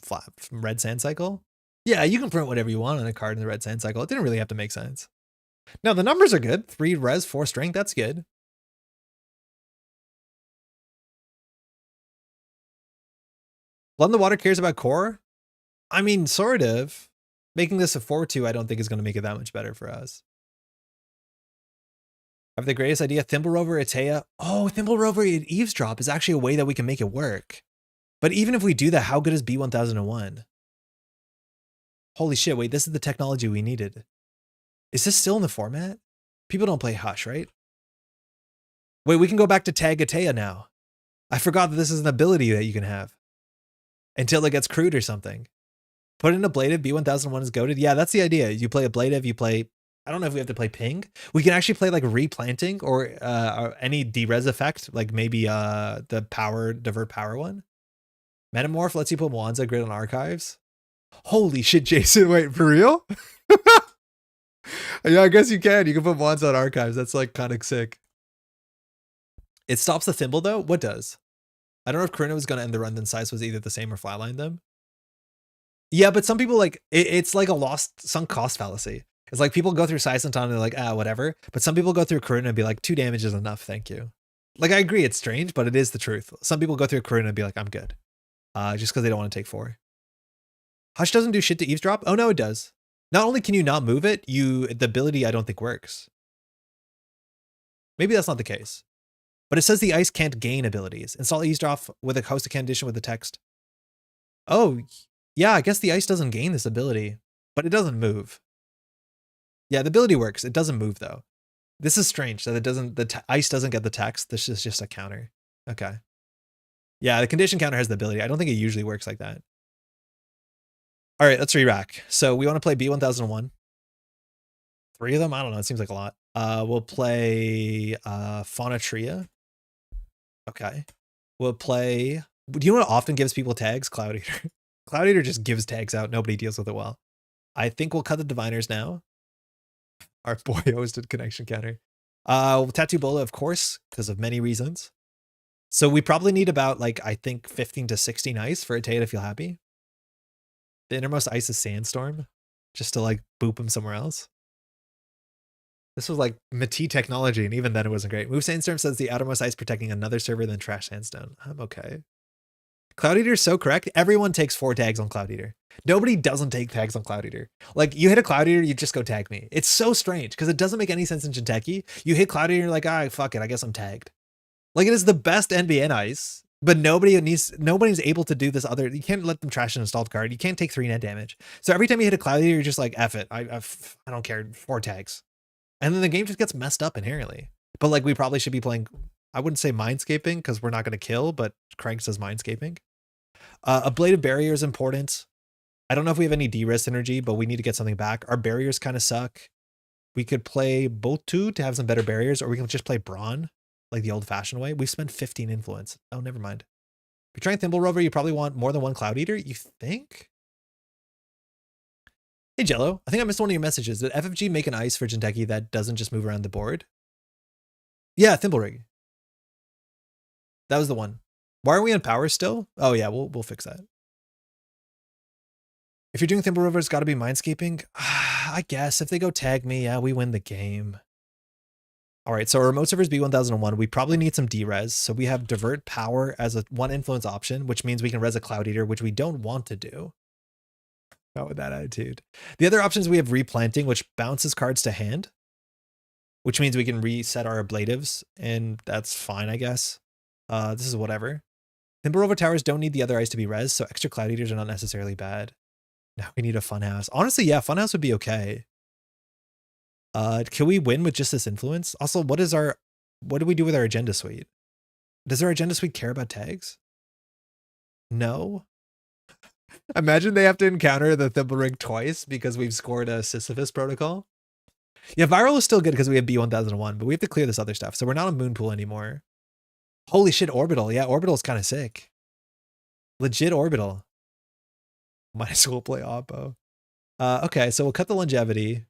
Red Sand Cycle. Yeah, you can print whatever you want on a card in the Red Sand Cycle. It didn't really have to make sense. Now, the numbers are good. 3 res, 4 strength. That's good. Blood in the Water cares about core? I mean, sort of. Making this a 4-2, I don't think is going to make it that much better for us. I have the greatest idea. Thimble Rover, A Teia. Oh, Thimble Rover and Eavesdrop is actually a way that we can make it work. But even if we do that, how good is B1001? Holy shit, wait, this is the technology we needed. Is this still in the format? People don't play Hush, right? Wait, we can go back to Tag A Teia now. I forgot that this is an ability that you can have. Until it gets crude or something. Put in ablative, B1001 is goated. Yeah, that's the idea. You play ablative, you play... I don't know if we have to play ping. We can actually play like replanting or any derez effect, like maybe the divert power one. Metamorph lets you put Mwanza grid on archives. Holy shit, Jason, wait, for real? Yeah, I guess you can. You can put Mwanza on archives. That's like kind of sick. It stops the Thimble though? What does? I don't know if Karuna was going to end the run, then Size was either the same or flatline them. Yeah, but some people like, it's like a sunk cost fallacy. It's like people go through Saisentan and they're like, whatever. But some people go through Karuna and be like, 2 damage is enough, thank you. Like, I agree, it's strange, but it is the truth. Some people go through Karuna and be like, I'm good. Just because they don't want to take 4. Hush doesn't do shit to Eavesdrop? Oh, no, it does. Not only can you not move it, the ability I don't think works. Maybe that's not the case. But it says the ice can't gain abilities. Install Eavesdrop with a host condition with the text. Oh, yeah, I guess the ice doesn't gain this ability, but it doesn't move. Yeah, the ability works. It doesn't move though. This is strange that the ice doesn't get the text. This is just a counter. Okay. Yeah, the condition counter has the ability. I don't think it usually works like that. All right, let's re-rack. So we want to play B1001. 3 of them? I don't know. It seems like a lot. We'll play Faunatria. Okay. We'll play... Do you know what often gives people tags? Cloud Eater. Cloud Eater just gives tags out. Nobody deals with it well. I think we'll cut the Diviners now. Our boy hosted connection counter. Tattoo Bola, of course, because of many reasons. So we probably need about, like, I think 15 to 16 ice for A Teia to feel happy. The innermost ice is Sandstorm, just to, like, boop him somewhere else. This was, like, Mati technology, and even then it wasn't great. Move Sandstorm says the outermost ice protecting another server than Trash Sandstone. I'm okay. Cloud Eater is so correct. Everyone takes 4 tags on Cloud Eater. Nobody doesn't take tags on Cloud Eater. Like, you hit a Cloud Eater, you just go tag me. It's so strange because it doesn't make any sense in Jinteki. You hit Cloud Eater, you're like, fuck it, I guess I'm tagged. Like, it is the best NBN ice, but nobody's able to do this other. You can't let them trash an installed card. You can't take 3 net damage. So every time you hit a Cloud Eater, you're just like, F it. I don't care. 4 tags. And then the game just gets messed up inherently. But like, we probably should be playing, I wouldn't say Mindscaping because we're not going to kill, but Crank says Mindscaping. Ablative Barrier is important. I don't know if we have any D-res energy, but we need to get something back. Our barriers kind of suck. We could play both two to have some better barriers, or we can just play Brawn, like the old-fashioned way. We've spent 15 influence. Oh, never mind. If you're trying Thimble Rover, you probably want more than one Cloud Eater, you think? Hey, Jello, I think I missed one of your messages. Did FFG make an ice for Jinteki that doesn't just move around the board? Yeah, Thimble Rig. That was the one. Why are we on power still? Oh yeah, we'll fix that. If you're doing Thimble Rover, it's got to be Mindscaping. I guess if they go tag me, yeah, we win the game. All right, so our remote servers B1001. We probably need some D-res. So we have divert power as a one influence option, which means we can res a Cloud Eater, which we don't want to do. Not with that attitude. The other options, we have replanting, which bounces cards to hand, which means we can reset our ablatives, and that's fine, I guess. This is whatever. Thimble Rover towers don't need the other ice to be res, so extra Cloud Eaters are not necessarily bad. Now we need a Funhouse. Honestly, yeah, Funhouse would be okay. Can we win with just this influence? Also, what do we do with our agenda suite? Does our agenda suite care about tags? No. Imagine they have to encounter the Thimble Rig twice because we've scored a Sisyphus protocol. Yeah, viral is still good because we have B1001, but we have to clear this other stuff. So we're not on Moonpool anymore. Holy shit, Orbital. Yeah, Orbital is kind of sick. Legit Orbital. Might as well play Oppo. Okay, so we'll cut the longevity.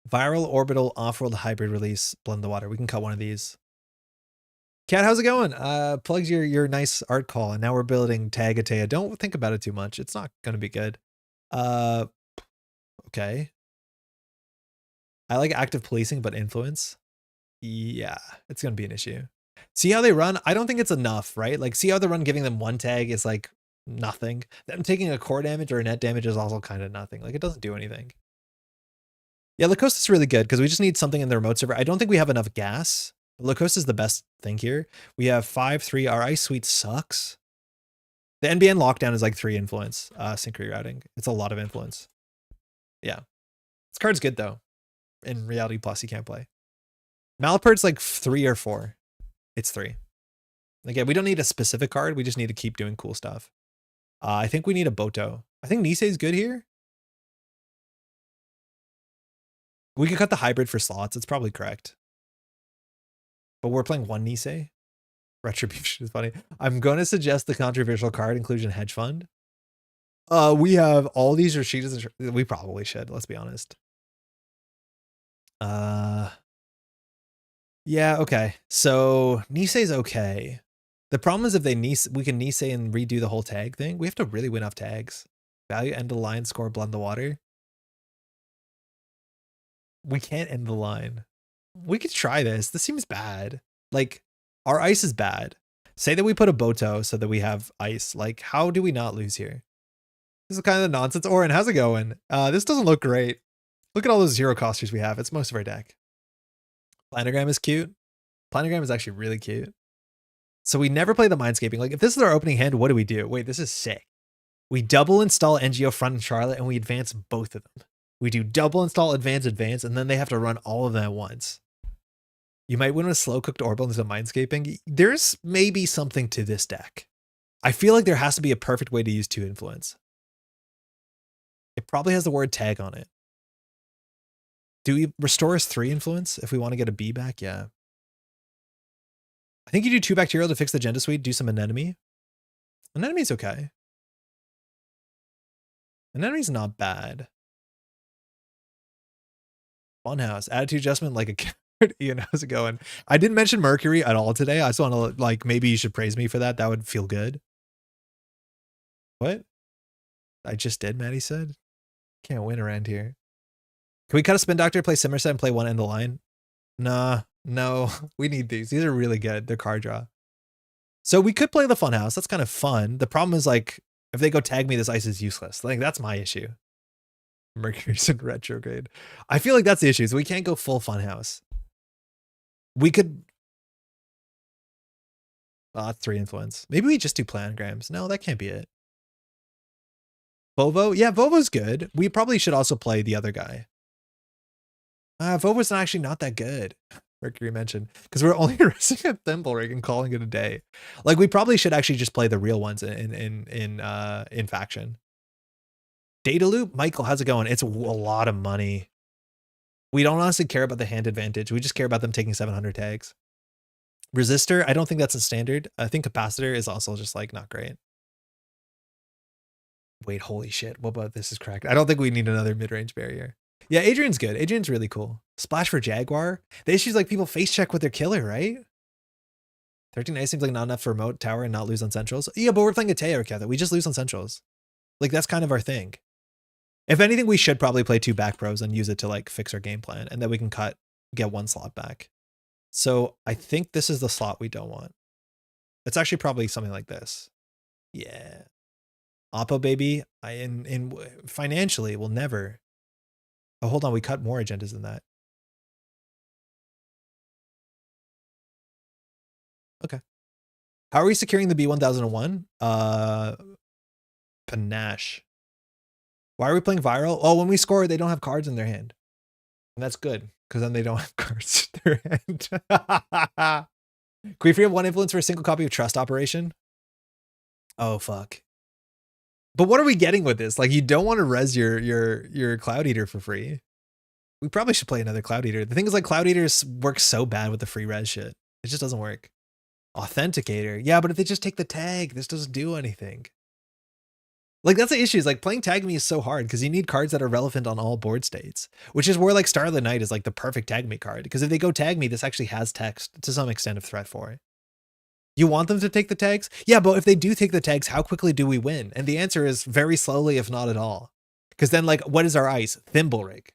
Viral, Orbital, Off-World, Hybrid Release, Blend the Water. We can cut one of these. Cat, how's it going? Plugs your nice art call, and now we're building Tag A Teia. Don't think about it too much. It's not going to be good. Okay. I like active policing, but influence. Yeah, it's going to be an issue. See how they run? I don't think it's enough, right? Like, see how they run giving them one tag is like nothing. Them taking a core damage or a net damage is also kind of nothing. Like, it doesn't do anything. Yeah, Lacoste is really good because we just need something in the remote server. I don't think we have enough gas. Lacoste is the best thing here. We have 5-3. Our ice suite sucks. The NBN lockdown is like 3 influence. Sync rerouting. It's a lot of influence. Yeah. This card's good though. In Reality Plus, you can't play. Malapurt's like 3 or 4. It's 3. Again, we don't need a specific card. We just need to keep doing cool stuff. I think we need a Boto. I think Nisei's good here. We could cut the hybrid for slots. It's probably correct. But we're playing one Nisei. Retribution is funny. I'm going to suggest the controversial card inclusion hedge fund. We have all these Rashidas. We probably should. Let's be honest. Yeah, okay. So Nisei's okay. The problem is if we can Nisei and redo the whole tag thing. We have to really win off tags. Value, end the line, score, blend the water. We can't end the line. We could try this. This seems bad. Like, our ice is bad. Say that we put a Boto so that we have ice. Like, how do we not lose here? This is kind of nonsense. Oren, how's it going? This doesn't look great. Look at all those zero costers we have. It's most of our deck. Planogram is cute. Planogram is actually really cute. So we never play the Mindscaping. Like, if this is our opening hand, what do we do? Wait, this is sick. We double install NGO Front and Charlotte, and we advance both of them. We do double install, advance, and then they have to run all of them at once. You might win with slow cooked Orbital into Mindscaping. There's maybe something to this deck. I feel like there has to be a perfect way to use 2 influence. It probably has the word tag on it. Do we restore us 3 influence if we want to get a B back? Yeah. I think you do 2 bacterial to fix the agenda suite, do some anemone. Anemone's okay. Anemone's not bad. Funhouse, attitude adjustment like a card. Ian, how's it going? I didn't mention Mercury at all today. I just want to, like, maybe you should praise me for that. That would feel good. What? I just did, Maddie said. Can't win around here. Can we cut a Spin Doctor, play Simmerset, and play one end the line? Nah, no. We need these. These are really good. They're card draw. So we could play the Funhouse. That's kind of fun. The problem is, like, if they go tag me, this ice is useless. Like, that's my issue. Mercury's in retrograde. I feel like that's the issue. So we can't go full Funhouse. We could. That's 3 influence. Maybe we just do planograms. No, that can't be it. Vovo? Yeah, Vovo's good. We probably should also play the other guy. Vovo's actually not that good. Mercury mentioned. Because we're only risking a Thimble Rig and calling it a day. Like, we probably should actually just play the real ones in faction. Data loop? Michael, how's it going? It's a lot of money. We don't honestly care about the hand advantage. We just care about them taking 700 tags. Resistor, I don't think that's a standard. I think capacitor is also just like not great. Wait, holy shit. What about this is cracked? I don't think we need another mid-range barrier. Yeah, Adrian's good. Adrian's really cool. Splash for Jaguar. The issue is like people face check with their killer, right? 13 ice seems like not enough for remote tower and not lose on centrals. Yeah, but we're playing a Teia or we just lose on centrals. Like that's kind of our thing. If anything, we should probably play 2 back pros and use it to like fix our game plan, and then we can get 1 slot back. So I think this is the slot we don't want. It's actually probably something like this. Yeah. Oppo baby, in financially will never. Oh, hold on, we cut more agendas than that. Okay. How are we securing the B1001? Panache. Why are we playing viral? Oh, when we score, they don't have cards in their hand. And that's good, because then they don't have cards in their hand. Can we free up 1 influence for a single copy of Trust Operation? Oh, fuck. But what are we getting with this? Like, you don't want to res your Cloud Eater for free. We probably should play another Cloud Eater. The thing is, like, Cloud Eaters work so bad with the free res shit. It just doesn't work. Authenticator. Yeah, but if they just take the tag, this doesn't do anything. Like, that's the issue, is like playing Tag Me is so hard because you need cards that are relevant on all board states, which is where like Starlit Knight is like the perfect Tag Me card, because if they go Tag Me, this actually has text to some extent of threat for it. You want them to take the tags? Yeah, but if they do take the tags, how quickly do we win? And the answer is very slowly, if not at all. Because then, like, what is our ice? Thimble Rig.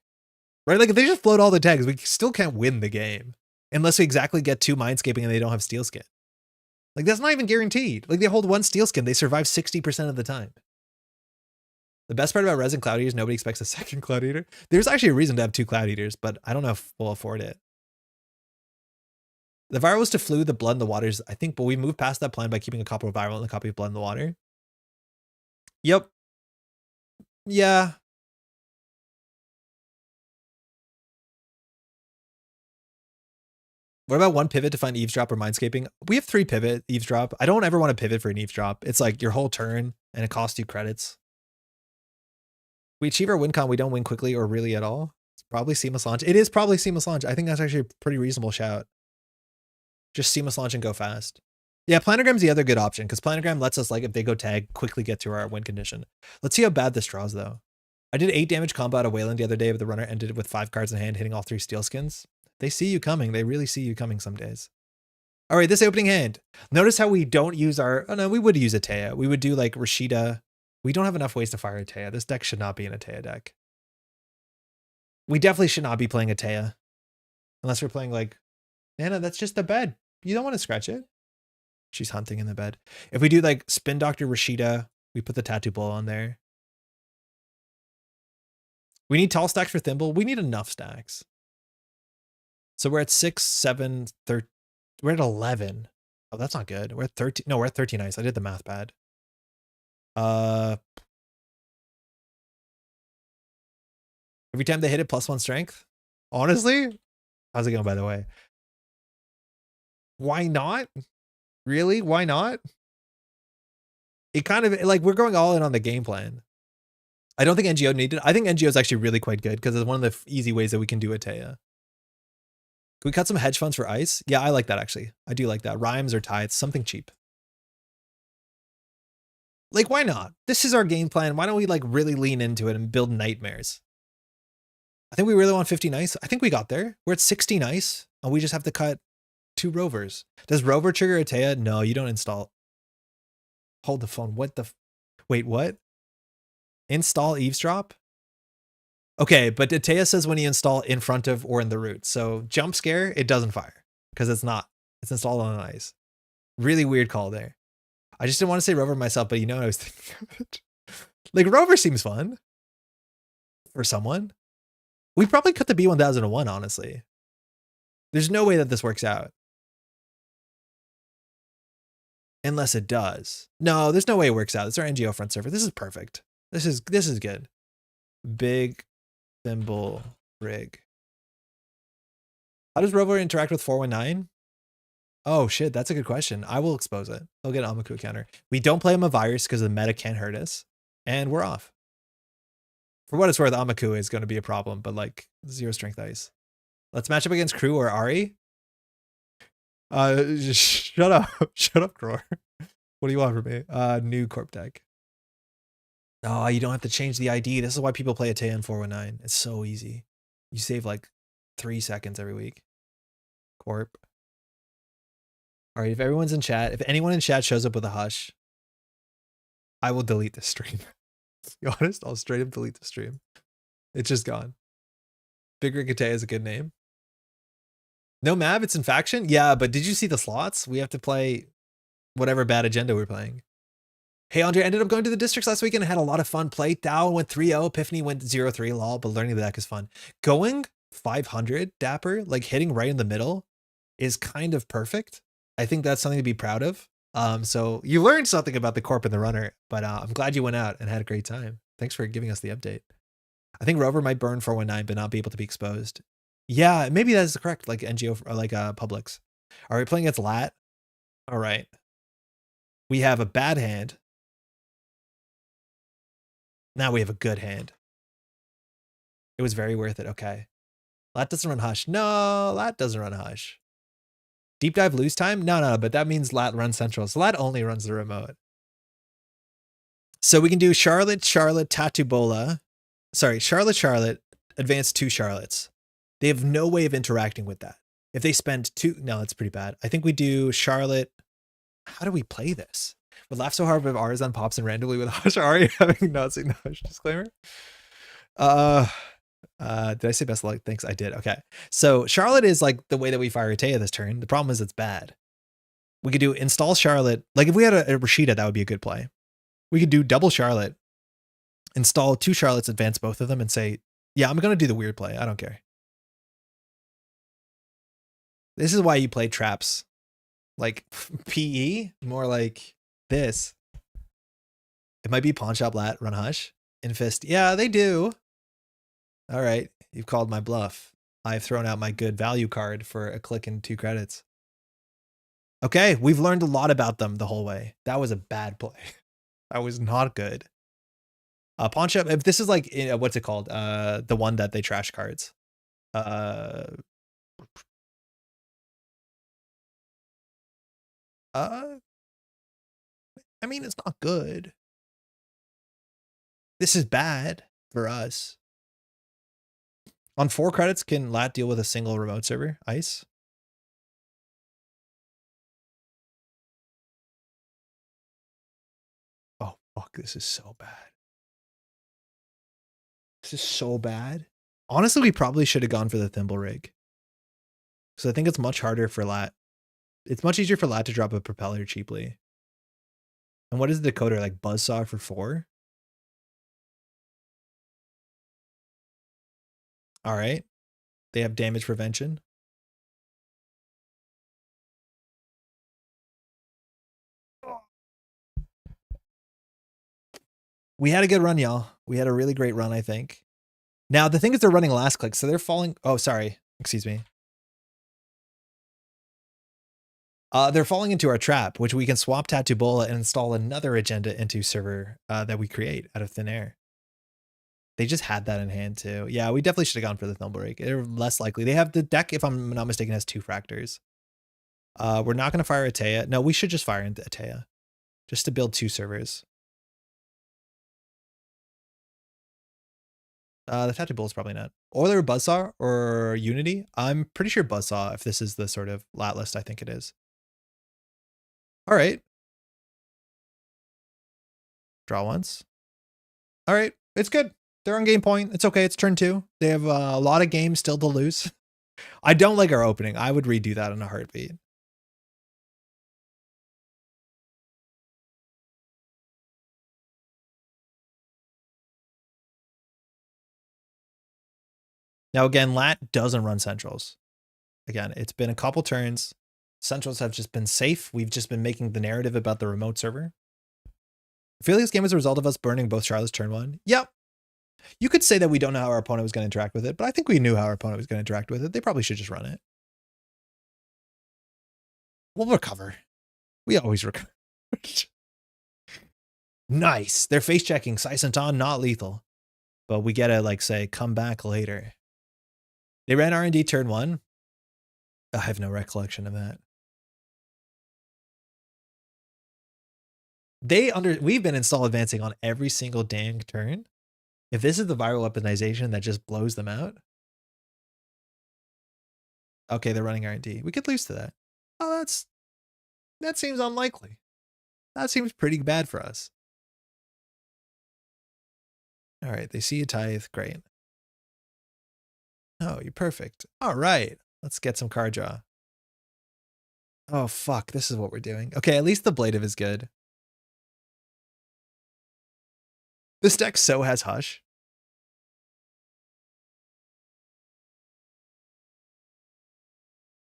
Right? Like, if they just float all the tags, we still can't win the game. Unless we exactly get 2 Mindscaping and they don't have Steel Skin. Like, that's not even guaranteed. Like, they hold 1 Steel Skin, they survive 60% of the time. The best part about Resin Cloud Eaters, nobody expects a second Cloud Eater. There's actually a reason to have 2 Cloud Eaters, but I don't know if we'll afford it. The viral was to flu the blood in the waters, I think, but we moved past that plan by keeping a copy of viral and a copy of blood in the water. Yep. Yeah. What about 1 pivot to find Eavesdrop or Mindscaping? We have 3 pivot Eavesdrop. I don't ever want to pivot for an Eavesdrop. It's like your whole turn and it costs you credits. We achieve our win con, we don't win quickly or really at all. It's probably seamless launch. It is probably seamless launch. I think that's actually a pretty reasonable shout. Just seamless launch and go fast. Yeah, Planogram's the other good option, because Planogram lets us, like, if they go tag, quickly get to our win condition. Let's see how bad this draws, though. I did 8 damage combo out of Wayland the other day, but the runner ended with 5 cards in hand, hitting all 3 Steel Skins. They see you coming. They really see you coming some days. All right, this opening hand. Notice how we don't use our... Oh, no, we would use a Teia. We would do, like, Rashida. We don't have enough ways to fire a Teia. This deck should not be an a Teia deck. We definitely should not be playing a Teia. Unless we're playing, like... Nana, that's just the bed. You don't want to scratch it. She's hunting in the bed. If we do, like, Spin Doctor Rashida, we put the Tattoo Bull on there. We need tall stacks for Thimble. We need enough stacks. So we're at 6, 7, 13. We're at 11. Oh, that's not good. We're at 13. No, we're at 13 ice. I did the math bad. Every time they hit it, +1 strength. Honestly? How's it going, by the way? Why not? Really? Why not? It kind of, like, we're going all in on the game plan. I don't think NGO needed. I think NGO is actually really quite good because it's one of the easy ways that we can do a Teia. Can we cut some hedge funds for ice? Yeah, I like that, actually. I do like that. Rhymes or tithes, something cheap. Like, why not? This is our game plan. Why don't we, like, really lean into it and build nightmares? I think we really want 50 ice. I think we got there. We're at 16 ice, and we just have to cut 2 rovers. Does rover trigger a Teia? No, you don't install. Hold the phone. What the? Wait, what? Install Eavesdrop? Okay, but Teia says when you install in front of or in the root. So jump scare, it doesn't fire because it's not. It's installed on ice. Really weird call there. I just didn't want to say rover myself, but you know what I was thinking of it. Like, rover seems fun for someone. We probably cut the B1001, honestly. There's no way that this works out. Unless it does. No, there's no way it works out. It's our NGO front server. This is perfect. This is good. Big Thimble Rig. How does Rover interact with 419? Oh shit, that's a good question. I will expose it. I'll get an Amaku counter. We don't play him a virus because the meta can't hurt us. And we're off. For what it's worth, Amaku is going to be a problem, but like 0 strength ice. Let's match up against Crew or Ari. Just shut up. Shut up, Cror. What do you want from me? New corp deck. Oh, you don't have to change the ID. This is why people play A Teia in 419. It's so easy. You save like 3 seconds every week. Corp. All right, if everyone's in chat, if anyone in chat shows up with a hush, I will delete the stream. To be honest, I'll straight up delete the stream. It's just gone. Big Rig A Teia is a good name. No map, it's in faction? Yeah, but did you see the slots? We have to play whatever bad agenda we're playing. Hey, Andre, I ended up going to the districts last weekend and had a lot of fun. Play Dow went 3-0, Epiphany went 0-3, lol, but learning the deck is fun. Going 500, Dapper, like hitting right in the middle is kind of perfect. I think that's something to be proud of. So you learned something about the corp and the runner, but I'm glad you went out and had a great time. Thanks for giving us the update. I think Rover might burn 419, but not be able to be exposed. Yeah, maybe that is correct, like NGO, or like Publix. Are we playing against Lat? All right. We have a bad hand. Now we have a good hand. It was very worth it. Okay. Lat doesn't run Hush. No, Lat doesn't run Hush. Deep dive lose time? No, but that means Lat runs Central. So Lat only runs the remote. So we can do Charlotte, Tatubola. Sorry, Charlotte, advance 2 Charlottes. They have no way of interacting with that. If they spend 2, no, that's pretty bad. I think we do Charlotte. How do we play this? Would laugh so hard if Arzan pops in randomly with Hush. Are you having not seen the Hush disclaimer? Did I say best of luck? Thanks, I did. Okay. So Charlotte is like the way that we fire A Teia this turn. The problem is it's bad. We could do install Charlotte. Like if we had a Rashida, that would be a good play. We could do double Charlotte, install 2 Charlottes, advance both of them, and say, yeah, I'm going to do the weird play. I don't care. This is why you play traps. Like PE, more like this. It might be Pawn Shop Lat, run Hush, Infist. Yeah, they do. All right, you've called my bluff. I've thrown out my good value card for a click and 2 credits. Okay, we've learned a lot about them the whole way. That was a bad play. That was not good. Pawn Shop, if this is like, what's it called? The one that they trash cards. I mean, it's not good. This is bad for us. On 4 credits, can Lat deal with a single remote server? Ice? Oh, fuck, this is so bad. This is so bad. Honestly, we probably should have gone for the Thimble Rig. So I think it's much harder for Lat. It's much easier for Lat to drop a propeller cheaply. And what is the decoder? Like Buzzsaw for 4? All right. They have damage prevention. We had a good run, y'all. We had a really great run, I think. Now, the thing is they're running last click, so they're falling. Oh, sorry. Excuse me. They're falling into our trap, which we can swap Tatubola and install another agenda into server that we create out of thin air. They just had that in hand too. Yeah, we definitely should have gone for the Thimble Rig. They're less likely. They have the deck, if I'm not mistaken, has 2 fractors. We're not going to fire A Teia. No, we should just fire into A Teia just to build 2 servers. The Tatubola is probably not. Or they're Buzzsaw or Unity. I'm pretty sure Buzzsaw, if this is the sort of lat list I think it is. All right. Draw once. All right. It's good. They're on game point. It's okay. It's turn 2. They have a lot of games still to lose. I don't like our opening. I would redo that in a heartbeat. Now, again, Lat doesn't run Centrals. Again, it's been a couple turns. Centrals have just been safe. We've just been making the narrative about the remote server. I feel like this game is a result of us burning both Charlottes turn 1. Yep. You could say that we don't know how our opponent was going to interact with it, but I think we knew how our opponent was going to interact with it. They probably should just run it. We'll recover. We always recover. Nice. They're face checking. Saisanton, not lethal. but we gotta like say, come back later. They ran R&D turn 1. I have no recollection of that. We've been install advancing on every single dang turn. If this is the viral weaponization that just blows them out. Okay, they're running R&D. We could lose to that. Oh, that seems unlikely. That seems pretty bad for us. All right, they see a tithe. Great. Oh, you're perfect. All right, let's get some card draw. Oh, fuck. This is what we're doing. Okay, at least the Blade is good. This deck so has Hush.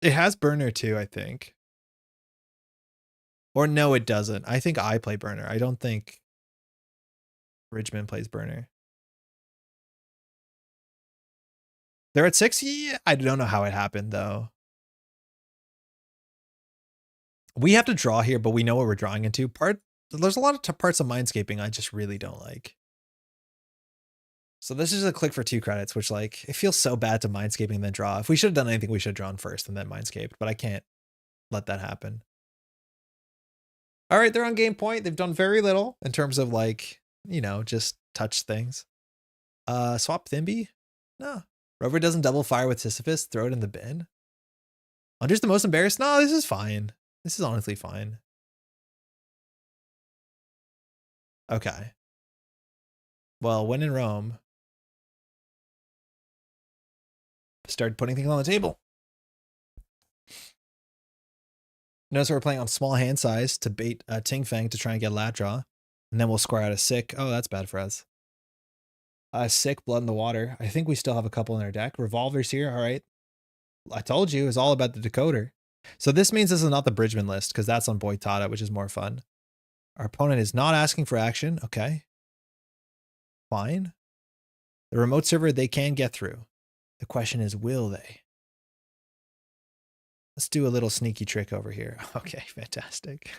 It has Burner too, I think. Or no, it doesn't. I think I play Burner. I don't think Bridgman plays Burner. They're at 6? Yeah, I don't know how it happened, though. We have to draw here, but we know what we're drawing into. There's a lot of parts of Mindscaping I just really don't like. So this is a click for 2 credits, which like, it feels so bad to Mindscaping and then draw. If we should have done anything, we should have drawn first and then Mindscaped, but I can't let that happen. All right, they're on game point. They've done very little in terms of like, you know, just touch things. Swap Thimby? No. Rover doesn't double fire with Sisyphus. Throw it in the bin. Under's the most embarrassed? No, this is fine. This is honestly fine. Okay. Well, when in Rome, start putting things on the table. Notice we're playing on small hand size to bait Ting Fang to try and get a lat draw. And then we'll square out a sick. Oh, that's bad for us. Sick, Blood in the Water. I think we still have a couple in our deck. Revolver's here. All right. I told you it was all about the decoder. So this means this is not the Bridgman list because that's on Boytata, which is more fun. Our opponent is not asking for action. Okay. Fine. The remote server they can get through. The question is, will they? Let's do a little sneaky trick over here. Okay, fantastic.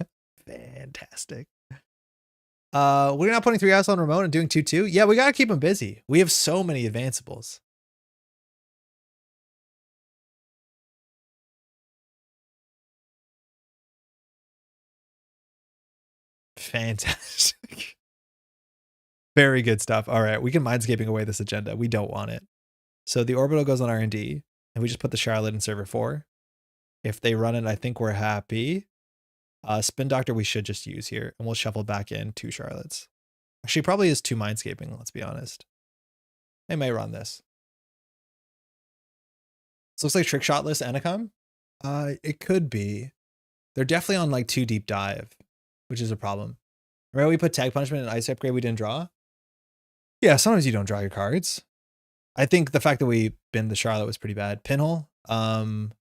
Fantastic. We're not putting 3 outs on remote and doing 2-2. Yeah, we got to keep them busy. We have so many advanceables. Fantastic. Very good stuff. All right, we can Mindscaping away this agenda. We don't want it. So the orbital goes on R&D, and we just put the Charlotte in server 4. If they run it, I think we're happy. Spin Doctor we should just use here, and we'll shuffle back in 2 Charlottes. Actually, probably is 2 Mindscaping, let's be honest. They may run this. This looks like Trick Shot list Anacom. It could be. They're definitely on like 2 Deep Dive, which is a problem. Remember we put Tag Punishment and Ice Upgrade we didn't draw? Yeah, sometimes you don't draw your cards. I think the fact that we binned the Charlotte was pretty bad. Pinhole. I'm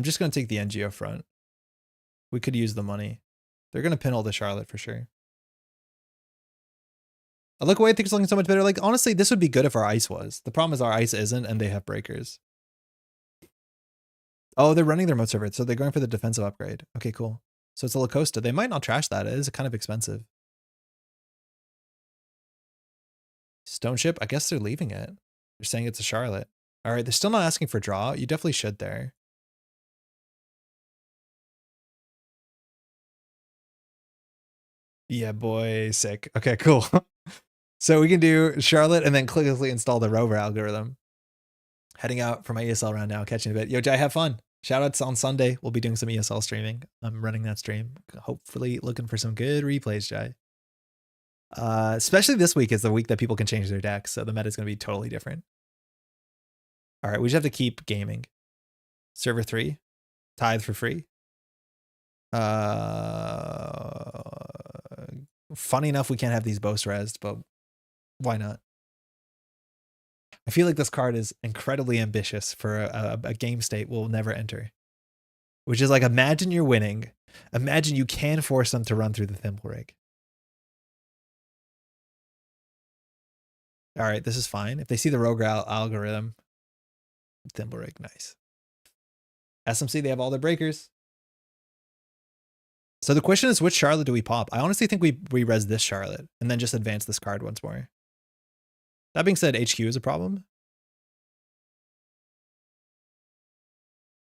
just going to take the NGO front. We could use the money. They're going to pinhole the Charlotte for sure. I look away, I think it's looking so much better. Like, honestly, this would be good if our ice was. The problem is our ice isn't, and they have breakers. Oh, they're running their remote server, so they're going for the defensive upgrade. Okay, cool. So it's a Lacosta. They might not trash that. It is kind of expensive. Stone Ship, I guess they're leaving it. They're saying it's a Charlotte. All right, they're still not asking for draw. You definitely should there. Yeah, boy, sick. Okay, cool. So we can do Charlotte and then quickly install the Rover algorithm. Heading out for my ESL round now, catching a bit. Yo, Jai, have fun. Shoutouts on Sunday. We'll be doing some ESL streaming. I'm running that stream. Hopefully looking for some good replays, Jai. Especially this week is the week that people can change their decks, so the meta is going to be totally different. All right, we just have to keep gaming. Server 3, tithe for free. Funny enough, we can't have these boast resed, but why not? I feel like this card is incredibly ambitious for a game state we'll never enter. Which is like, imagine you're winning. Imagine you can force them to run through the Thimble Rig. All right, this is fine. If they see the Rogue algorithm, Thimble Rig, nice. SMC, they have all their breakers. So the question is, which Charlotte do we pop? I honestly think we res this Charlotte and then just advance this card once more. That being said, HQ is a problem.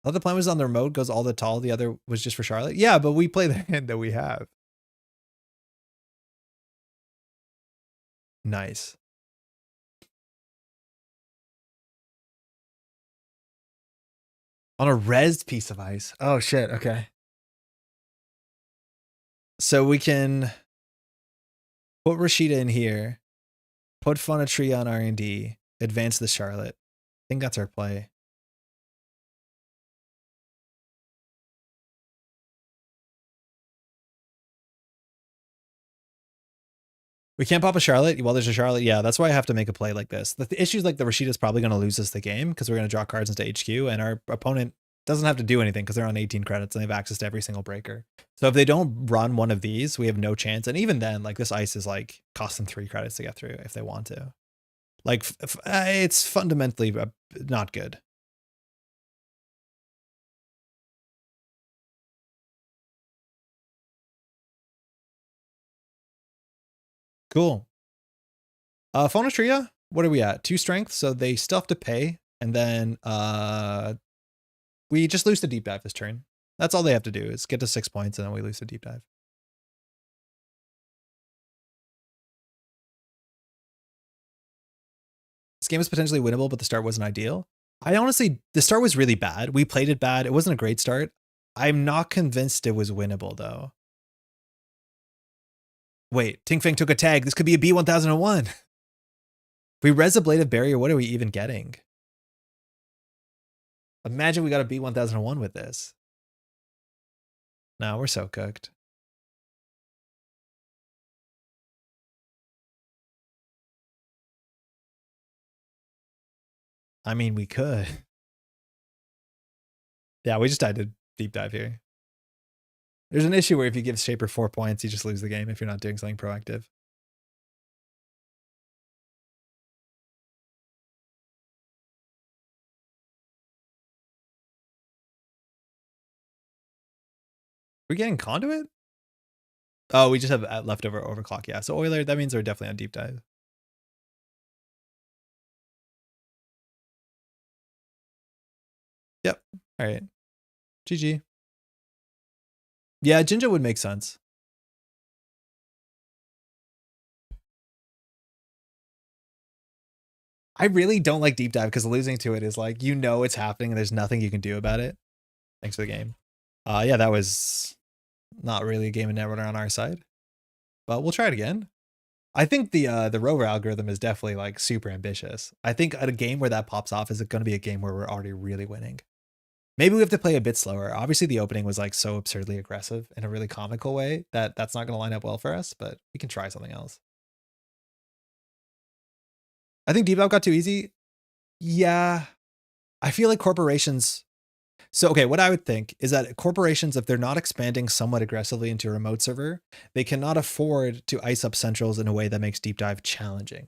Oh, the plan was on the remote, goes all the tall. The other was just for Charlotte. Yeah, but we play the hand that we have. Nice. On a res piece of ice. Oh shit, okay. So we can put Rashida in here, put Funatria on R&D, advance the Charlotte. I think that's our play. We can't pop a Charlotte. Well, there's a Charlotte. Yeah, that's why I have to make a play like this. The issue is like the Rashida's probably going to lose us the game because we're going to draw cards into HQ, and our opponent doesn't have to do anything because they're on 18 credits and they have access to every single breaker. So if they don't run one of these, we have no chance. And even then, like this ice is like cost them 3 credits to get through if they want to. Like it's fundamentally not good. Cool. Phonotria, what are we at? 2 strength, so they still have to pay, and then we just lose the deep dive this turn. That's all they have to do is get to 6 points, and then we lose the deep dive. This game is potentially winnable, but the start wasn't ideal. I honestly, the start was really bad. We played it bad. It wasn't a great start. I'm not convinced it was winnable, though. Wait, Ting Feng took a tag. This could be a B1001. We res ablative barrier. What are we even getting? Imagine we got a B1001 with this. No, we're so cooked. I mean, we could. Yeah, we just died to deep dive here. There's an issue where if you give Shaper 4 points, you just lose the game if you're not doing something proactive. We're getting conduit? Oh, we just have leftover overclock. Yeah, so Euler, that means they're definitely on deep dive. Yep. All right. GG. Yeah, Jinja would make sense. I really don't like deep dive because losing to it is like, you know it's happening and there's nothing you can do about it. Thanks for the game. Yeah, that was not really a game of Netrunner on our side, but we'll try it again. I think the rover algorithm is definitely like super ambitious. I think at a game where that pops off is going to be a game where we're already really winning. Maybe we have to play a bit slower. Obviously, the opening was like so absurdly aggressive in a really comical way that that's not going to line up well for us, but we can try something else. I think debuff got too easy. Yeah. I feel like corporations. So, okay, what I would think is that corporations, if they're not expanding somewhat aggressively into a remote server, they cannot afford to ice up centrals in a way that makes deep dive challenging.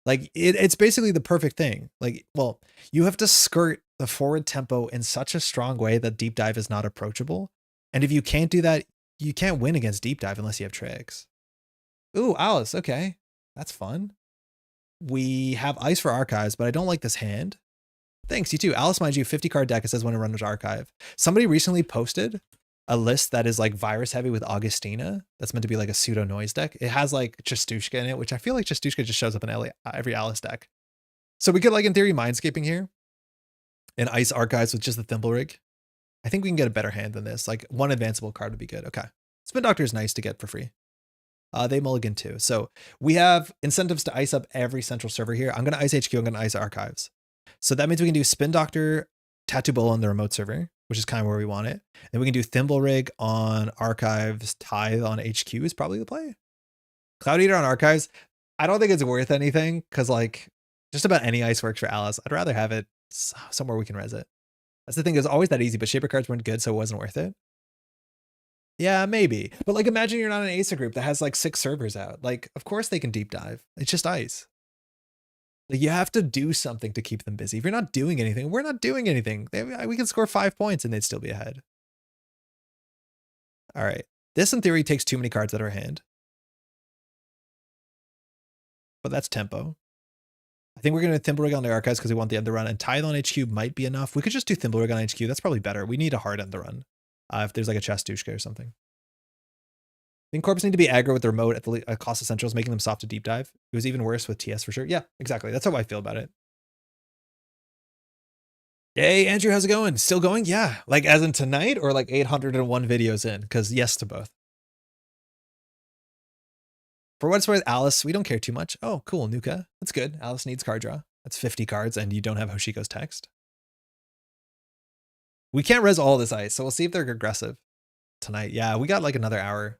Like it's basically the perfect thing. Like, well, you have to skirt the forward tempo in such a strong way that deep dive is not approachable. And if you can't do that, you can't win against deep dive unless you have tricks. Ooh, Alice. Okay. That's fun. We have ice for archives, but I don't like this hand. Thanks, you too. Alice, mind you, 50 card deck. It says when to run to archive. Somebody recently posted a list that is like virus heavy with Augustina. That's meant to be like a pseudo noise deck. It has like Chastushka in it, which I feel like Chastushka just shows up in every Alice deck. So we could like in theory mindscaping here and ice archives with just the Thimble Rig. I think we can get a better hand than this. Like one advanceable card would be good. Okay. Spin Doctor is nice to get for free. They mulligan too. So we have incentives to ice up every central server here. I'm going to ice HQ. I'm going to ice archives. So that means we can do Spin Doctor, Tattoo Bowl on the remote server, which is kind of where we want it. And we can do Thimble Rig on archives, Tithe on HQ is probably the play. Cloud Eater on archives. I don't think it's worth anything because like just about any ice works for Alice. I'd rather have it somewhere we can res it. That's the thing. It was always that easy, but Shaper cards weren't good, so it wasn't worth it. Yeah, maybe. But like imagine you're not an Asa group that has like 6 servers out. Like, of course they can deep dive. It's just ice. Like you have to do something to keep them busy. If you're not doing anything, we're not doing anything. We can score 5 points and they'd still be ahead. All right. This in theory takes too many cards out of our hand. But that's tempo. I think we're going to Thimblerig on the Archives because we want the end the run, and Tithe on HQ might be enough. We could just do Thimblerig on HQ. That's probably better. We need a hard end the run. If there's like a Chastushka or something. I think Corpus need to be aggro with the remote at the cost of Centrals, making them soft to deep dive. It was even worse with TS for sure. Yeah, exactly. That's how I feel about it. Hey, Andrew, how's it going? Still going? Yeah. Like as in tonight or like 801 videos in? Because yes to both. For what it's worth, Alice, we don't care too much. Oh, cool. Nuka. That's good. Alice needs card draw. That's 50 cards and you don't have Hoshiko's text. We can't res all this ice, so we'll see if they're aggressive tonight. Yeah, we got like another hour.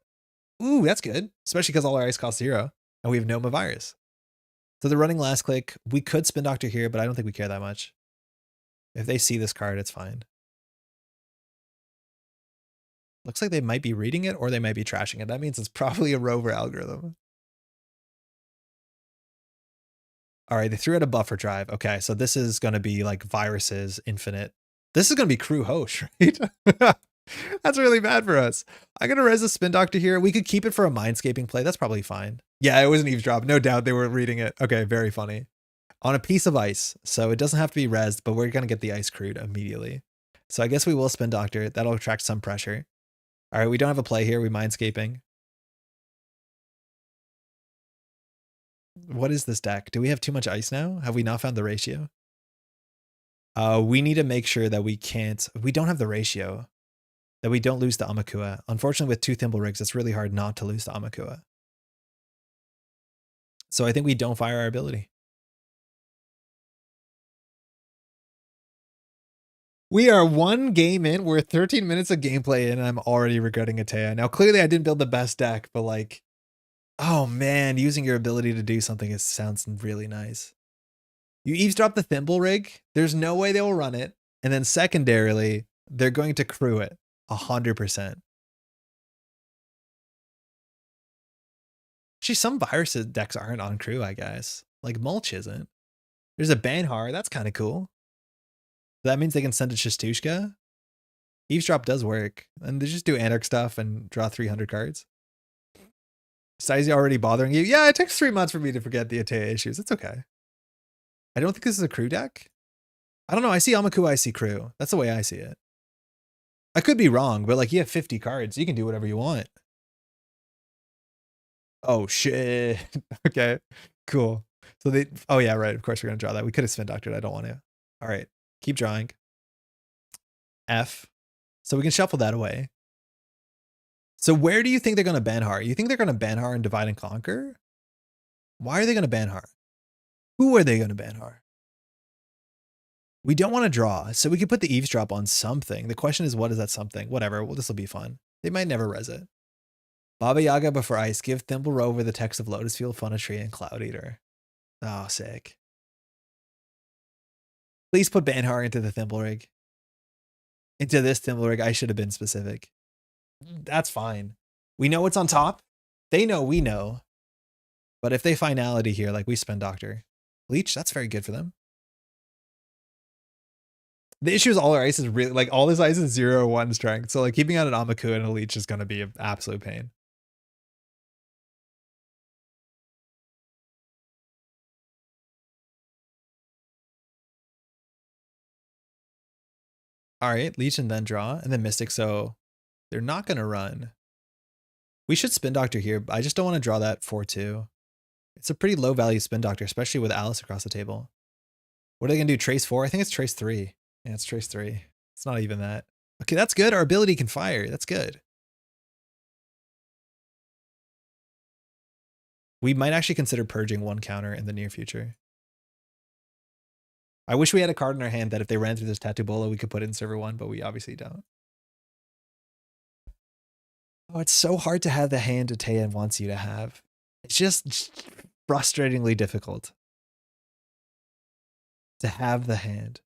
Ooh, that's good. Especially because all our ice costs 0 and we have Noma Virus. So they're running last click. We could Spin Doctor here, but I don't think we care that much. If they see this card, it's fine. Looks like they might be reading it or they might be trashing it. That means it's probably a rover algorithm. All right, they threw out a buffer drive. Okay, so this is going to be like viruses, infinite. This is going to be crew Hosh, right? That's really bad for us. I'm going to res a Spin Doctor here. We could keep it for a Mindscaping play. That's probably fine. Yeah, it was an Eavesdrop. No doubt they were reading it. Okay, very funny. On a piece of ice. So it doesn't have to be resed, but we're going to get the ice crewed immediately. So I guess we will Spin Doctor. That'll attract some pressure. All right, we don't have a play here. We Mindscaping. What is this deck? Do we have too much ice now? Have we not found the ratio? We need to make sure that we don't have the ratio, that we don't lose the Amakua. Unfortunately, with 2 Thimblerigs, it's really hard not to lose the Amakua. So I think we don't fire our ability. We are 1 game in. We're 13 minutes of gameplay in, and I'm already regretting A Teia. Now, clearly I didn't build the best deck, but like, oh man, using your ability to do something sounds really nice. You Eavesdrop the Thimblerig, there's no way they will run it. And then secondarily, they're going to crew it 100%. Actually, some viruses decks aren't on crew, I guess. Like Mulch isn't. There's a Banhar, that's kind of cool. That means they can send a Chastushka. Eavesdrop does work. And they just do Anarch stuff and draw 300 cards. Sizey already bothering you? Yeah, it takes 3 months for me to forget the A Teia issues. It's okay. I don't think this is a crew deck. I don't know. I see Amaku, I see crew. That's the way I see it. I could be wrong, but like you have 50 cards. You can do whatever you want. Oh, shit. Okay, cool. So oh yeah, right. Of course we're going to draw that. We could have Spin Doctored. I don't want to. All right, keep drawing. F. So we can shuffle that away. So where do you think they're going to Banhar? You think they're going to Banhar and Divide and Conquer? Why are they going to Banhar? Who are they going to Banhar? We don't want to draw, so we could put the Eavesdrop on something. The question is, what is that something? Whatever, well, this will be fun. They might never res it. Baba Yaga before ice. Give Thimble Rover the text of Lotus Field, Fun Tree, and Cloud Eater. Oh, sick. Please put Banhar into the Thimblerig. Into this Thimblerig. I should have been specific. That's fine. We know what's on top. They know we know. But if they finality here, like we Spin Doctor. Leech, that's very good for them. The issue is all our ice is really, like all this ice is 0-1 strength. So like keeping out an Amaku and a Leech is going to be an absolute pain. All right, Leech and then draw, and then Mystic, so they're not going to run. We should Spin Doctor here, but I just don't want to draw that 4-2. It's a pretty low value Spin Doctor, especially with Alice across the table. What are they going to do, Trace 4? I think it's Trace 3. Yeah, it's Trace 3. It's not even that. Okay, that's good. Our ability can fire. That's good. We might actually consider purging 1 counter in the near future. I wish we had a card in our hand that if they ran through this Tattoo Bolo, we could put it in server 1, but we obviously don't. Oh, it's so hard to have the hand A Teia wants you to have. It's just frustratingly difficult to have the hand.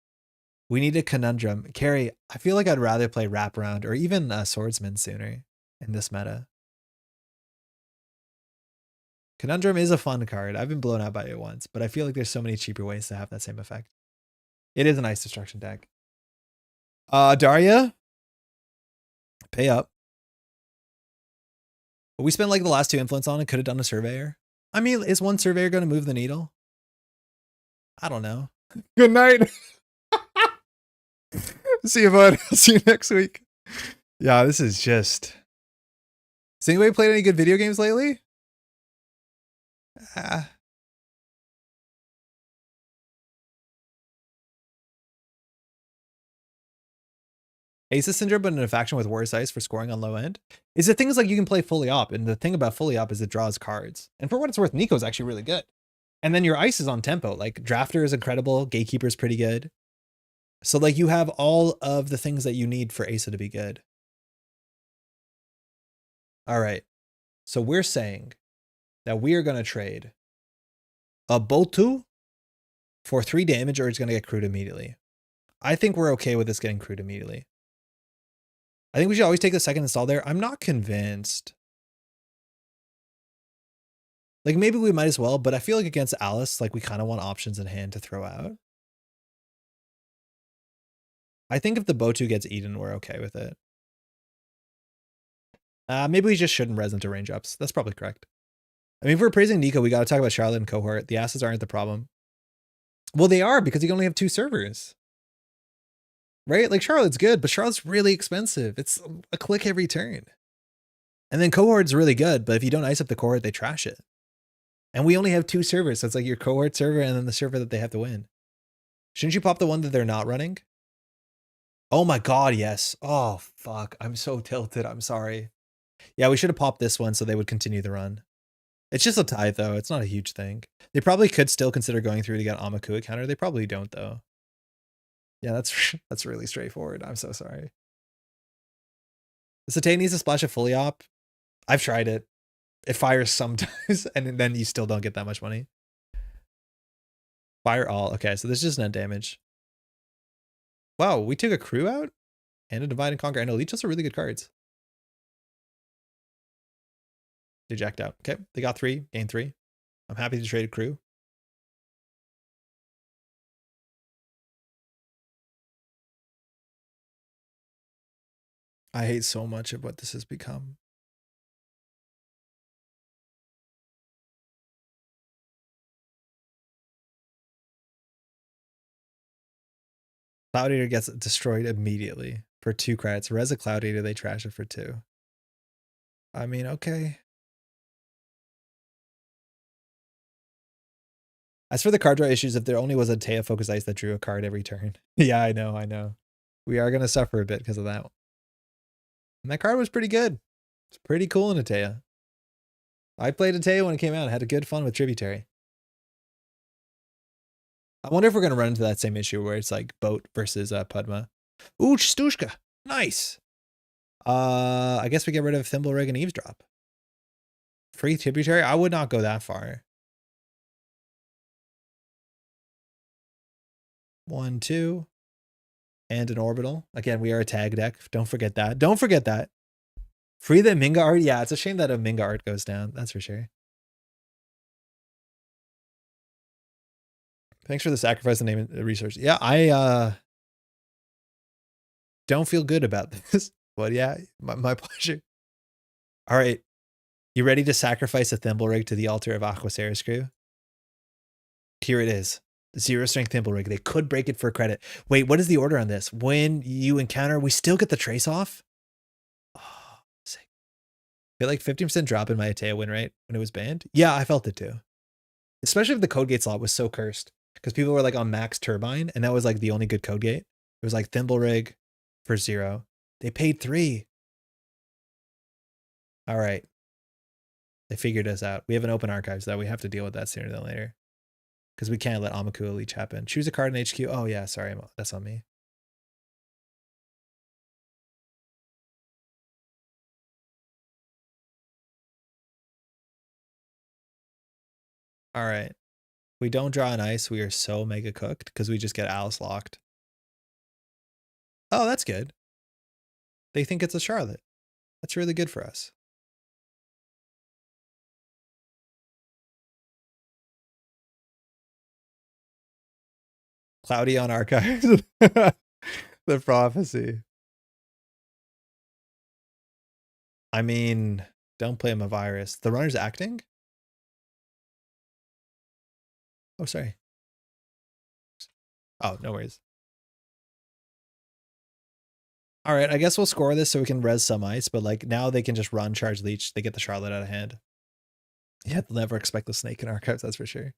We need a conundrum. Carrie, I feel like I'd rather play Wraparound or even Swordsman sooner in this meta. Conundrum is a fun card. I've been blown out by it once, but I feel like there's so many cheaper ways to have that same effect. It is an ice destruction deck. Daria, pay up. But we spent like the last 2 influence on and could have done a Surveyor. I mean, is 1 Surveyor going to move the needle? I don't know. Good night. See you, bud. I'll see you next week. Yeah, this is just... Has anybody played any good video games lately? Asa Syndrome, but in a faction with worse ice for scoring on low end. Is the things like you can play fully op, and the thing about fully op is it draws cards. And for what it's worth, Nico's actually really good. And then your ice is on tempo. Like Drafter is incredible, Gatekeeper is pretty good. So like you have all of the things that you need for Asa to be good. All right. So we're saying that we are going to trade a Boltu for 3 damage, or it's going to get crewed immediately. I think we're okay with this getting crewed immediately. I think we should always take the second install there. I'm not convinced. Like maybe we might as well, but I feel like against Alice, like we kind of want options in hand to throw out. I think if the Botu gets eaten, we're okay with it. Maybe we just shouldn't res into range ups. That's probably correct. I mean, if we're praising Nico, we got to talk about Charlotte and Cohort. The asses aren't the problem. Well, they are because you can only have 2 servers. Right? Like Charlotte's good, but Charlotte's really expensive. It's a click every turn. And then Cohort's really good, but if you don't ice up the Cohort, they trash it. And we only have 2 servers, so it's like your Cohort server and then the server that they have to win. Shouldn't you pop the one that they're not running? Oh my god, yes. Oh, fuck. I'm so tilted. I'm sorry. Yeah, we should have popped this one so they would continue the run. It's just a tie, though. It's not a huge thing. They probably could still consider going through to get Amakua counter. They probably don't, though. Yeah, that's really straightforward. I'm so sorry. The Satay needs a splash of fully op. I've tried it. It fires sometimes, and then you still don't get that much money. Fire all. Okay, so this is just net damage. Wow, we took a crew out? And a Divide and Conquer and a Leech. Those are really good cards. They jacked out. Okay, they got 3, gain 3. I'm happy to trade a crew. I hate so much of what this has become. Cloud Eater gets destroyed immediately for 2 credits. Res a Cloud Eater, they trash it for 2. I mean, okay. As for the card draw issues, if there only was a Teia Focus Ice that drew a card every turn. Yeah, I know. We are going to suffer a bit because of that. And that card was pretty good. It's pretty cool in A Teia. I played A Teia when it came out. I had a good fun with Tributary. I wonder if we're going to run into that same issue where it's like Boat versus Pudma. Ooh, Stushka. Nice. I guess we get rid of Thimblerig and Eavesdrop. Free Tributary? I would not go that far. 1, 2. And an Orbital. Again, we are a tag deck. Don't forget that. Don't forget that. Free the Minga art? Yeah, it's a shame that a Minga art goes down. That's for sure. Thanks for the sacrifice and name and research. Yeah, I don't feel good about this. But yeah, my pleasure. All right. You ready to sacrifice a Thimblerig to the altar of Aquaceres crew? Here it is. 0 strength Thimblerig. They could break it for credit. Wait, what is the order on this? When you encounter, we still get the trace off? Oh, sick. I feel like 15% drop in my A Teia win rate when it was banned. Yeah, I felt it too. Especially if the code gate slot was so cursed. Because people were like on max turbine, and that was like the only good code gate. It was like Thimblerig for 0. They paid 3. All right. They figured us out. We have an open archives though. We have to deal with that sooner than later. Because we can't let Amakua Leech happen. Choose a card in HQ. Oh yeah, sorry, that's on me. All right. We don't draw an ice. We are so mega cooked because we just get Alice locked. Oh, that's good. They think it's a Charlotte. That's really good for us. Cloudy on archives. The prophecy. I mean, don't play him a virus. The runner's acting? Oh, sorry. Oh, no worries. All right, I guess we'll score this so we can res some ice, but like now they can just run, charge leech. They get the Charlotte out of hand. Yeah, they'll never expect the snake in archives, that's for sure.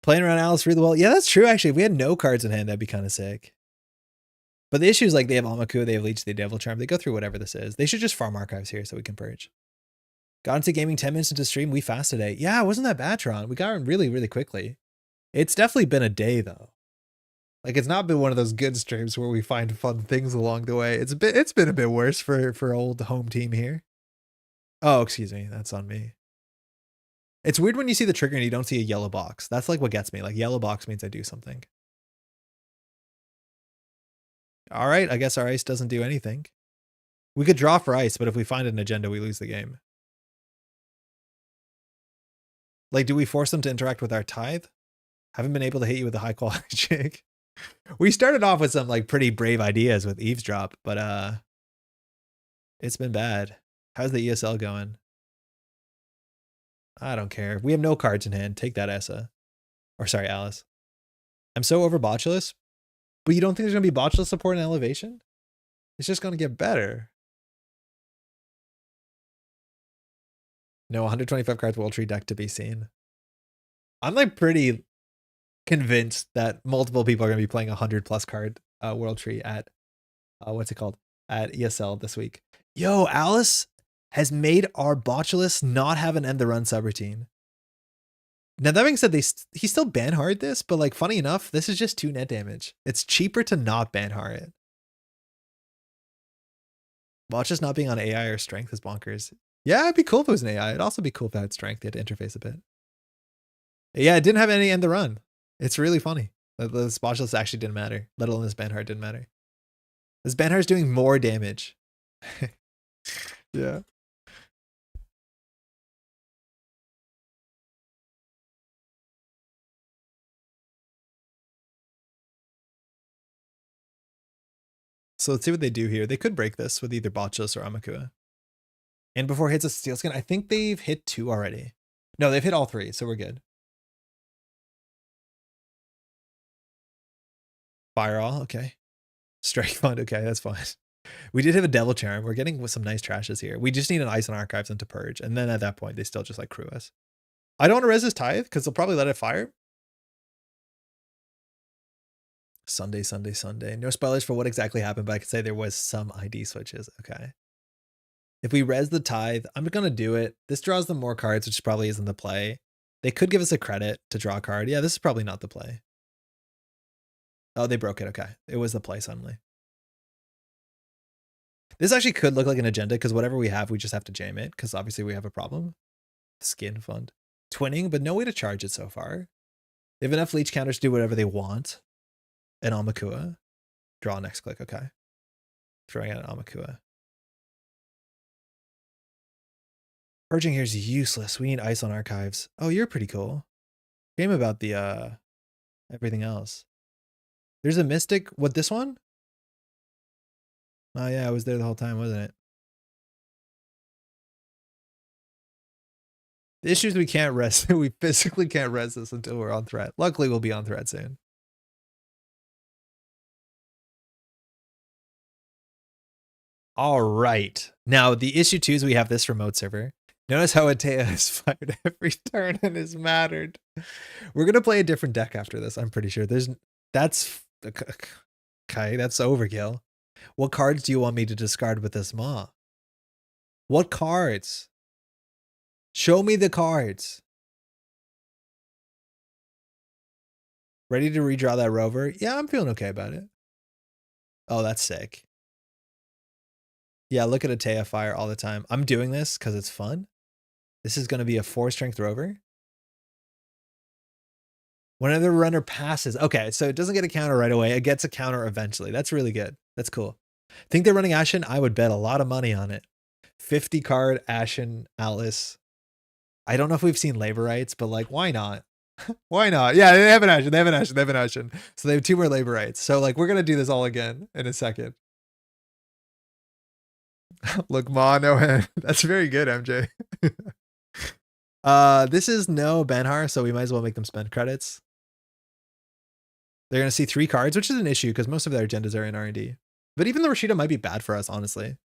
Playing around Alice really well. Yeah, that's true, actually. If we had no cards in hand, that'd be kind of sick. But the issue is like they have Amaku, they have Leech, they have Devil Charm. They go through whatever this is. They should just farm archives here so we can purge. Got into gaming 10 minutes into stream. We fast today. Yeah, it wasn't that bad, Tron. We got in really, really quickly. It's definitely been a day though. Like it's not been one of those good streams where we find fun things along the way. It's been a bit worse for old home team here. Oh, excuse me. That's on me. It's weird when you see the trigger and you don't see a yellow box. That's like what gets me. Like yellow box means I do something. All right, I guess our ice doesn't do anything. We could draw for ice, but if we find an agenda, we lose the game. Like, do we force them to interact with our tithe? Haven't been able to hit you with a high quality jig. We started off with some like pretty brave ideas with Eavesdrop, but it's been bad. How's the ESL going? I don't care. We have no cards in hand. Take that, Asa. Or sorry, Alice. I'm so over Botulus. But you don't think there's going to be Botulus support in Elevation? It's just going to get better. No, 125 cards World Tree deck to be seen. I'm like pretty convinced that multiple people are going to be playing 100+ card World Tree at, what's it called? At ESL this week. Yo, Alice has made our Botulus not have an end the run subroutine. Now that being said, he still Banhard this, but like funny enough, this is just 2 net damage. It's cheaper to not Banhard it. Botulus not being on AI or strength is bonkers. Yeah, it'd be cool if it was an AI. It'd also be cool if it had strength. They had to interface a bit. Yeah, it didn't have any end the run. It's really funny. This Botulus actually didn't matter, let alone this Banhard didn't matter. This Banhard's doing more damage. Yeah. So let's see what they do here. They could break this with either Botulus or Amakua. And before it hits a Steel Skin, I think they've hit 2 already. No, they've hit all 3, so we're good. Fire all, okay. Strike Fund, okay, that's fine. We did have a Devil Charm. We're getting with some nice trashes here. We just need an Ice on Archives and to purge. And then at that point, they still just like crew us. I don't want to res this Tithe because they'll probably let it fire. Sunday. No spoilers for what exactly happened, but I could say there was some ID switches. Okay. If we res the Tithe, I'm going to do it. This draws them more cards, which probably isn't the play. They could give us a credit to draw a card. Yeah, this is probably not the play. Oh, they broke it. Okay. It was the play suddenly. This actually could look like an agenda because whatever we have, we just have to jam it because obviously we have a problem. Skin fund. Twinning, but no way to charge it so far. They have enough leech counters to do whatever they want. An Amakua. Draw next click. Okay. Throwing out an Amakua. Purging here is useless. We need ice on archives. Oh, you're pretty cool. Game about the everything else. There's a mystic. What, this one? Oh yeah, I was there the whole time, wasn't it? The issue is we can't rest. We physically can't rest this until we're on threat. Luckily, we'll be on threat soon. All right. Now, the issue too is we have this remote server. Notice how A Teia is fired every turn and is mattered. We're going to play a different deck after this, I'm pretty sure. That's okay, that's overkill. What cards do you want me to discard with this Maw? What cards? Show me the cards. Ready to redraw that rover? Yeah, I'm feeling okay about it. Oh, that's sick. Yeah, look at A Teia fire all the time. I'm doing this because it's fun. This is going to be a 4-strength rover. Whenever the runner passes. Okay, so it doesn't get a counter right away. It gets a counter eventually. That's really good. That's cool. Think they're running Ashen? I would bet a lot of money on it. 50 card Ashen Atlas. I don't know if we've seen labor rights, but like, why not? Why not? Yeah, they have an Ashen. They have an Ashen. They have an Ashen. So they have 2 more labor rights. So like, we're going to do this all again in a second. Look, Ma, no hand. That's very good, MJ. This is no Banhar, so we might as well make them spend credits. They're going to see 3 cards, which is an issue because most of their agendas are in R&D. But even the Rashida might be bad for us, honestly.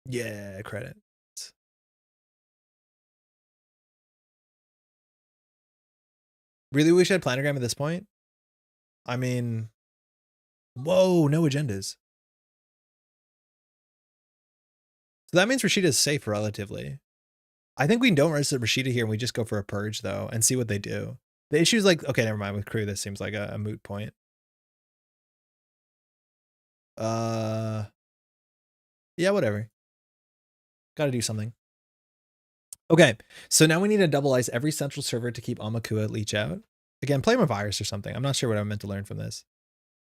Yeah, credit. Really wish I had planogram at this point. I mean, whoa, no agendas. So that means Rashida is safe relatively. I think we don't register Rashida here and we just go for a purge though and see what they do. The issue is like, okay, never mind. With crew, this seems like a moot point. Yeah, whatever. Got to do something. Okay, so now we need to double ice every central server to keep Amakua leech out. Again, play my virus or something. I'm not sure what I'm meant to learn from this.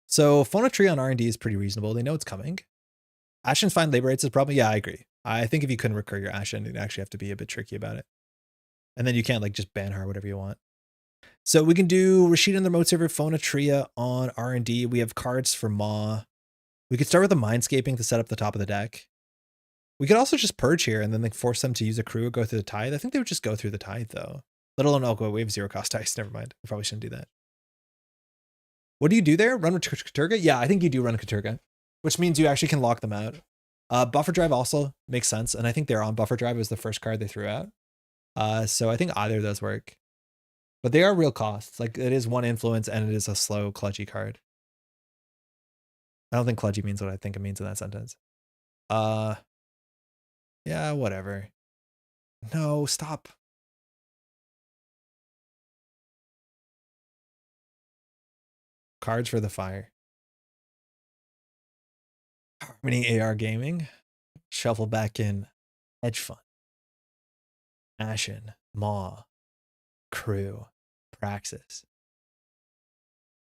So Phonotry on R&D is pretty reasonable. They know it's coming. Ashen's fine. Labor rates is a problem. Yeah, I agree. I think if you couldn't recur your Ashen, you'd actually have to be a bit tricky about it. And then you can't like just ban her whatever you want. So we can do Rashid on the remote server, Phonotria on R&D. We have cards for Maw. We could start with the Mindscaping to set up the top of the deck. We could also just purge here and then like force them to use a crew or go through the tithe. I think they would just go through the tithe though. Let alone Elko. We have 0 cost ice. Never mind. We probably shouldn't do that. What do you do there? Run with Katurga? Yeah, I think you do run Katurga, which means you actually can lock them out. Buffer Drive also makes sense. And I think they're on Buffer Drive was the first card they threw out. So I think either of those work. But they are real costs. Like it is 1 influence and it is a slow kludgy card. I don't think kludgy means what I think it means in that sentence. Yeah, whatever. No, stop. Cards for the fire. Harmony AR Gaming. Shuffle back in. Hedge Fund. Ashen. Maw. Crew. Praxis.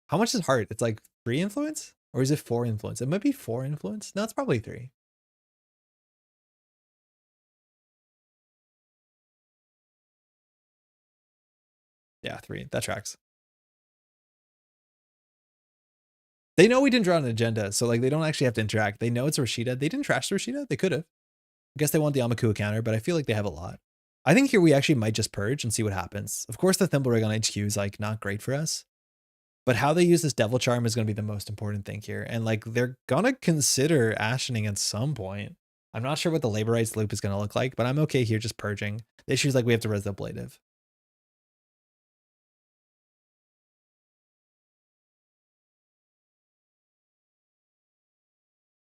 How much is Heart? It's like 3 influence? Or is it 4 influence? It might be 4 influence. No, it's probably 3. Yeah, 3. That tracks. They know we didn't draw an agenda, so like they don't actually have to interact. They know it's Rashida. They didn't trash the Rashida. They could have. I guess they want the Amakua counter, but I feel like they have a lot. I think here we actually might just purge and see what happens. Of course, the Thimble Rig on HQ is like not great for us, but how they use this Devil Charm is going to be the most important thing here. And like they're going to consider Ashening at some point. I'm not sure what the Labor Rights loop is going to look like, but I'm okay here just purging. The issue is like we have to res the Ablative.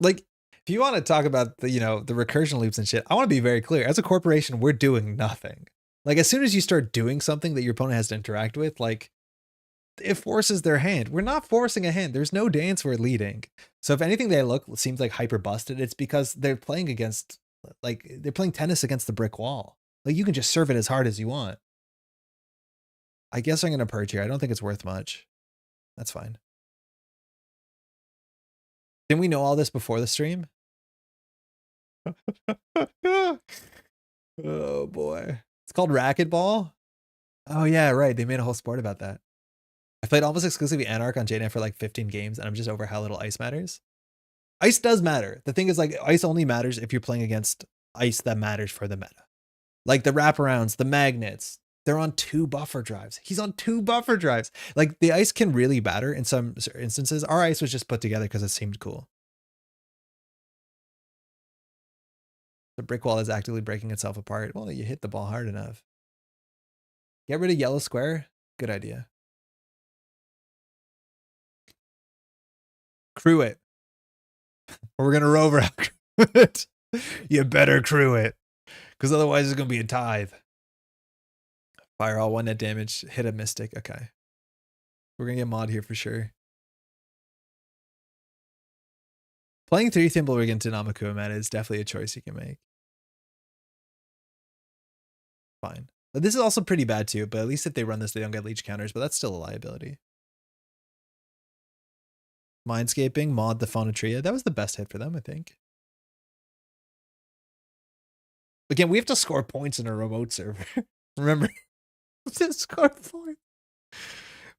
Like, if you want to talk about the, the recursion loops and shit, I want to be very clear. As a corporation, we're doing nothing. Like, as soon as you start doing something that your opponent has to interact with, like, it forces their hand. We're not forcing a hand. There's no dance we're leading. So if anything they look seems like hyper busted, it's because they're playing against, like, they're playing tennis against the brick wall. Like, you can just serve it as hard as you want. I guess I'm going to purge here. I don't think it's worth much. That's fine. Didn't we know all this before the stream? Oh boy. It's called racquetball. Oh yeah, right. They made a whole sport about that. I played almost exclusively Anarch on JNF for like 15 games and I'm just over how little ice matters. Ice does matter. The thing is like ice only matters if you're playing against ice that matters for the meta. Like the wraparounds, the magnets, they're on 2 buffer drives. He's on 2 buffer drives. Like the ice can really matter in some instances. Our ice was just put together because it seemed cool. The brick wall is actively breaking itself apart. Well, you hit the ball hard enough. Get rid of yellow square. Good idea. Crew it. Or we're going to rover out crew it. You better crew it. Because otherwise it's going to be a tithe. Fire all 1 net damage. Hit a mystic. Okay. We're going to get mod here for sure. Playing 3 Thimble Rig into Namakua meta is definitely a choice you can make. Fine. But this is also pretty bad too, but at least if they run this, they don't get leech counters, but that's still a liability. Mindscaping, mod the Phonotria. That was the best hit for them, I think. Again, we have to score points in a remote server. Remember? We have to score points.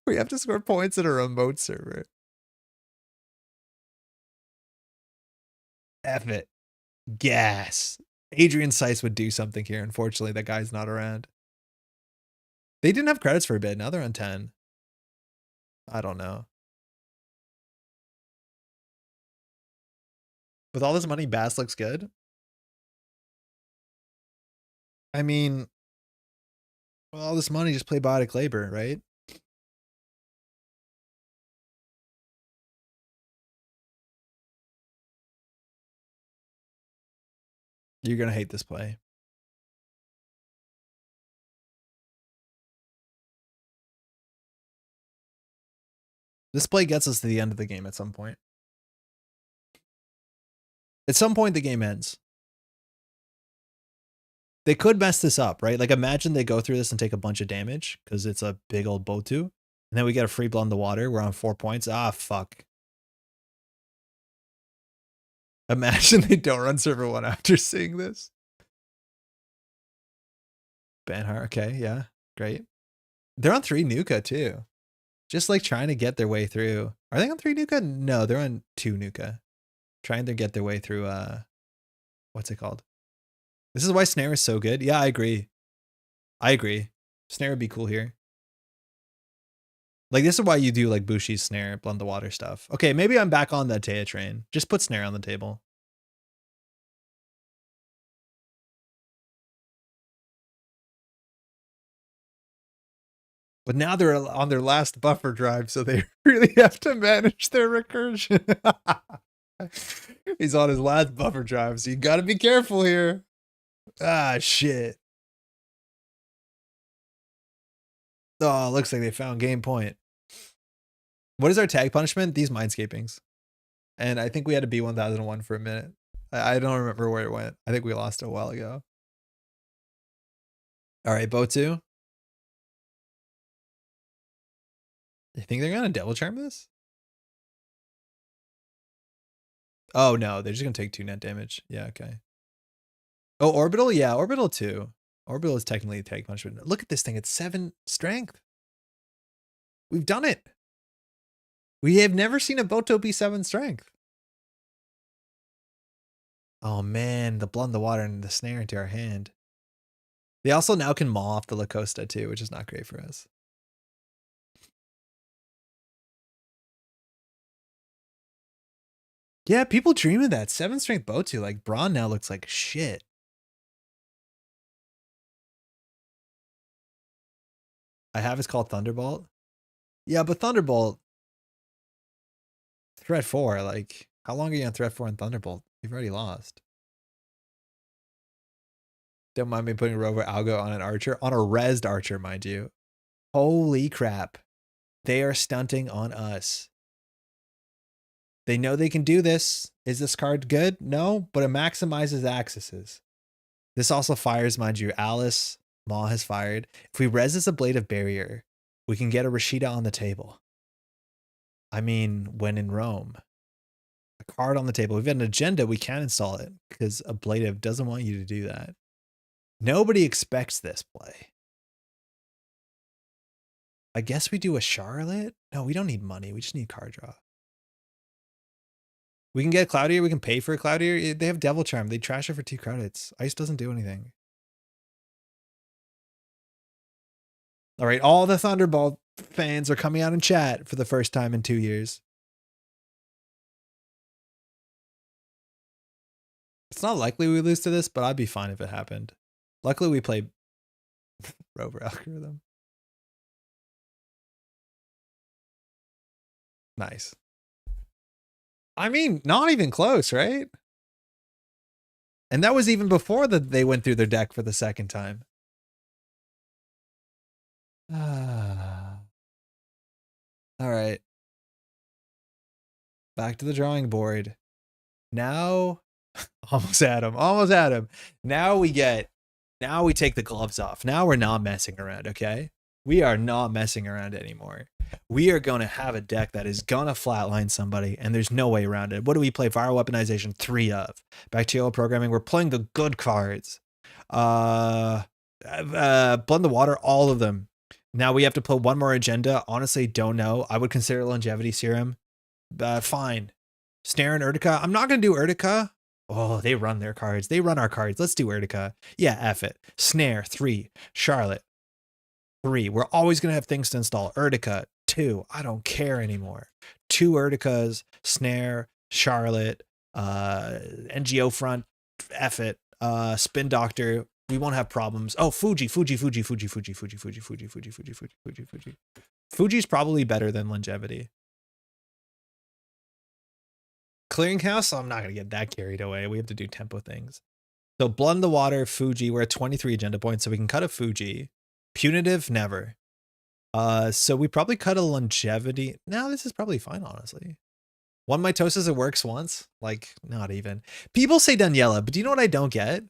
We have to score points in a remote server. F it. Gas. Adrian Seiss would do something here. Unfortunately, that guy's not around. They didn't have credits for a bit. Now they're on 10. I don't know. With all this money, Bass looks good. I mean, with all this money, just play Biotic Labor, right? You're going to hate this play. This play gets us to the end of the game at some point. At some point, the game ends. They could mess this up, right? Like, imagine they go through this and take a bunch of damage because it's a big old Botu. And then we get a free blow in the water. We're on 4 points. Ah, fuck. Imagine they don't run server 1 after seeing this. Banhart, okay, yeah, great. They're on 3 Nuka, too. Just, like, trying to get their way through. Are they on 3 Nuka? No, they're on 2 Nuka. Trying to get their way through, what's it called? This is why Snare is so good. Yeah, I agree. I agree. Snare would be cool here. Like, this is why you do, like, Bushi's Snare, Blend the Water stuff. Okay, maybe I'm back on the Teia train. Just put Snare on the table. But now they're on their last buffer drive, so they really have to manage their recursion. He's on his last buffer drive, so you gotta be careful here. Ah, shit. Oh, looks like they found game point. What is our tag punishment? These mindscapings. And I think we had to be 1001 for a minute. I don't remember where it went. I think we lost it a while ago. All right, Botu. You think they're going to double charm this? Oh, no. They're just going to take 2 net damage. Yeah, okay. Oh, Orbital? Yeah, Orbital too. Orbital is technically a tag punishment. Look at this thing. It's 7 strength. We've done it. We have never seen a Boto be 7 strength. Oh, man. The Blood in the Water and the Snare into our hand. They also now can maul off the Lacosta too, which is not great for us. Yeah, people dream of that. 7 strength Botu. Like, Braun now looks like shit. I have is called Thunderbolt. Yeah, but Thunderbolt. Threat 4. Like, how long are you on Threat 4 and Thunderbolt? You've already lost. Don't mind me putting Rover Algo on an Archer. On a rezzed Archer, mind you. Holy crap. They are stunting on us. They know they can do this. Is this card good? No, but it maximizes accesses. This also fires, mind you, Alice. Maw has fired. If we res as a Blade of Barrier, we can get a Rashida on the table. I mean, when in Rome. A card on the table. We've got an agenda, we can install it because a Blade of doesn't want you to do that. Nobody expects this play. I guess we do a Charlotte? No, we don't need money. We just need card draw. We can get Cloudier. We can pay for a Cloudier. They have Devil Charm. They trash it for 2 credits. Ice doesn't do anything. All right, all the Thunderbolt fans are coming out in chat for the first time in 2 years. It's not likely we lose to this, but I'd be fine if it happened. Luckily, we play Rover Algorithm. Nice. I mean, not even close, right? And that was even before they went through their deck for the second time. All right. Back to the drawing board. Now, almost at him. Almost at him. Now we take the gloves off. Now we're not messing around, okay? We are not messing around anymore. We are going to have a deck that is going to flatline somebody, and there's no way around it. What do we play? Viral Weaponization 3 of. Bacterial Programming. We're playing the good cards. Blend the Water, all of them. Now we have to play one more agenda. Honestly, don't know. I would consider Longevity Serum. Fine. Snare and Urtica. I'm not going to do Urtica. Oh, they run their cards. They run our cards. Let's do Urtica. Yeah, F it. Snare, 3. Charlotte. 3. We're always going to have things to install. Urtica, 2. I don't care anymore. 2 Urticas, Snare, Charlotte, NGO front, F it, Spin Doctor. We won't have problems. Oh, Fuji. Fuji's probably better than Longevity. Clearinghouse, I'm not going to get that carried away. We have to do tempo things. So Blood in the Water, Fuji, we're at 23 agenda points, so we can cut a Fuji. Punitive, never. So we probably cut a Longevity. No, this is probably fine, honestly. One mitosis, it works once. Like, not even. People say Daniela, but do you know what I don't get?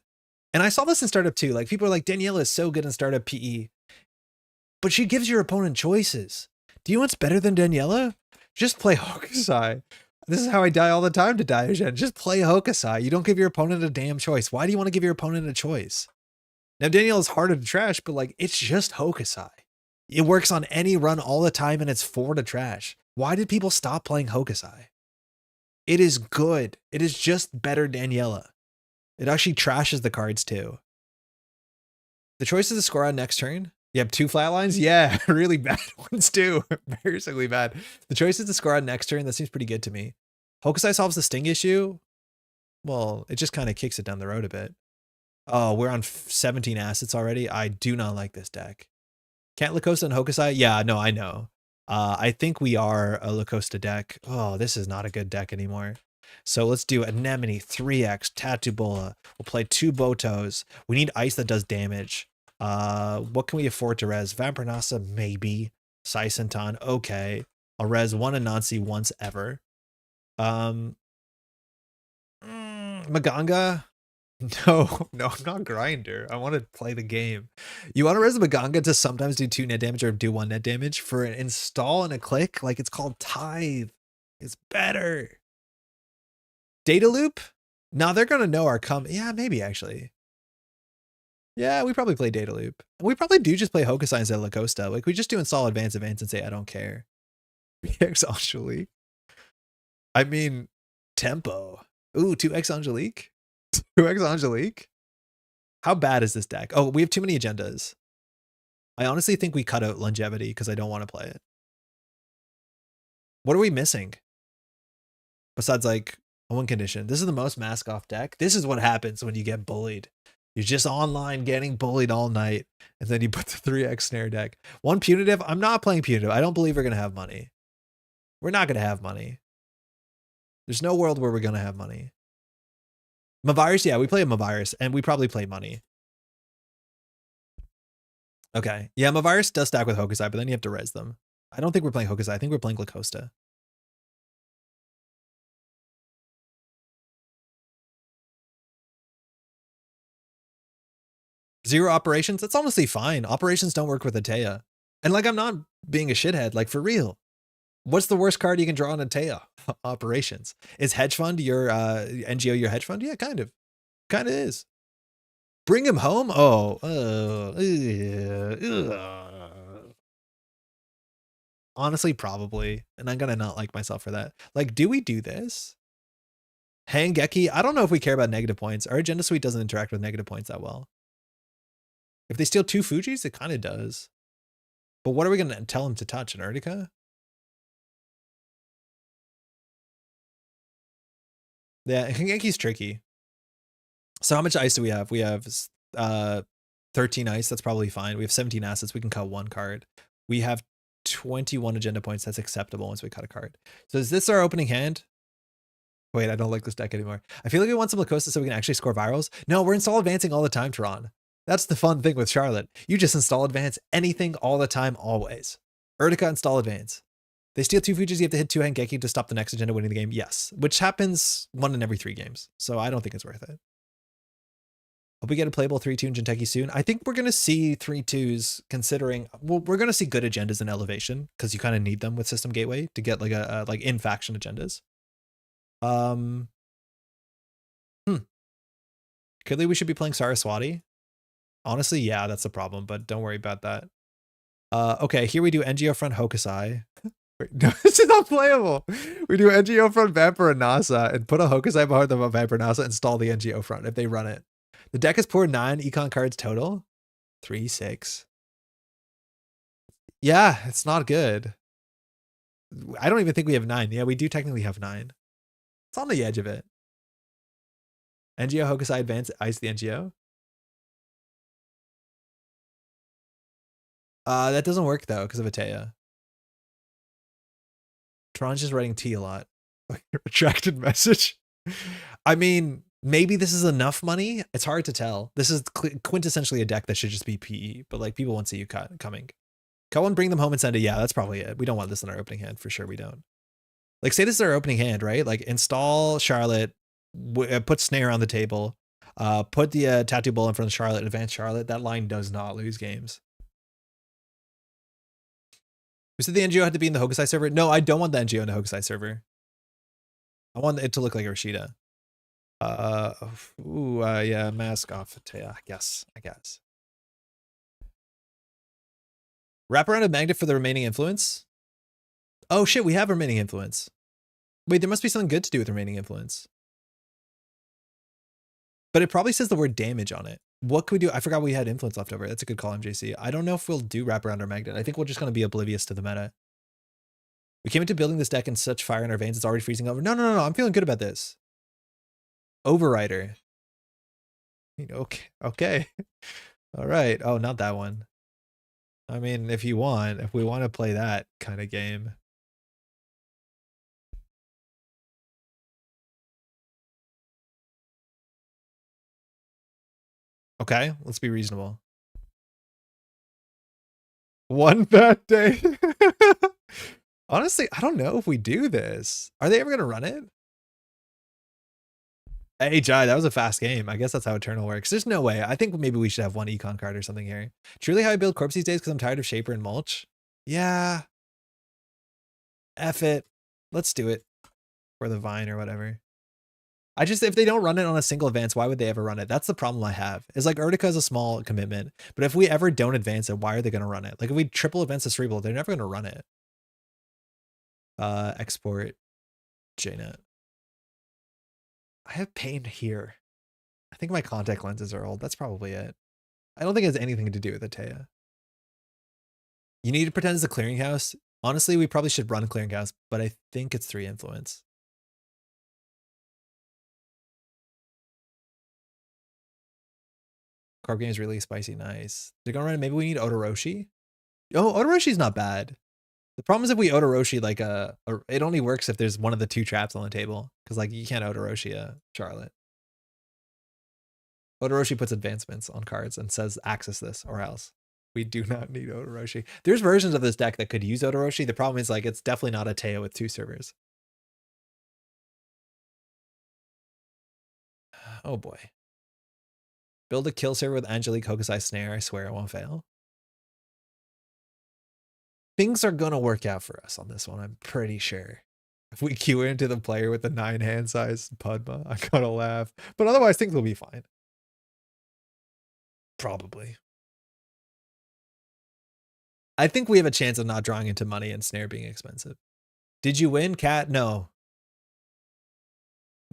And I saw this in startup too. Like, people are like, Daniela is so good in startup PE. But she gives your opponent choices. Do you know what's better than Daniela? Just play Hokusai. This is how I die all the time to Diogen. Just play Hokusai. You don't give your opponent a damn choice. Why do you want to give your opponent a choice? Now, Danielle is harder to trash, but like, it's just Hokusai. It works on any run all the time, and it's 4 to trash. Why did people stop playing Hokusai? It is good. It is just better Daniela. It actually trashes the cards too. The choice is to score on next turn. You have 2 flatlines? Yeah, really bad ones too. Embarrassingly bad. The choice is to score on next turn. That seems pretty good to me. Hokusai solves the sting issue. Well, it just kind of kicks it down the road a bit. Oh, we're on 17 assets already. I do not like this deck. Can't Lacosta and Hokusai? Yeah, no, I know. I think we are a Lacosta deck. Oh, this is not a good deck anymore. So let's do Anemone, 3x, Tattoo Bola. We'll play 2 Botos. We need ice that does damage. What can we afford to res? Vampire Nasa, maybe. Saisentan, okay. I'll res 1 Anansi once ever. Maganga? No, I'm not Grinder. I want to play the game. You want to res Maganga to sometimes do 2 net damage or do 1 net damage for an install and a click? Like, it's called Tithe. It's better. Data Loop? Now they're going to know our yeah, maybe actually. Yeah, we probably play Data Loop. We probably do just play Hokusai instead of Lacosta. Like, we just do install advance and say, I don't care. X Angelique. I mean, tempo. Ooh, 2x Angelique? 2x Angelique? How bad is this deck? Oh, we have too many agendas. I honestly think we cut out Longevity because I don't want to play it. What are we missing? Besides, like, a win condition. This is the most mask off deck. This is what happens when you get bullied. You're just online getting bullied all night, and then you put the 3x snare deck. 1 Punitive. I'm not playing Punitive. I don't believe we're going to have money. We're not going to have money. There's no world where we're going to have money. Mavirus, yeah, we play a Mavirus, and we probably play money. Okay. Yeah, Mavirus does stack with Hokusai, but then you have to res them. I don't think we're playing Hokusai. I think we're playing Lacosta. Zero operations? That's honestly fine. Operations don't work with A Teia. And like, I'm not being a shithead, like for real. What's the worst card you can draw on A Teia? Operations. Is hedge fund your NGO your hedge fund? Yeah, kind of. Kind of is. Bring him home? Oh. Honestly, probably. And I'm gonna not like myself for that. Like, do we do this? Hangeki? I don't know if we care about negative points. Our agenda suite doesn't interact with negative points that well. If they steal 2 Fujis, it kind of does. But what are we gonna tell them to touch? An Urtica? Yeah, Hangeki's tricky. So how much ice do we have? We have 13 ice. That's probably fine. We have 17 assets. We can cut 1 card. We have 21 agenda points. That's acceptable once we cut a card. So is this our opening hand? Wait, I don't like this deck anymore. I feel like we want some Lacosta so we can actually score virals. No, we're install advancing all the time, Teron. That's the fun thing with Charlotte. You just install advance anything all the time, always. Urtica, install advance. They steal 2 Fujis, you have to hit 2 Hangeki to stop the next agenda winning the game. Yes, which happens 1 in every 3 games. So I don't think it's worth it. Hope we get a playable 3-2 in Jinteki soon. I think we're going to see 3-2s considering, well, we're going to see good agendas in Elevation because you kind of need them with System Gateway to get like a like in-faction agendas. Clearly we should be playing Saraswati. Honestly, yeah, that's the problem, but don't worry about that. Okay, here we do NGO front Hokusai. Wait, no, this is not playable. We do NGO front Vampire Nasa and put a Hokusai behind the Vampire Nasa, install the NGO front if they run it. The deck is poor 9 econ cards total. 3, 6. Yeah, it's not good. I don't even think we have 9. Yeah, we do technically have 9. It's on the edge of it. NGO Hokusai advance ice the NGO. That doesn't work though because of A Teia. Tron's just writing T a lot. Retracted message. I mean, maybe this is enough money. It's hard to tell. This is quintessentially a deck that should just be PE, but like people won't see you coming. Go and bring them home and send it. Yeah, that's probably it. We don't want this in our opening hand for sure. We don't. Like say this is our opening hand, right? Like install Charlotte, put Snare on the table, put the Tattoo Bull in front of Charlotte, advance Charlotte. That line does not lose games. Who said the NGO had to be in the Hokusai server? No, I don't want the NGO in the Hokusai server. I want it to look like Rashida. Yeah, mask off. I guess. Wraparound of Magnet for the remaining influence. Oh shit, we have remaining influence. Wait, there must be something good to do with remaining influence. But it probably says the word damage on it. What could we do? I forgot we had influence left over. That's a good call, MJC. I don't know if we'll do Wraparound or Magnet. I think we're just going to be oblivious to the meta. We came into building this deck in such fire in our veins, it's already freezing over. No. I'm feeling good about this. Overrider. Okay. All right. Oh, not that one. I mean, if we want to play that kind of game. Okay, let's be reasonable. One bad day. Honestly, I don't know if we do this. Are they ever going to run it? Hey, Jai, that was a fast game. I guess that's how Eternal works. There's no way. I think maybe we should have one econ card or something here. Truly how I build corpse these days because I'm tired of Shaper and Mulch. Yeah. F it. Let's do it. For the Vine or whatever. If they don't run it on a single advance, why would they ever run it? That's the problem I have. Is like Urtica is a small commitment, but if we ever don't advance it, why are they going to run it? Like if we triple advance the Cerebral, they're never going to run it. Export JNet. I have pain here. I think my contact lenses are old. That's probably it. I don't think it has anything to do with A Teia. You need to pretend it's a clearinghouse. Honestly, we probably should run a clearinghouse, but I think it's 3 influence. Carb game is really spicy. Nice. They're going to run it. Maybe we need Odoroshi. Oh, Odoroshi's not bad. The problem is if we Odoroshi like it only works if there's one of the 2 traps on the table. Because like you can't Odoroshi a Charlotte. Odoroshi puts advancements on cards and says access this or else. We do not need Odoroshi. There's versions of this deck that could use Odoroshi. The problem is like it's definitely not a Teia with 2 servers. Oh boy. Build a kill server with Angelique Hokusai Snare. I swear it won't fail. Things are gonna work out for us on this one, I'm pretty sure. If we queue into the player with the 9 hand size Padma, I'm gonna laugh. But otherwise, things will be fine. Probably. I think we have a chance of not drawing into money and Snare being expensive. Did you win, Cat? No.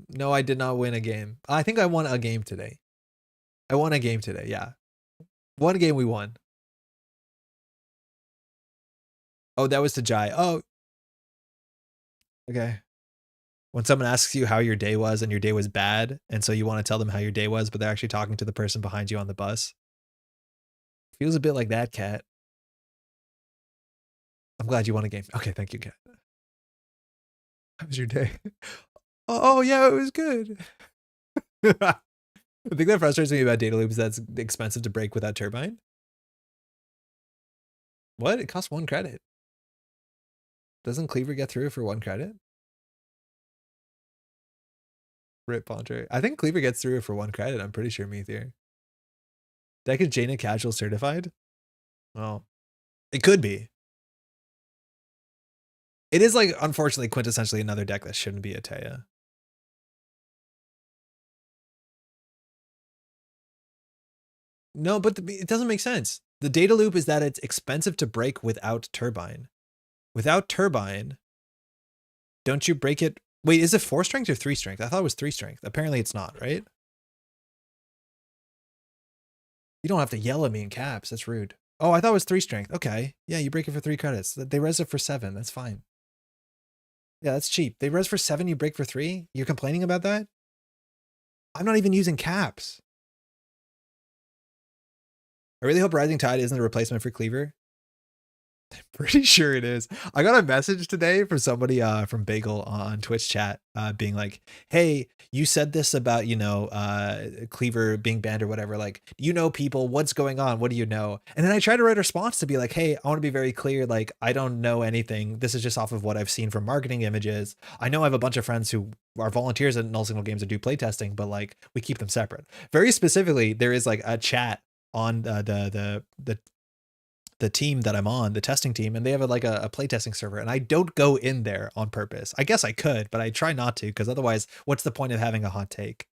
No, I did not win a game. I think I won a game today. I won a game today, yeah. One game we won. Oh, that was to Jai. Oh. Okay. When someone asks you how your day was and your day was bad, and so you want to tell them how your day was, but they're actually talking to the person behind you on the bus. Feels a bit like that, Cat. I'm glad you won a game. Okay, thank you, Cat. How was your day? Oh yeah, it was good. The thing that frustrates me about data loop is that it's expensive to break without turbine. What? It costs 1 credit. Doesn't Cleaver get through for 1 credit? Rip Pontre. I think Cleaver gets through for 1 credit. I'm pretty sure Meteor. Deck is Jaina Casual certified? Well, it could be. It is like, unfortunately, quintessentially another deck that shouldn't be a Teia. No, but it doesn't make sense. The data loop is that it's expensive to break without turbine. Without turbine, don't you break it? Wait, is it 4 strength or 3 strength? I thought it was 3 strength. Apparently it's not, right? You don't have to yell at me in caps. That's rude. Oh, I thought it was 3 strength. Okay. Yeah, you break it for 3 credits. They res it for 7. That's fine. Yeah, that's cheap. They res for 7, you break for 3? You're complaining about that? I'm not even using caps. I really hope Rising Tide isn't a replacement for Cleaver. I'm pretty sure it is. I got a message today from somebody from Bagel on Twitch chat being like, hey, you said this about, you know, Cleaver being banned or whatever. Like, you know, people, what's going on? What do you know? And then I tried to write a response to be like, hey, I want to be very clear. Like, I don't know anything. This is just off of what I've seen from marketing images. I know I have a bunch of friends who are volunteers at Null Signal Games and do playtesting, but like we keep them separate. Very specifically, there is like a chat on the team that I'm on, the testing team, and they have a playtesting server, and I don't go in there on purpose. I guess I could, but I try not to, because otherwise, what's the point of having a hot take?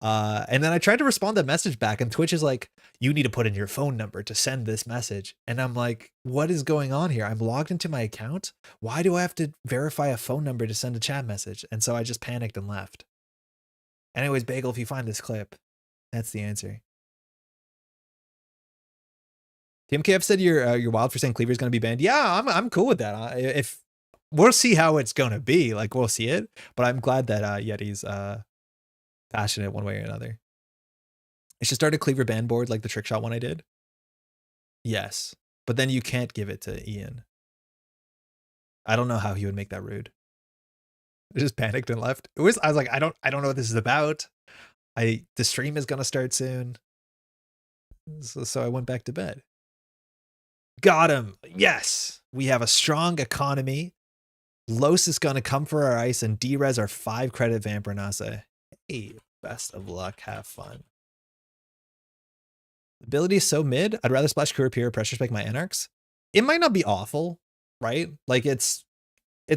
And then I tried to respond to that message back, and Twitch is like, you need to put in your phone number to send this message. And I'm like, what is going on here? I'm logged into my account. Why do I have to verify a phone number to send a chat message? And so I just panicked and left. Anyways, Bagel, if you find this clip, that's the answer. TMKF said you're wild for saying Cleaver is going to be banned. Yeah, I'm cool with that. If we'll see how it's going to be, like we'll see it. But I'm glad that Yeti's passionate one way or another. I should start a Cleaver ban board like the trick shot one I did. Yes, but then you can't give it to Ian. I don't know how he would make that rude. I just panicked and left. I was like, I don't know what this is about. The stream is going to start soon. So I went back to bed. Got him. Yes. We have a strong economy. Los is going to come for our ice and D-res our 5 credit Vampire Asa. Hey, best of luck. Have fun. Ability is so mid. I'd rather splash Kura Pure or pressure spike my Anarchs. It might not be awful, right? Like it's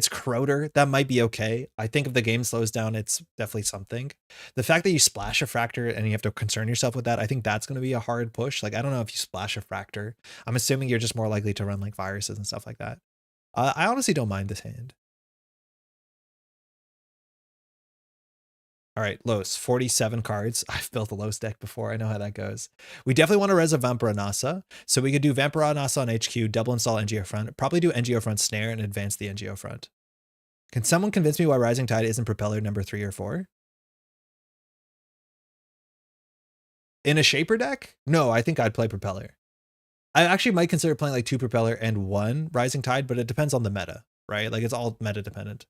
Crowder. That might be okay. I think if the game slows down, it's definitely something. The fact that you splash a Fractor and you have to concern yourself with that, I think that's going to be a hard push. Like, I don't know if you splash a Fractor. I'm assuming you're just more likely to run like viruses and stuff like that. I honestly don't mind this hand. All right, Los, 47 cards. I've built a Los deck before. I know how that goes. We definitely want to res a Vampire Asa. So we could do Vampire Asa on HQ, double install NGO front, probably do NGO front snare and advance the NGO front. Can someone convince me why Rising Tide isn't Propeller number 3 or 4? In a Shaper deck? No, I think I'd play Propeller. I actually might consider playing like 2 Propeller and 1 Rising Tide, but it depends on the meta, right? Like it's all meta dependent.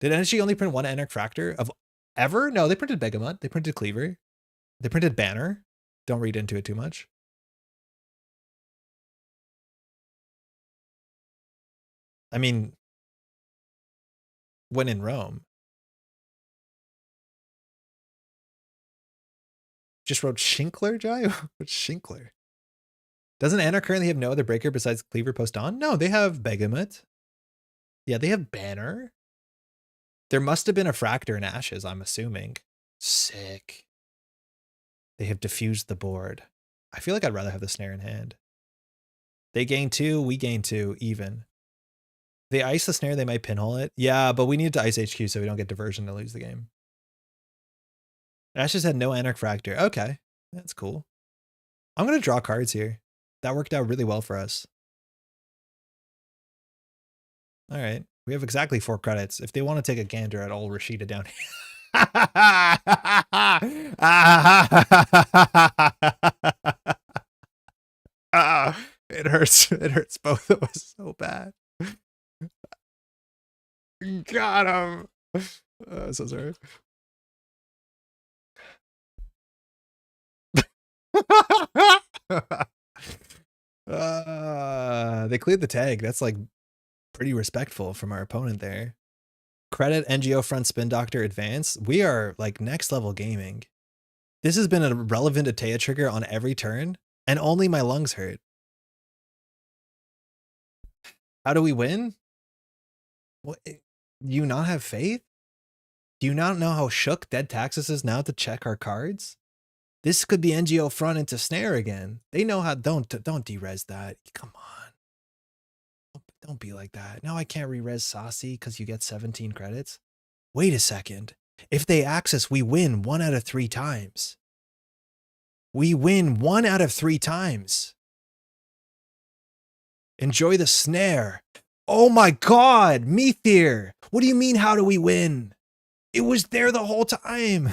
Did NSG only print 1 Anarch Fractor of ever? No, they printed Begamut. They printed Cleaver. They printed Banner. Don't read into it too much. I mean, when in Rome. Just wrote Shinkler, Jai? What's Shinkler? Doesn't Anarch currently have no other breaker besides Cleaver post on? No, they have Begamut. Yeah, they have Banner. There must have been a Fractor in Ashes, I'm assuming. Sick. They have diffused the board. I feel like I'd rather have the snare in hand. They gain 2, we gain 2, even. They ice the snare, they might pinhole it. Yeah, but we need to ice HQ so we don't get diversion to lose the game. Ashes had no Anarch Fractor. Okay, that's cool. I'm going to draw cards here. That worked out really well for us. All right. We have exactly 4 credits. If they want to take a gander at old Rashida down here. It hurts. It hurts both of us so bad. Got him. So sorry. They cleared the tag. That's like pretty respectful from our opponent there. Credit NGO front spin doctor advance. We are like next level gaming. This has been a relevant A Teia trigger on every turn, and only my lungs hurt. How do we win? What? Do you not have faith? Do you not know how shook Dead Taxes is now to check our cards? This could be NGO front into snare again. They know how. Don't de-res that. Come on. Don't be like that. Now I can't re-res Saucy because you get 17 credits. Wait a second. If they access, we win 1 out of 3 times. We win 1 out of 3 times. Enjoy the snare. Oh my god, Meteor. What do you mean, how do we win? It was there the whole time.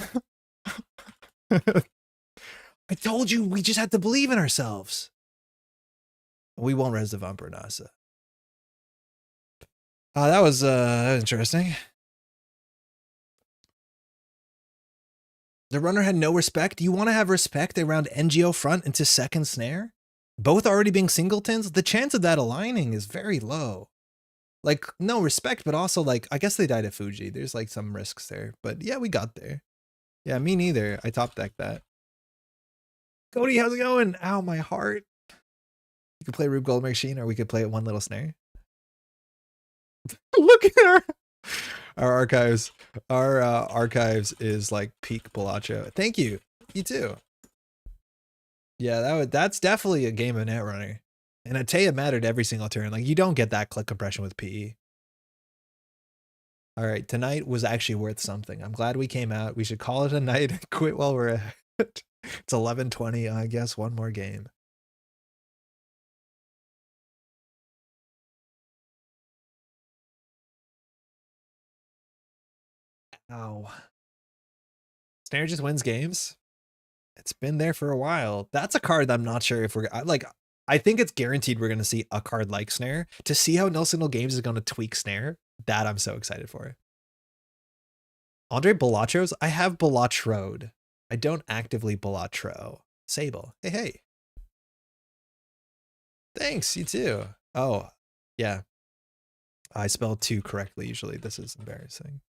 I told you, we just had to believe in ourselves. We won't res the Vampire Asa. Oh, that was interesting. The runner had no respect. You want to have respect around NGO front into second snare? Both already being singletons? The chance of that aligning is very low. Like, no respect, but also, like, I guess they died at Fuji. There's, like, some risks there. But, yeah, we got there. Yeah, me neither. I top decked that. Cody, how's it going? Ow, my heart. You could play Rube Gold Machine, or we could play it one little snare. Look at our archives. Our archives is like peak Balacho. Thank you. You too. Yeah, that's definitely a game of Netrunner. And A Teia mattered every single turn. Like, you don't get that click compression with PE. All right, tonight was actually worth something. I'm glad we came out. We should call it a night and quit while we're ahead. It's 11:20. I guess one more game. Ow. Snare just wins games. It's been there for a while. That's a card that I'm not sure if we're like. I think it's guaranteed we're going to see a card like Snare. To see how No Signal Games is going to tweak Snare, that I'm so excited for. Andre Balachros? I have Balatrode. I don't actively Balatro. Sable. Hey, hey. Thanks, you too. Oh, yeah. I spell 2 correctly usually. This is embarrassing.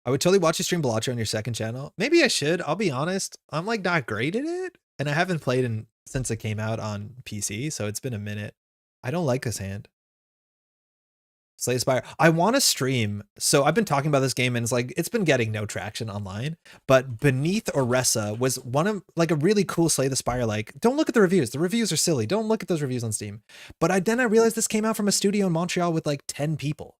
I would totally watch you stream Balatro on your second channel. Maybe I should. I'll be honest. I'm like not great at it. And I haven't played since it came out on PC, so it's been a minute. I don't like this hand. Slay the Spire. I want to stream. So I've been talking about this game and it's been getting no traction online. But Beneath Oresa was one of like a really cool Slay the Spire. Like, don't look at the reviews. The reviews are silly. Don't look at those reviews on Steam. But then I realized this came out from a studio in Montreal with like 10 people.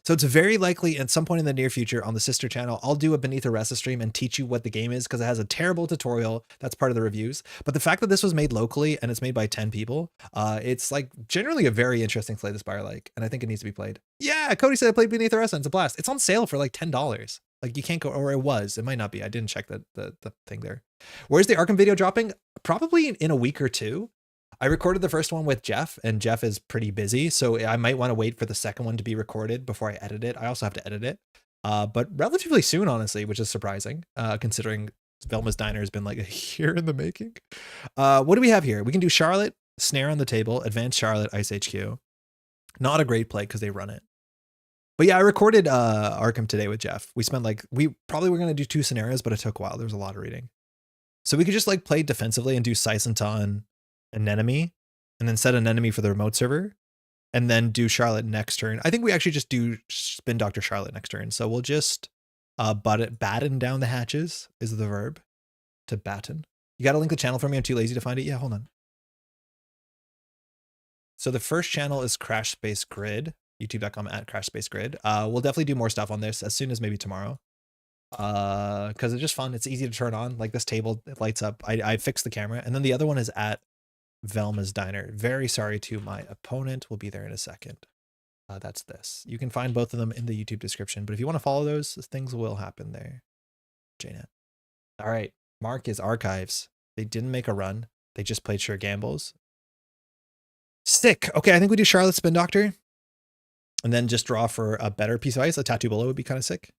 So it's very likely at some point in the near future on the sister channel, I'll do a Beneath Oresa stream and teach you what the game is because it has a terrible tutorial. That's part of the reviews. But the fact that this was made locally and it's made by 10 people, it's like generally a very interesting Slay the Spire like, and I think it needs to be played. Yeah, Cody said I played Beneath Oresa and it's a blast. It's on sale for like $10. Like you can't go, or it was, it might not be. I didn't check the thing there. Where's the Arkham video dropping? Probably in a week or two. I recorded the first one with Jeff, and Jeff is pretty busy, so I might want to wait for the second one to be recorded before I edit it. I also have to edit it, but relatively soon, honestly, which is surprising, considering Velma's Diner has been like a year in the making. What do we have here? We can do Charlotte, Snare on the table, Advanced Charlotte, Ice HQ. Not a great play because they run it. But yeah, I recorded Arkham today with Jeff. We spent we probably were going to do 2 scenarios, but it took a while. There was a lot of reading. So we could just like play defensively and do Saisenton Anemone, and then set an enemy for the remote server, and then do Charlotte next turn. I think we actually just do Spin Doctor Charlotte next turn. So we'll just batten down the hatches is the verb to batten. You got to link the channel for me. I'm too lazy to find it. Yeah, hold on. So the first channel is Crash Space Grid, youtube.com/CrashSpaceGrid. We'll definitely do more stuff on this as soon as maybe tomorrow. Because it's just fun. It's easy to turn on. Like this table, it lights up. I fixed the camera. And then the other one is at Velma's Diner. Very sorry to my opponent. We'll be there in a second. That's this. You can find both of them in the YouTube description, but if you want to follow those, things will happen there. JNet. All right. Mark is Archives. They didn't make a run. They just played Sure Gambles. Sick. Okay, I think we do Charlotte Spin Doctor. And then just draw for a better piece of ice. A Tattoo Below would be kind of sick.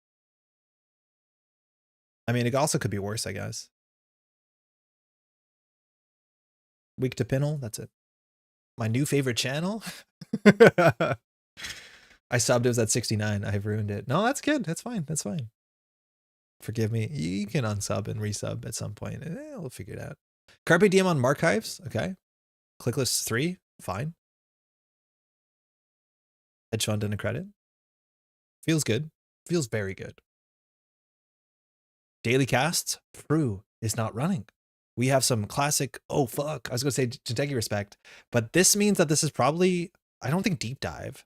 I mean, it also could be worse, I guess. Weak to Pinnle. That's it. My new favorite channel. I subbed. It was at 69. I've ruined it. No, that's good. That's fine. That's fine. Forgive me. You can unsub and resub at some point. We'll figure it out. Carpe Diem on Marchives. Okay. Clicklist 3. Fine. Hedge fund and a credit. Feels good. Feels very good. Daily casts. Prue is not running. We have some classic, oh fuck, I was going to say Jinteki Respect, but this means that this is probably, I don't think Deep Dive,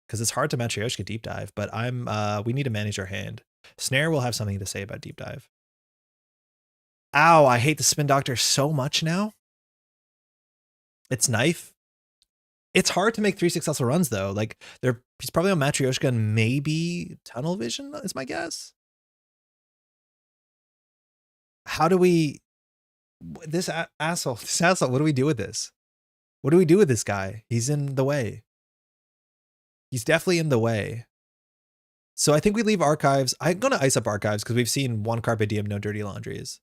because it's hard to Matryoshka Deep Dive, but we need to manage our hand. Snare will have something to say about Deep Dive. Ow, I hate the Spin Doctor so much now. It's Knife. It's hard to make 3 successful runs though. Like he's probably on Matryoshka and maybe Tunnel Vision is my guess. How do we, this asshole, what do we do with this? What do we do with this guy? He's in the way. He's definitely in the way. So I think we leave Archives. I'm going to ice up Archives because we've seen 1 Carpe Diem, no Dirty Laundries.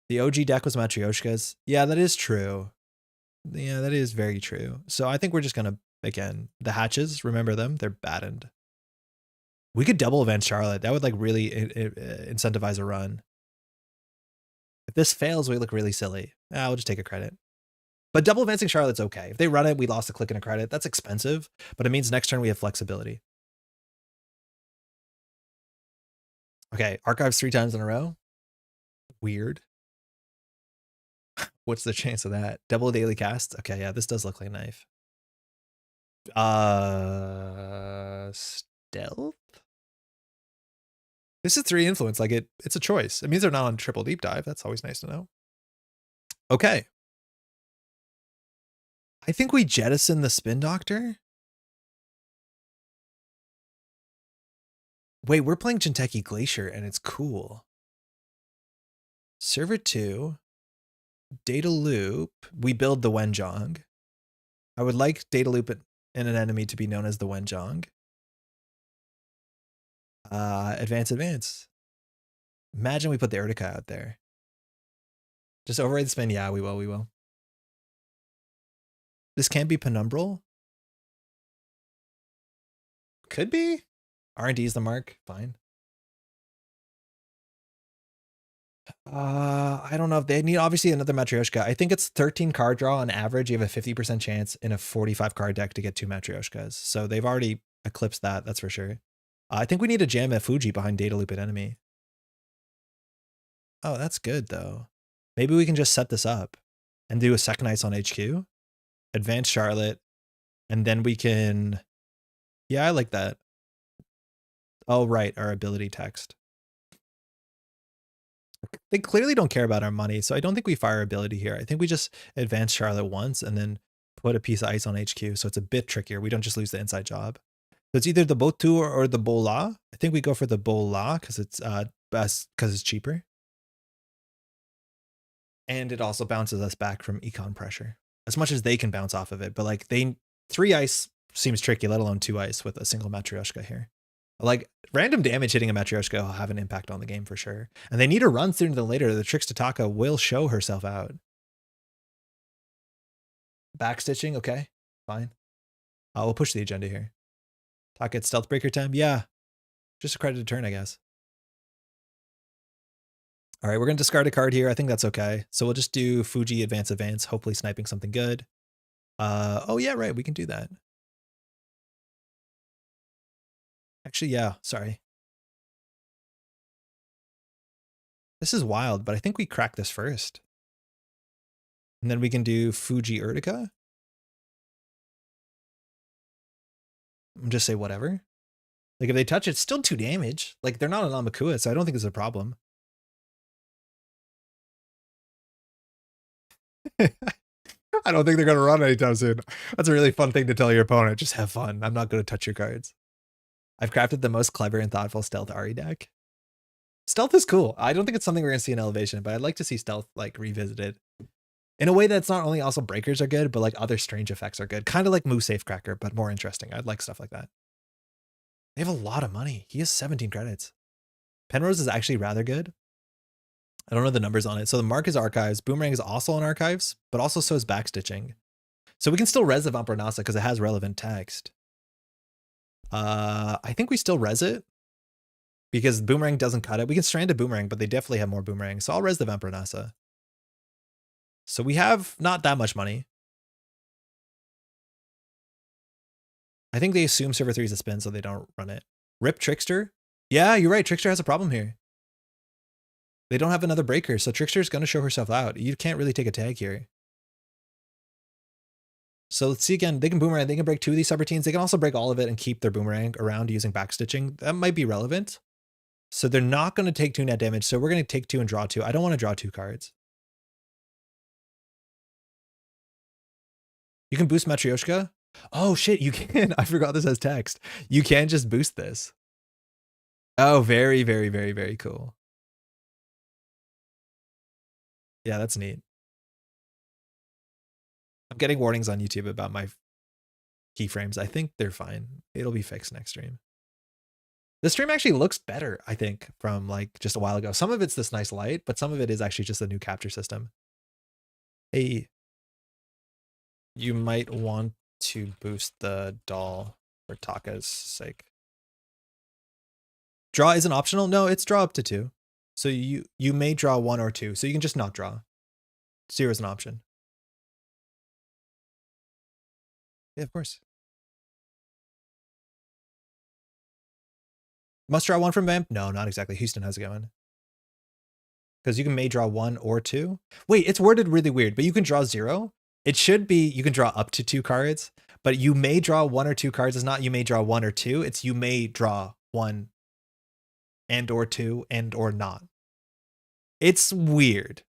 The OG deck was Matryoshka's. Yeah, that is true. Yeah, that is very true. So I think we're just going to, again, the hatches, remember them? They're battened. We could double event Charlotte. That would like really incentivize a run. If this fails, we look really silly. We'll just take a credit. But double advancing Charlotte's okay. If they run it, we lost a click and a credit. That's expensive, but it means next turn we have flexibility. Okay, Archives 3 times in a row. Weird. What's the chance of that? Double daily casts? Okay, yeah, this does look like a knife. Stealth? This is 3 influence. Like it's a choice. It means they're not on triple deep dive. That's always nice to know. Okay. I think we jettison the Spin Doctor. Wait, we're playing Jinteki Glacier and it's cool. Server 2. Data Loop. We build the Wenjong. I would like Data Loop in an enemy to be known as the Wenjong. Advance. Imagine we put the Urtica out there. Just override the spin. Yeah, we will. This can't be Penumbral. Could be. R&D is the mark. Fine. I don't know if they need obviously another Matryoshka. I think it's 13 card draw on average. You have a 50% chance in a 45 card deck to get 2 Matryoshkas. So they've already eclipsed that. That's for sure. I think we need to jam a Fuji behind Data Loop at enemy. Oh, that's good though. Maybe we can just set this up and do a second ice on HQ, advance Charlotte, and then we can, yeah, I like that. Oh, right, our ability text. They clearly don't care about our money, so I don't think we fire ability here. I think we just advance Charlotte once and then put a piece of ice on HQ, so it's a bit trickier. We don't just lose the inside job. So it's either the Botu or the Bola. I think we go for the Bola because it's best because it's cheaper. And it also bounces us back from econ pressure. As much as they can bounce off of it, but like 3 ice seems tricky, let alone 2 ice with a single Matryoshka here. Like random damage hitting a Matryoshka will have an impact on the game for sure. And they need a run sooner than later. The Tricks to Taka will show herself out. Backstitching, okay, fine. We'll push the agenda here. Taka at Stealth Breaker time, yeah. Just a credited turn, I guess. All right, we're going to discard a card here. I think that's okay. So we'll just do Fuji advance, hopefully sniping something good. Oh yeah, right, we can do that. Actually, yeah, sorry. This is wild, but I think we crack this first. And then we can do Fuji Urtica. Just say whatever. Like if they touch it, still 2 damage. Like they're not an Amakua, so I don't think it's a problem. I don't think they're going to run anytime soon. That's a really fun thing to tell your opponent. Just have fun. I'm not going to touch your cards. I've crafted the most clever and thoughtful Stealth Ari deck. Stealth is cool. I don't think it's something we're going to see in Elevation, but I'd like to see Stealth like revisited. In a way that's not only also breakers are good, but like other strange effects are good. Kind of like Moo Safecracker, but more interesting. I'd like stuff like that. They have a lot of money. He has 17 credits. Penrose is actually rather good. I don't know the numbers on it. So the mark is Archives. Boomerang is also on Archives, but also so is Backstitching. So we can still res the Vampire Nasa because it has relevant text. I think we still res it because Boomerang doesn't cut it. We can strand a Boomerang, but they definitely have more Boomerang. So I'll res the Vampire Nasa. So we have not that much money. I think they assume server 3 is a spin, so they don't run it. Rip Trickster. Yeah, you're right. Trickster has a problem here. They don't have another breaker, so Trickster's going to show herself out. You can't really take a tag here. So let's see again. They can Boomerang. They can break 2 of these subroutines. They can also break all of it and keep their Boomerang around using Backstitching. That might be relevant. So they're not going to take 2 net damage. So we're going to take 2 and draw 2. I don't want to draw 2 cards. You can boost Matryoshka. Oh shit, you can. I forgot this has text. You can just boost this. Oh, very, very, very, very cool. Yeah, that's neat. I'm getting warnings on YouTube about my keyframes. I think they're fine. It'll be fixed next stream. The stream actually looks better, I think, from like just a while ago. Some of it's this nice light, but some of it is actually just a new capture system. Hey, you might want to boost the doll for Taka's sake. Draw isn't optional? No, it's draw up to 2. So you may draw 1 or 2. So you can just not draw. 0 is an option. Yeah, of course. Must draw 1 from Vamp? No, not exactly. Houston, how's it going? Because you can may draw 1 or 2. Wait, it's worded really weird, but you can draw 0. It should be you can draw up to 2 cards, but you may draw 1 or 2 cards. It's not you may draw 1 or 2. It's you may draw 1 and or 2 and or not. It's weird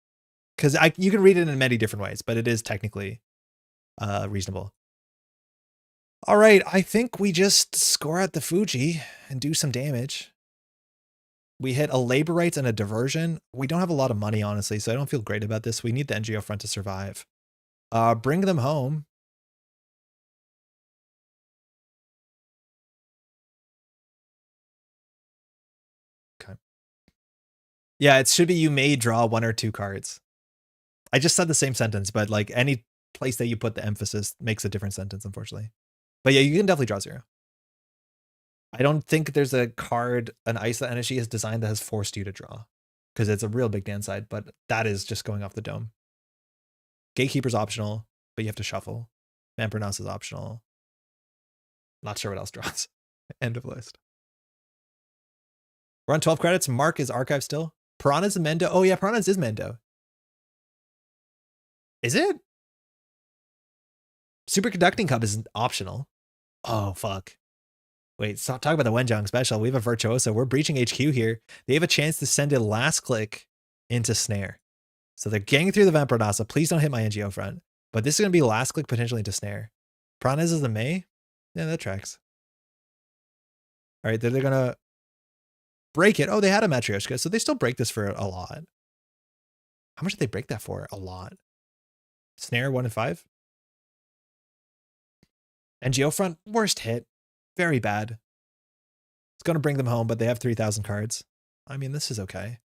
because you can read it in many different ways, but it is technically reasonable. All right, I think we just score at the Fuji and do some damage. We hit a labor rights and a diversion. We don't have a lot of money, honestly, so I don't feel great about this. We need the NGO front to survive. Bring them home. Okay. Yeah, it should be you may draw 1 or 2 cards. I just said the same sentence, but like any place that you put the emphasis makes a different sentence, unfortunately. But yeah, you can definitely draw 0. I don't think there's a card, an ice that NSG has designed that has forced you to draw, because it's a real big downside, but that is just going off the dome. Gatekeeper's optional, but you have to shuffle. Vampire Asa is optional. Not sure what else draws. End of list. We're on 12 credits. Mark is archived still. Piranha's a Mendo. Oh yeah, Piranha's is Mendo. Is it? Superconducting Cup is optional. Oh, fuck. Wait, stop talking about the Wenjang special. We have a Virtuoso. We're breaching HQ here. They have a chance to send a last click into Snare. So they're getting through the Vampire Asa. Please don't hit my NGO front. But this is going to be last click potentially into Snare. Piranhas is the May? Yeah, that tracks. All right, they're going to break it. Oh, they had a Matryoshka, so they still break this for a lot. How much did they break that for? A lot. Snare 1 and 5. NGO front, worst hit. Very bad. It's going to bring them home, but they have 3,000 cards. I mean, this is okay.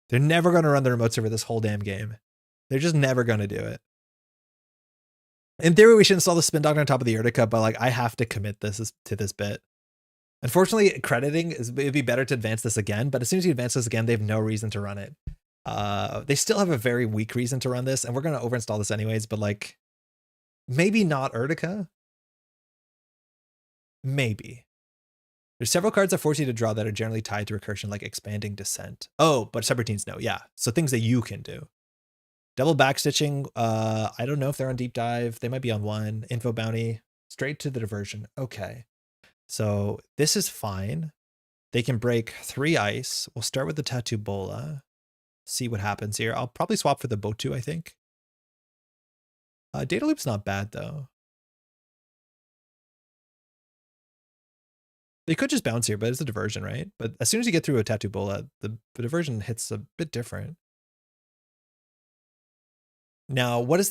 They're never going to run the remote server this whole damn game. They're just never going to do it. In theory, we should install the Spin Doctor on top of the Urtica, but like I have to commit this to this bit. Unfortunately, crediting it'd be better to advance this again, but as soon as you advance this again, they have no reason to run it. They still have a very weak reason to run this, and we're going to overinstall this anyways, but like maybe not Urtica. Maybe. There's several cards that force you to draw that are generally tied to recursion, like Expanding Descent. Oh, but subroutines, no, yeah. So things that you can do. Double backstitching, I don't know if they're on Deep Dive. They might be on 1. Info Bounty, straight to the diversion. Okay. So this is fine. They can break 3 ice. We'll start with the Tattoo Bola. See what happens here. I'll probably swap for the Botu, I think. Data Loop's not bad, though. They could just bounce here, but it's a diversion, right? But as soon as you get through a Tattoo Bola, the diversion hits a bit different. Now, what is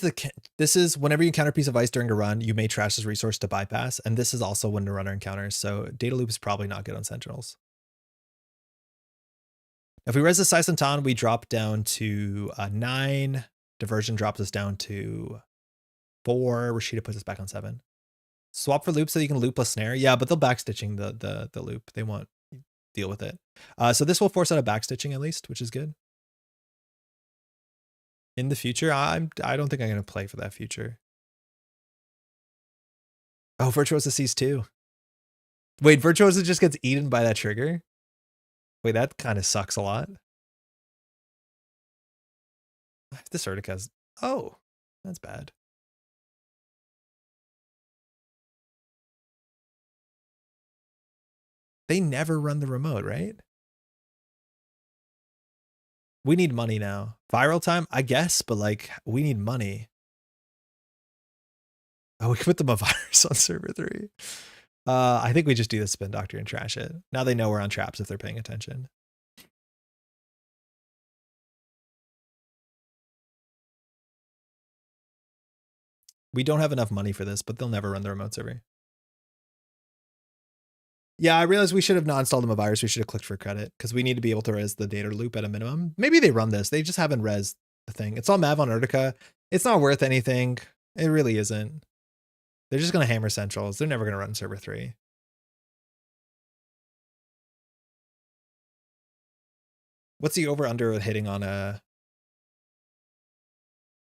this is whenever you encounter a piece of ice during a run, you may trash this resource to bypass, and this is also when the runner encounters, so Data Loop is probably not good on Sentinels. If we res the Sai Santan, we drop down to 9. Diversion drops us down to 4. Rashida puts us back on 7. Swap for loop so you can loop a snare. Yeah, but they'll backstitching the loop. They won't deal with it. So this will force out a backstitching at least, which is good. In the future, I don't think I'm going to play for that future. Oh, Virtuoso sees 2. Wait, Virtuoso just gets eaten by that trigger? Wait, that kind of sucks a lot. This Urtica's... Oh, that's bad. They never run the remote, right? We need money now. Viral time, I guess, but like we need money. Oh, we can put them a virus on server 3. I think we just do the spin doctor and trash it. Now they know we're on traps if they're paying attention. We don't have enough money for this, but they'll never run the remote server. Yeah, I realized we should have not installed them a virus. We should have clicked for credit because we need to be able to res the data loop at a minimum. Maybe they run this. They just haven't res the thing. It's all Mav on Urtica. It's not worth anything. It really isn't. They're just going to hammer centrals. They're never going to run server 3. What's the over under hitting a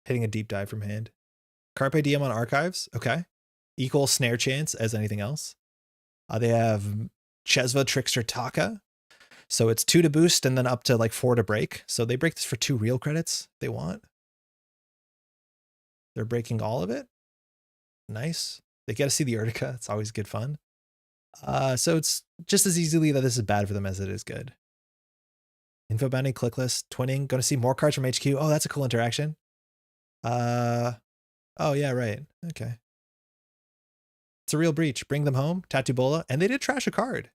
deep dive from hand? Carpe Diem on archives. Okay. Equal snare chance as anything else. They have Chesva, Trickster, Taka. So it's 2 to boost and then up to like 4 to break. So they break this for 2 real credits they want. They're breaking all of it. Nice. They get to see the Urtica. It's always good fun. So it's just as easily that this is bad for them as it is good. Info bounty, click list, twinning. Going to see more cards from HQ. Oh, that's a cool interaction. Oh yeah, right. Okay. It's a real breach. Bring them home. Tattoo Bola. And they did trash a card.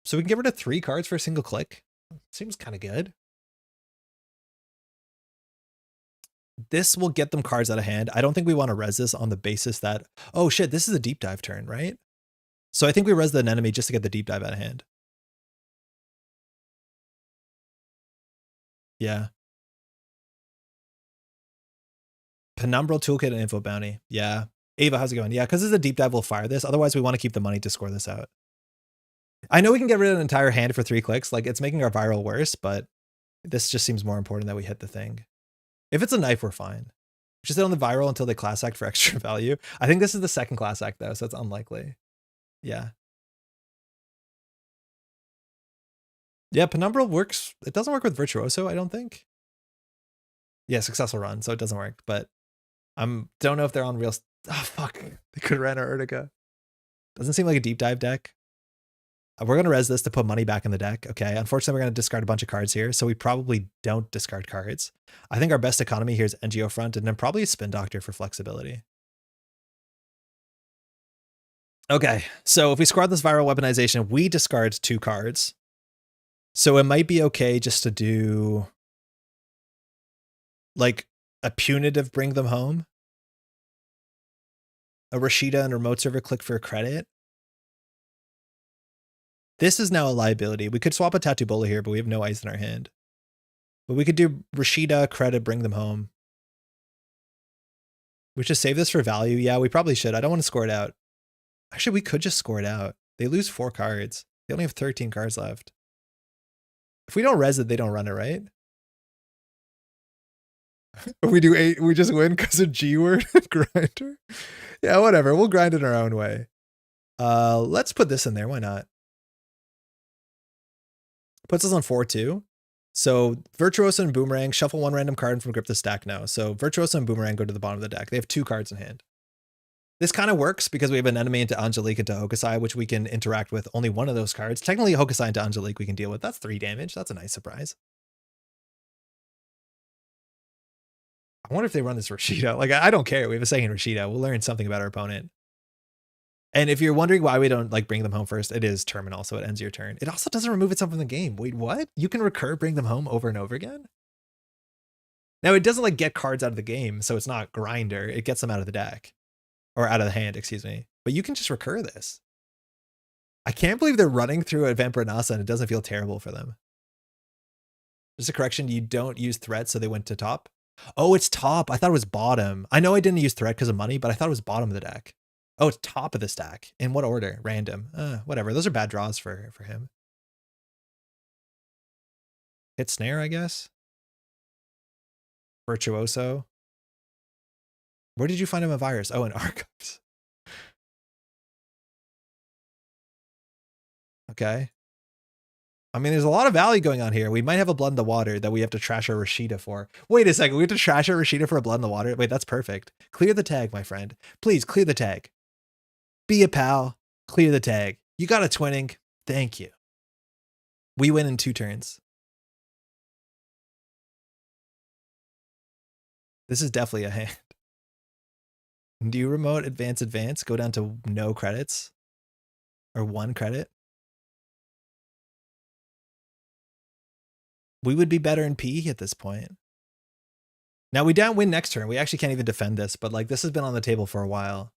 So we can get rid of 3 cards for a single click. Seems kind of good. This will get them cards out of hand. I don't think we want to res this on the basis that, oh shit, this is a deep dive turn, right? So I think we res the enemy just to get the deep dive out of hand. Yeah. Penumbral Toolkit and Info Bounty. Yeah. Ava, how's it going? Yeah, because it's a deep dive, we'll fire this. Otherwise, we want to keep the money to score this out. I know we can get rid of an entire hand for 3 clicks. Like, it's making our viral worse, but this just seems more important that we hit the thing. If it's a knife, we're fine. Just sit on the viral until they class act for extra value. I think this is the second class act, though, so it's unlikely. Yeah. Yeah, Penumbral works. It doesn't work with Virtuoso, I don't think. Yeah, successful run, so it doesn't work, but don't know if they're on real. Oh, fuck. They could have ran our Urtica. Doesn't seem like a deep dive deck. We're going to res this to put money back in the deck. Okay. Unfortunately, we're going to discard a bunch of cards here. So we probably don't discard cards. I think our best economy here is NGO front and then probably a spin doctor for flexibility. Okay. So if we squad this viral weaponization, we discard 2 cards. So it might be okay just to do like a punitive bring them home. A Rashida and remote server click for a credit. This is now a liability. We could swap a Tattoo Bola here, but we have no ice in our hand. But we could do Rashida, credit, bring them home. We should save this for value. Yeah, we probably should. I don't want to score it out. Actually, we could just score it out. They lose 4 cards. They only have 13 cards left. If we don't res it, they don't run it, right? We do 8. We just win because of G word grinder. Yeah, whatever. We'll grind it our own way. Let's put this in there. Why not? Puts us on 4-2. So Virtuoso and Boomerang, shuffle 1 random card from grip the stack now. So Virtuoso and Boomerang go to the bottom of the deck. They have 2 cards in hand. This kind of works because we have an enemy into Angelique into Hokusai, which we can interact with only one of those cards. Technically, Hokusai into Angelique we can deal with. That's 3 damage. That's a nice surprise. I wonder if they run this Rashida. Like, I don't care. We have a second Rashida. We'll learn something about our opponent. And if you're wondering why we don't like bring them home first, it is terminal, so it ends your turn. It also doesn't remove itself from the game. Wait, what? You can recur, bring them home over and over again? Now, it doesn't like get cards out of the game, so it's not grinder. It gets them out of the deck. Or out of the hand, excuse me. But you can just recur this. I can't believe they're running through a Vampire Asa and it doesn't feel terrible for them. Just a correction, you don't use threat, so they went to top. Oh, it's top. I thought it was bottom. I know I didn't use threat because of money, but I thought it was bottom of the deck. Oh, it's top of the stack. In what order? Random. Whatever. Those are bad draws for him. Hit snare, I guess. Virtuoso. Where did you find him a virus? Oh, in archives. Okay. I mean, there's a lot of value going on here. We might have a blood in the water that we have to trash our Rashida for. Wait a second. We have to trash our Rashida for a blood in the water? Wait, that's perfect. Clear the tag, my friend. Please clear the tag. Be a pal. Clear the tag. You got a twinning. Thank you. We win in 2 turns. This is definitely a hand. Do you remote advance, go down to no credits? Or 1 credit? We would be better in P at this point. Now we don't win next turn. We actually can't even defend this, but like this has been on the table for a while.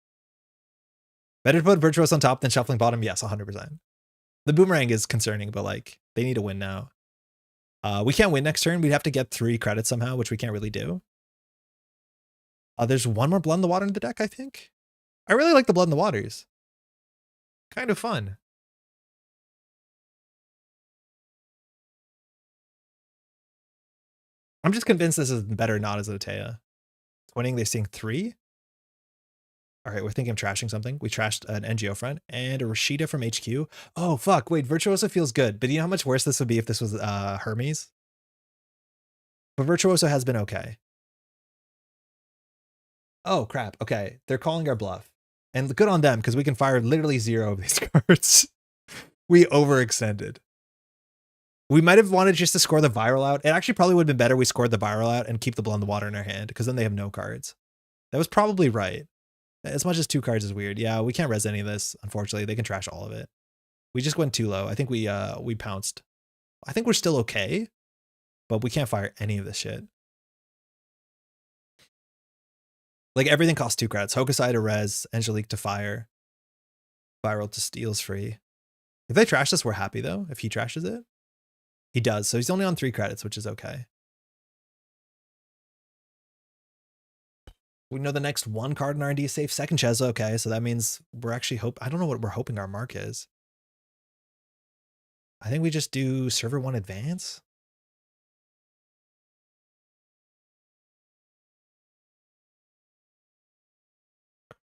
Better to put Virtuos on top than shuffling bottom? Yes, 100%. The boomerang is concerning, but like they need to win now. We can't win next turn. We'd have to get 3 credits somehow, which we can't really do. There's one more Blood in the Water in the deck, I think. I really like the Blood in the Waters. Kind of fun. I'm just convinced this is better not as a Teia. Winning, they're seeing 3. All right, we're thinking of trashing something. We trashed an NGO front and a Rashida from HQ. Oh, fuck. Wait, Virtuoso feels good. But you know how much worse this would be if this was Hermes? But Virtuoso has been okay. Oh, crap. Okay, they're calling our bluff. And good on them, because we can fire literally 0 of these cards. We overextended. We might have wanted just to score the viral out. It actually probably would have been better we scored the viral out and keep the Blood in the Water in our hand, because then they have no cards. That was probably right. As much as 2 cards is weird. Yeah, we can't res any of this, unfortunately. They can trash all of it. We just went too low. I think we pounced. I think we're still okay, but we can't fire any of this shit. Like everything costs 2 credits. Hokusai to res, Angelique to fire. Viral to steals free. If they trash this, we're happy though, if he trashes it. He does, so he's only on 3 credits, which is okay. We know the next 1 card in R&D is safe. Second Cheza, okay, so that means we're actually I don't know what we're hoping our mark is. I think we just do server 1 advance.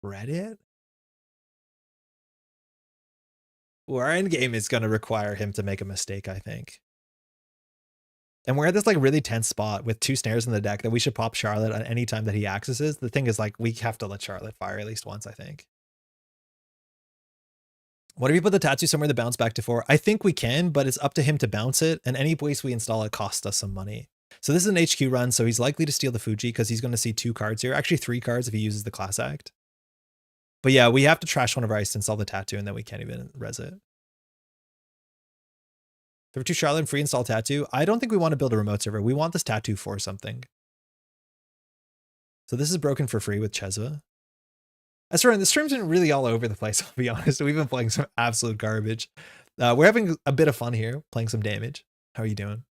Credit? Well, our end game is going to require him to make a mistake, I think. And we're at this like really tense spot with 2 snares in the deck that we should pop Charlotte on any time that he accesses. The thing is like we have to let Charlotte fire at least once, I think. What if you put the tattoo somewhere to bounce back to 4? I think we can, but it's up to him to bounce it, and any place we install it costs us some money. So this is an HQ run, so he's likely to steal the Fuji because he's going to see 2 cards here. Actually 3 cards if he uses the Class Act. But yeah, we have to trash one of our ice to install the tattoo, and then we can't even res it. If we're 2 Charlotte and free install tattoo, I don't think we want to build a remote server. We want this tattoo for something. So this is broken for free with Chezva. As for the stream's been really all over the place, I'll be honest. We've been playing some absolute garbage. We're having a bit of fun here, playing some damage. How are you doing?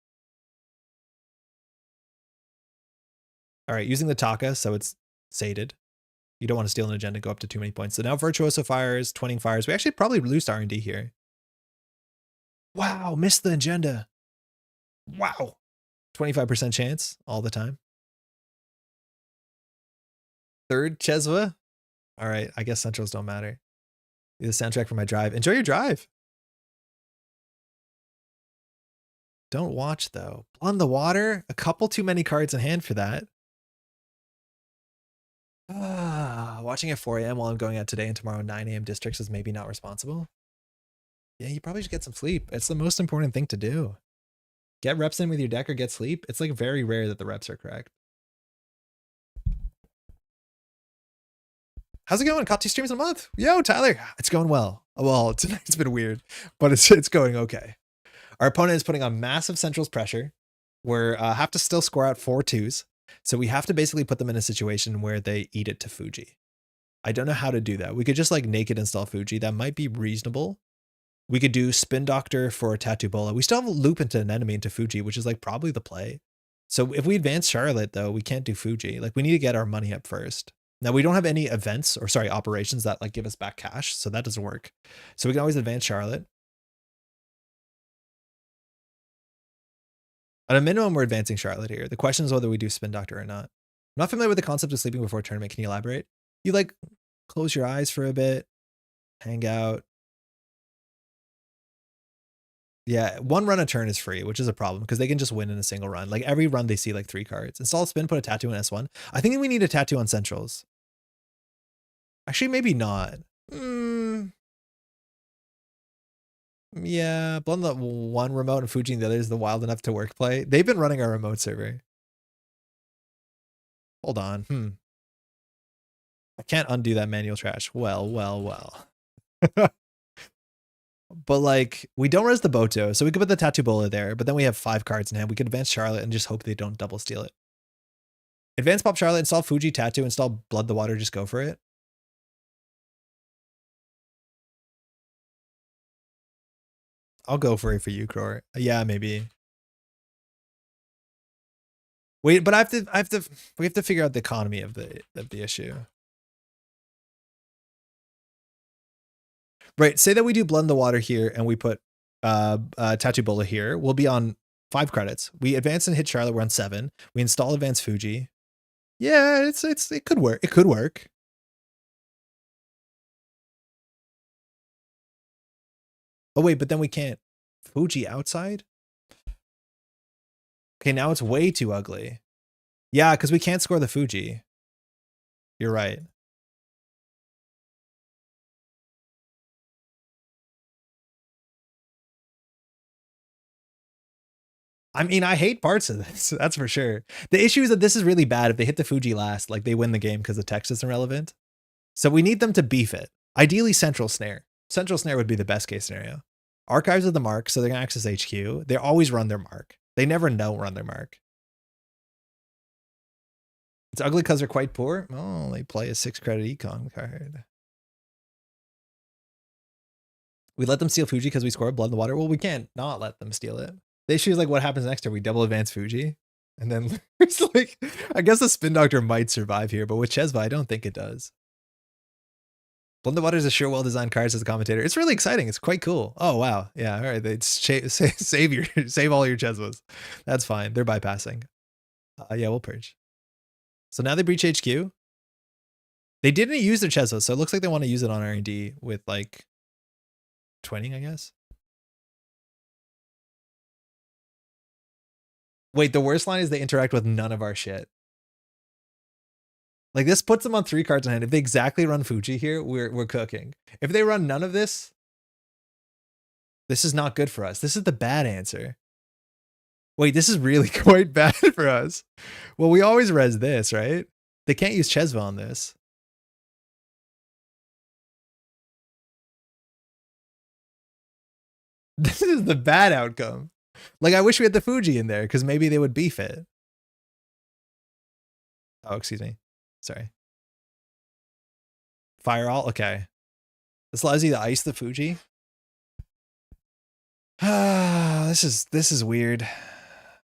All right, using the Taka, so it's sated. You don't want to steal an agenda, go up to too many points. So now Virtuoso fires, Twinning fires. We actually probably lose R&D here. Wow, missed the agenda. Wow. 25% chance all the time. Third Chezva. All right, I guess centrals don't matter. The soundtrack for my drive. Enjoy your drive. Don't watch though. Blood in the Water. A couple too many cards in hand for that. Watching at 4 a.m. while I'm going out today and tomorrow 9 a.m. districts is maybe not responsible. Yeah, you probably should get some sleep. It's the most important thing to do. Get reps in with your deck or get sleep. It's like very rare that the reps are correct. How's it going? Caught 2 streams in a month. Yo, Tyler. It's going well. Well, tonight's been weird, but it's going okay. Our opponent is putting on massive centrals pressure. We have to still score out 4 2s. So we have to basically put them in a situation where they eat it to Fuji. I don't know how to do that. We could just like naked install Fuji. That might be reasonable. We could do Spin Doctor for a Tattoo Bola. We still have a loop into an enemy into Fuji, which is like probably the play. So if we advance Charlotte though, we can't do Fuji. Like we need to get our money up first. Now we don't have any events or sorry, operations that like give us back cash. So that doesn't work. So we can always advance Charlotte. At a minimum, we're advancing Charlotte here. The question is whether we do Spin Doctor or not. I'm not familiar with the concept of sleeping before a tournament. Can you elaborate? You like close your eyes for a bit, hang out. Yeah, 1 run a turn is free, which is a problem because they can just win in a single run. Like every run they see like 3 cards. Install a spin, put a tattoo in S1. I think we need a tattoo on centrals. Actually, maybe not. Yeah, Blood the 1 remote and Fuji and the other is the wild enough to work play. They've been running our remote server. Hold on. I can't undo that manual trash. Well. But like, we don't res the Boto, so we could put the Tattoo Bola there, but then we have 5 cards in hand. We could advance Charlotte and just hope they don't double steal it. Advance pop Charlotte, install Fuji, Tattoo, install Blood the Water, just go for it. I'll go for it for you, Cror. Yeah, maybe. Wait, but we have to figure out the economy of the issue. Right, say that we do Blood in the Water here and we put Tattoo Bola here. We'll be on 5 credits. We advance and hit Charlotte, we're on 7. We install advance Fuji. Yeah, it could work. It could work. Oh wait, but then we can't Fuji outside? Okay, now it's way too ugly. Yeah, because we can't score the Fuji. You're right. I mean, I hate parts of this, that's for sure. The issue is that this is really bad. If they hit the Fuji last, like they win the game because the text isn't relevant. So we need them to beef it. Ideally, Central Snare. Central Snare would be the best case scenario. Archives of the mark, so they're going to access HQ. They always run their mark. They never don't run their mark. It's ugly because they're quite poor. Oh, they play a 6-credit econ card. We let them steal Fuji because we score Blood in the Water. Well, we can't not let them steal it. The issue is like what happens next turn. We double advance Fuji. And then it's like, I guess the Spin Doctor might survive here, but with Chesva, I don't think it does. Blood in the Water is a sure well-designed card, says the commentator. It's really exciting. It's quite cool. Oh, wow. Yeah, all right. They save all your Chesvas. That's fine. They're bypassing. Yeah, we'll purge. So now they breach HQ. They didn't use their Chesva, so it looks like they want to use it on R&D with like twinning, I guess. Wait, the worst line is they interact with none of our shit. Like this puts them on 3 cards in hand. If they exactly run Fuji here, we're cooking. If they run none of this, this is not good for us. This is the bad answer. Wait, this is really quite bad for us. Well, we always res this, right? They can't use Chesva on this. This is the bad outcome. Like, I wish we had the Fuji in there because maybe they would beef it. Oh, excuse me. Sorry. Fire all? Okay. This allows you to ice the Fuji. This is weird.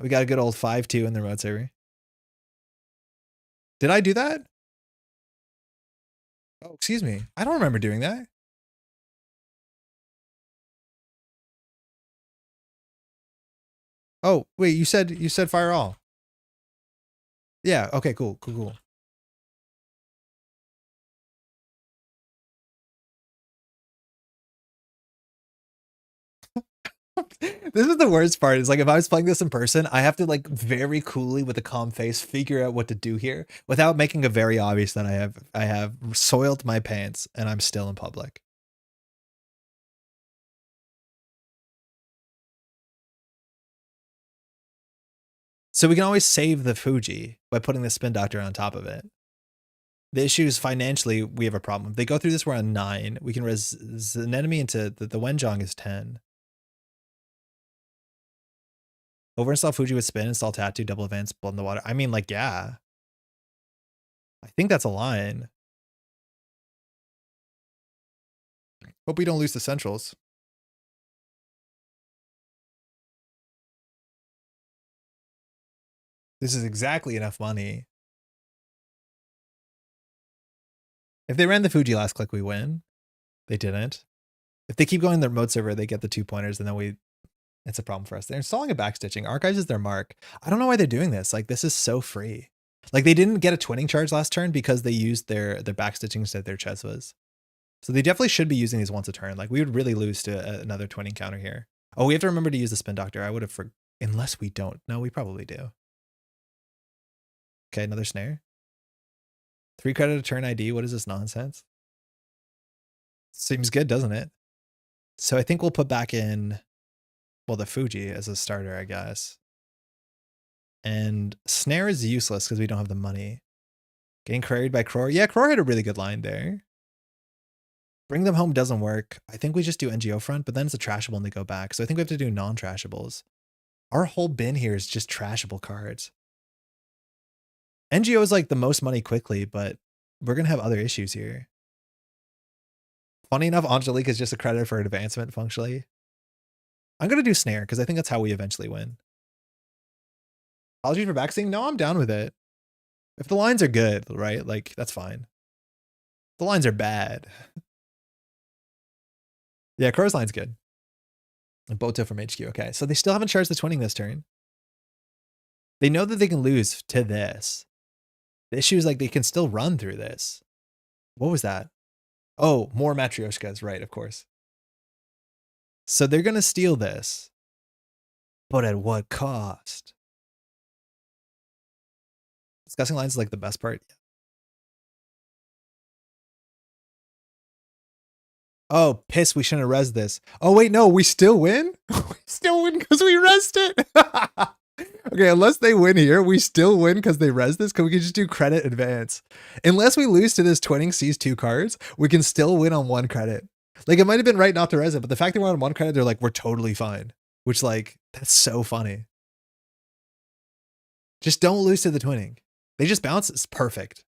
We got a good old 5-2 in the remote server. Did I do that? Oh, excuse me. I don't remember doing that. Oh, wait, you said fire all. Yeah, okay, cool. This is the worst part. Is like if I was playing this in person, I have to like very coolly with a calm face figure out what to do here without making it very obvious that I have soiled my pants and I'm still in public. So we can always save the Fuji by putting the Spin Doctor on top of it. The issue is financially we have a problem. If they go through this, we're on 9. We can res an enemy into the Wenjong is 10. Overinstall Fuji with spin, install tattoo, double advance, Blood in the Water. I mean, like, yeah. I think that's a line. Hope we don't lose the centrals. This is exactly enough money. If they ran the Fuji last click, we win. They didn't. If they keep going their mode server, they get the 2 pointers, and then it's a problem for us. They're installing a backstitching. Archives is their mark. I don't know why they're doing this. Like, this is so free. Like, they didn't get a twinning charge last turn because they used their backstitching instead of their Chesvas. So they definitely should be using these once a turn. Like, we would really lose to another twinning counter here. Oh, we have to remember to use the Spin Doctor. I would have unless we don't. No, we probably do. Okay, another snare. 3 credit a turn ID. What is this nonsense? Seems good, doesn't it? So I think we'll put back in, well, the Fuji as a starter, I guess. And snare is useless because we don't have the money. Getting carried by Crore. Yeah, Crore had a really good line there. Bring them home doesn't work. I think we just do NGO front, but then it's a trashable and they go back. So I think we have to do non-trashables. Our whole bin here is just trashable cards. NGO is like the most money quickly, but we're going to have other issues here. Funny enough, Angelique is just a credit for advancement functionally. I'm going to do snare because I think that's how we eventually win. Apologies for backseeing. No, I'm down with it. If the lines are good, right? Like, that's fine. The lines are bad. Yeah, Crow's line's good. And Boto from HQ. Okay, so they still haven't charged the twinning this turn. They know that they can lose to this. The issue is like they can still run through this. What was that? Oh, more Matryoshkas, right, of course. So they're going to steal this. But at what cost? Discussing lines is like the best part. Oh, piss, we shouldn't have res this. Oh, wait, no, we still win? We still win because we resed it. Okay, unless they win here, we still win because they res this, because we can just do credit advance. Unless we lose to this twinning sees 2 cards, we can still win on 1 credit. Like, it might have been right not to res it, but the fact that we're on 1 credit, they're like, we're totally fine. Which, like, that's so funny. Just don't lose to the twinning. They just bounce, it's perfect.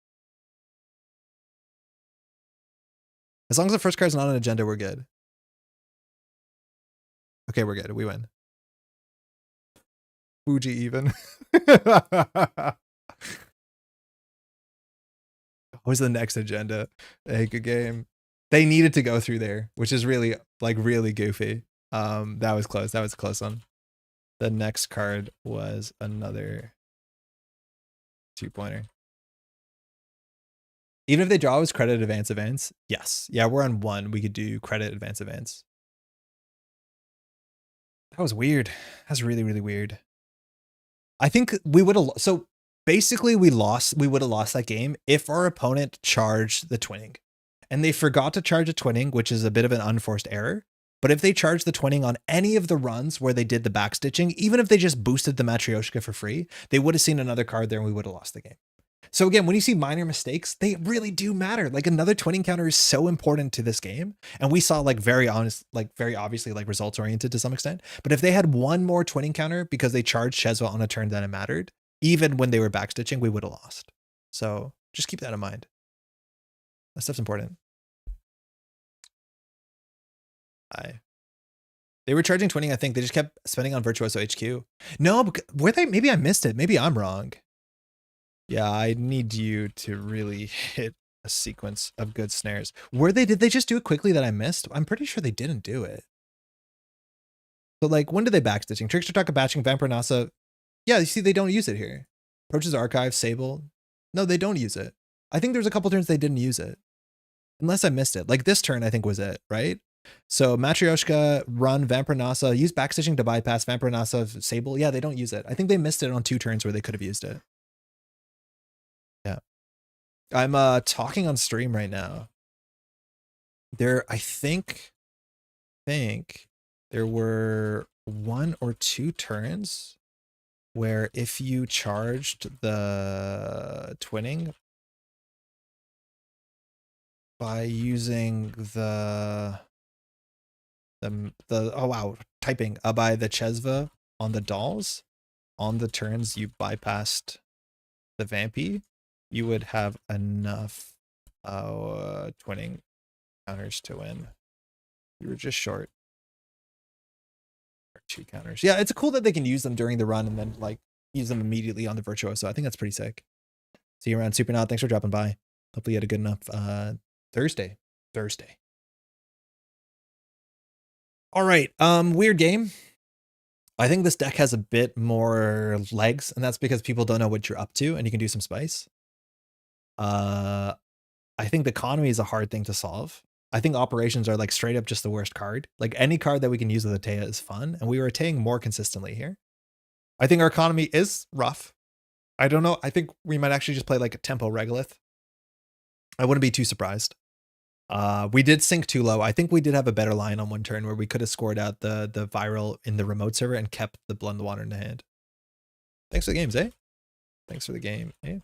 As long as the first card's not an agenda, we're good. Okay, we're good. We win. Fuji even. What was the next agenda? Hey, good game. They needed to go through there, which is really, like, really goofy. That was close. That was a close one. The next card was another 2-pointer. Even if they draw was credit advance. Yes. Yeah, we're on 1. We could do credit advance. That was weird. That's really, really weird. I think we would have, so basically we would have lost that game if our opponent charged the twinning. And they forgot to charge a twinning, which is a bit of an unforced error. But if they charged the twinning on any of the runs where they did the backstitching, even if they just boosted the Matryoshka for free, they would have seen another card there and we would have lost the game. So again, when you see minor mistakes, they really do matter. Like, another twinning counter is so important to this game. And we saw, like, very obviously, like, results oriented to some extent. But if they had one more twinning counter because they charged Chezwa on a turn that it mattered, even when they were backstitching, we would have lost. So just keep that in mind. That stuff's important. They were charging twinning, I think. They just kept spending on Virtuoso HQ. No, were they? Maybe I missed it. Maybe I'm wrong. Yeah, I need you to really hit a sequence of good snares. Did they just do it quickly that I missed? I'm pretty sure they didn't do it. So, like, when did they backstitching? Trickster Taka batching, Vampire Nasa. Yeah, you see, they don't use it here. Approaches Archive, Sable. No, they don't use it. I think there's a couple turns they didn't use it. Unless I missed it. Like, this turn, I think, was it, right? So, Matryoshka, run, Vampire Nasa, use backstitching to bypass, Vampire Nasa, Sable. Yeah, they don't use it. I think they missed it on 2 turns where they could have used it. Yeah. I'm talking on stream right now. I think there were 1 or 2 turns where if you charged the twinning by using by the Chezva on the dolls, on the turns you bypassed the Vampy, you would have enough twinning counters to win. You were just short. Or 2 counters. Yeah, it's cool that they can use them during the run and then, like, use them immediately on the Virtuoso. I think that's pretty sick. See you around, Supernaut. Thanks for dropping by. Hopefully you had a good enough Thursday. All right, weird game. I think this deck has a bit more legs, and that's because people don't know what you're up to, and you can do some spice. I think the economy is a hard thing to solve. I think operations are, like, straight up just the worst card. Like, any card that we can use with A Teia is fun, and we were Ateiaing more consistently here. I think our economy is rough. I don't know. I think we might actually just play, like, a tempo Regolith. I wouldn't be too surprised. We did sink too low. I think we did have a better line on 1 turn where we could have scored out the viral in the remote server and kept the Blood in the Water in the hand. Thanks for the games, eh? Thanks for the game, eh?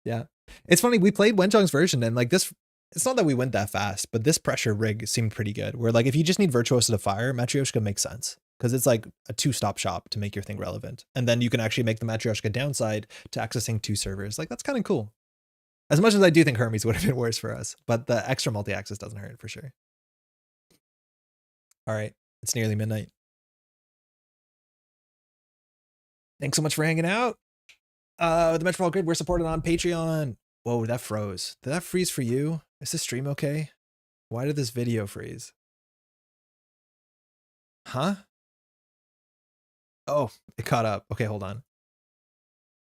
Yeah. It's funny, we played Wenchong's version and like this, it's not that we went that fast, but this pressure rig seemed pretty good. Where like if you just need Virtuoso to fire, Matryoshka makes sense. Because it's like a two-stop shop to make your thing relevant. And then you can actually make the Matryoshka downside to accessing 2 servers. Like that's kind of cool. As much as I do think Hermes would have been worse for us, but the extra multi-access doesn't hurt for sure. All right, it's nearly midnight. Thanks so much for hanging out. The Metropole Grid, we're supported on Patreon. Whoa, that froze. Did that freeze for you? Is this stream okay? Why did this video freeze? Huh? Oh, it caught up. Okay, hold on.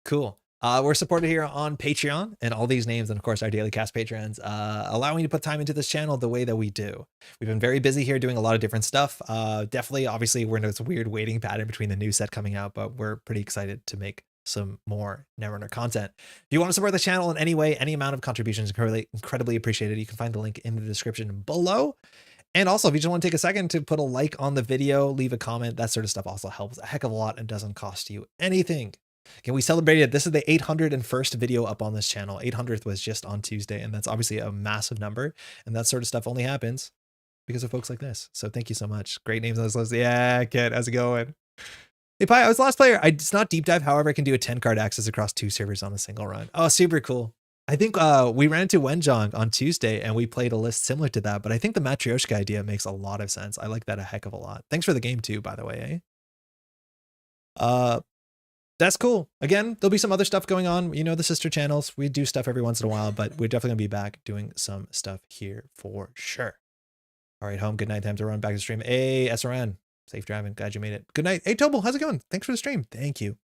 Cool. We're supported here on Patreon, and all these names, and of course our daily cast patrons, allowing you to put time into this channel the way that we do. We've been very busy here doing a lot of different stuff. Definitely, obviously, we're in this weird waiting pattern between the new set coming out, but we're pretty excited to make some more Netrunner content. If you want to support the channel in any way, any amount of contributions is incredibly appreciated. You can find the link in the description below. And also, if you just want to take a second to put a like on the video, leave a comment, that sort of stuff also helps a heck of a lot and doesn't cost you anything. Okay, we celebrated, this is the 801st video up on this channel. 800th was just on Tuesday, and that's obviously a massive number. And that sort of stuff only happens because of folks like this. So thank you so much. Great names on this list. Yeah, Kit, how's it going? Hey, Pi, I was the last player. It's not deep dive. However, I can do a 10 card access across 2 servers on a single run. Oh, super cool. I think we ran into Wenjong on Tuesday and we played a list similar to that, but I think the Matryoshka idea makes a lot of sense. I like that a heck of a lot. Thanks for the game too, by the way, eh? That's cool. Again, there'll be some other stuff going on. You know, the sister channels, we do stuff every once in a while, but we're definitely gonna be back doing some stuff here for sure. All right, home. Good night. Time to run back to stream. Hey, SRN. Safe driving. Glad you made it. Good night. Hey, Tobal, how's it going? Thanks for the stream. Thank you.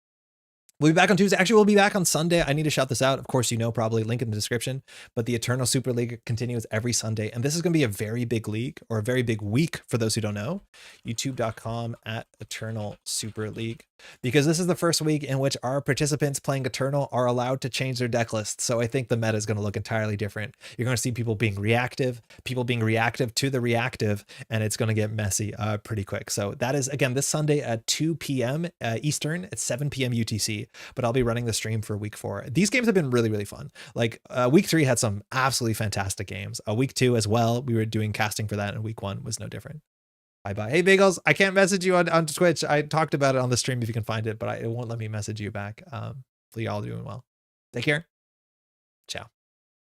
We'll be back on Tuesday. Actually, we'll be back on Sunday. I need to shout this out. Of course, you know, probably link in the description, but the Eternal Super League continues every Sunday. And this is going to be a very big league, or a very big week for those who don't know. YouTube.com/Eternal Super League. Because this is the first week in which our participants playing Eternal are allowed to change their deck list. So I think the meta is going to look entirely different. You're going to see people being reactive to the reactive, and it's going to get messy pretty quick. So that is, again, this Sunday at 2 p.m. Eastern, at 7 p.m. UTC. But I'll be running the stream for week 4. These games have been really, really fun. Like week 3 had some absolutely fantastic games. Week 2 as well. We were doing casting for that, and week 1 was no different. Bye-bye. Hey, Bagels, I can't message you on Twitch. I talked about it on the stream if you can find it, but it won't let me message you back. Hopefully y'all doing well. Take care. Ciao.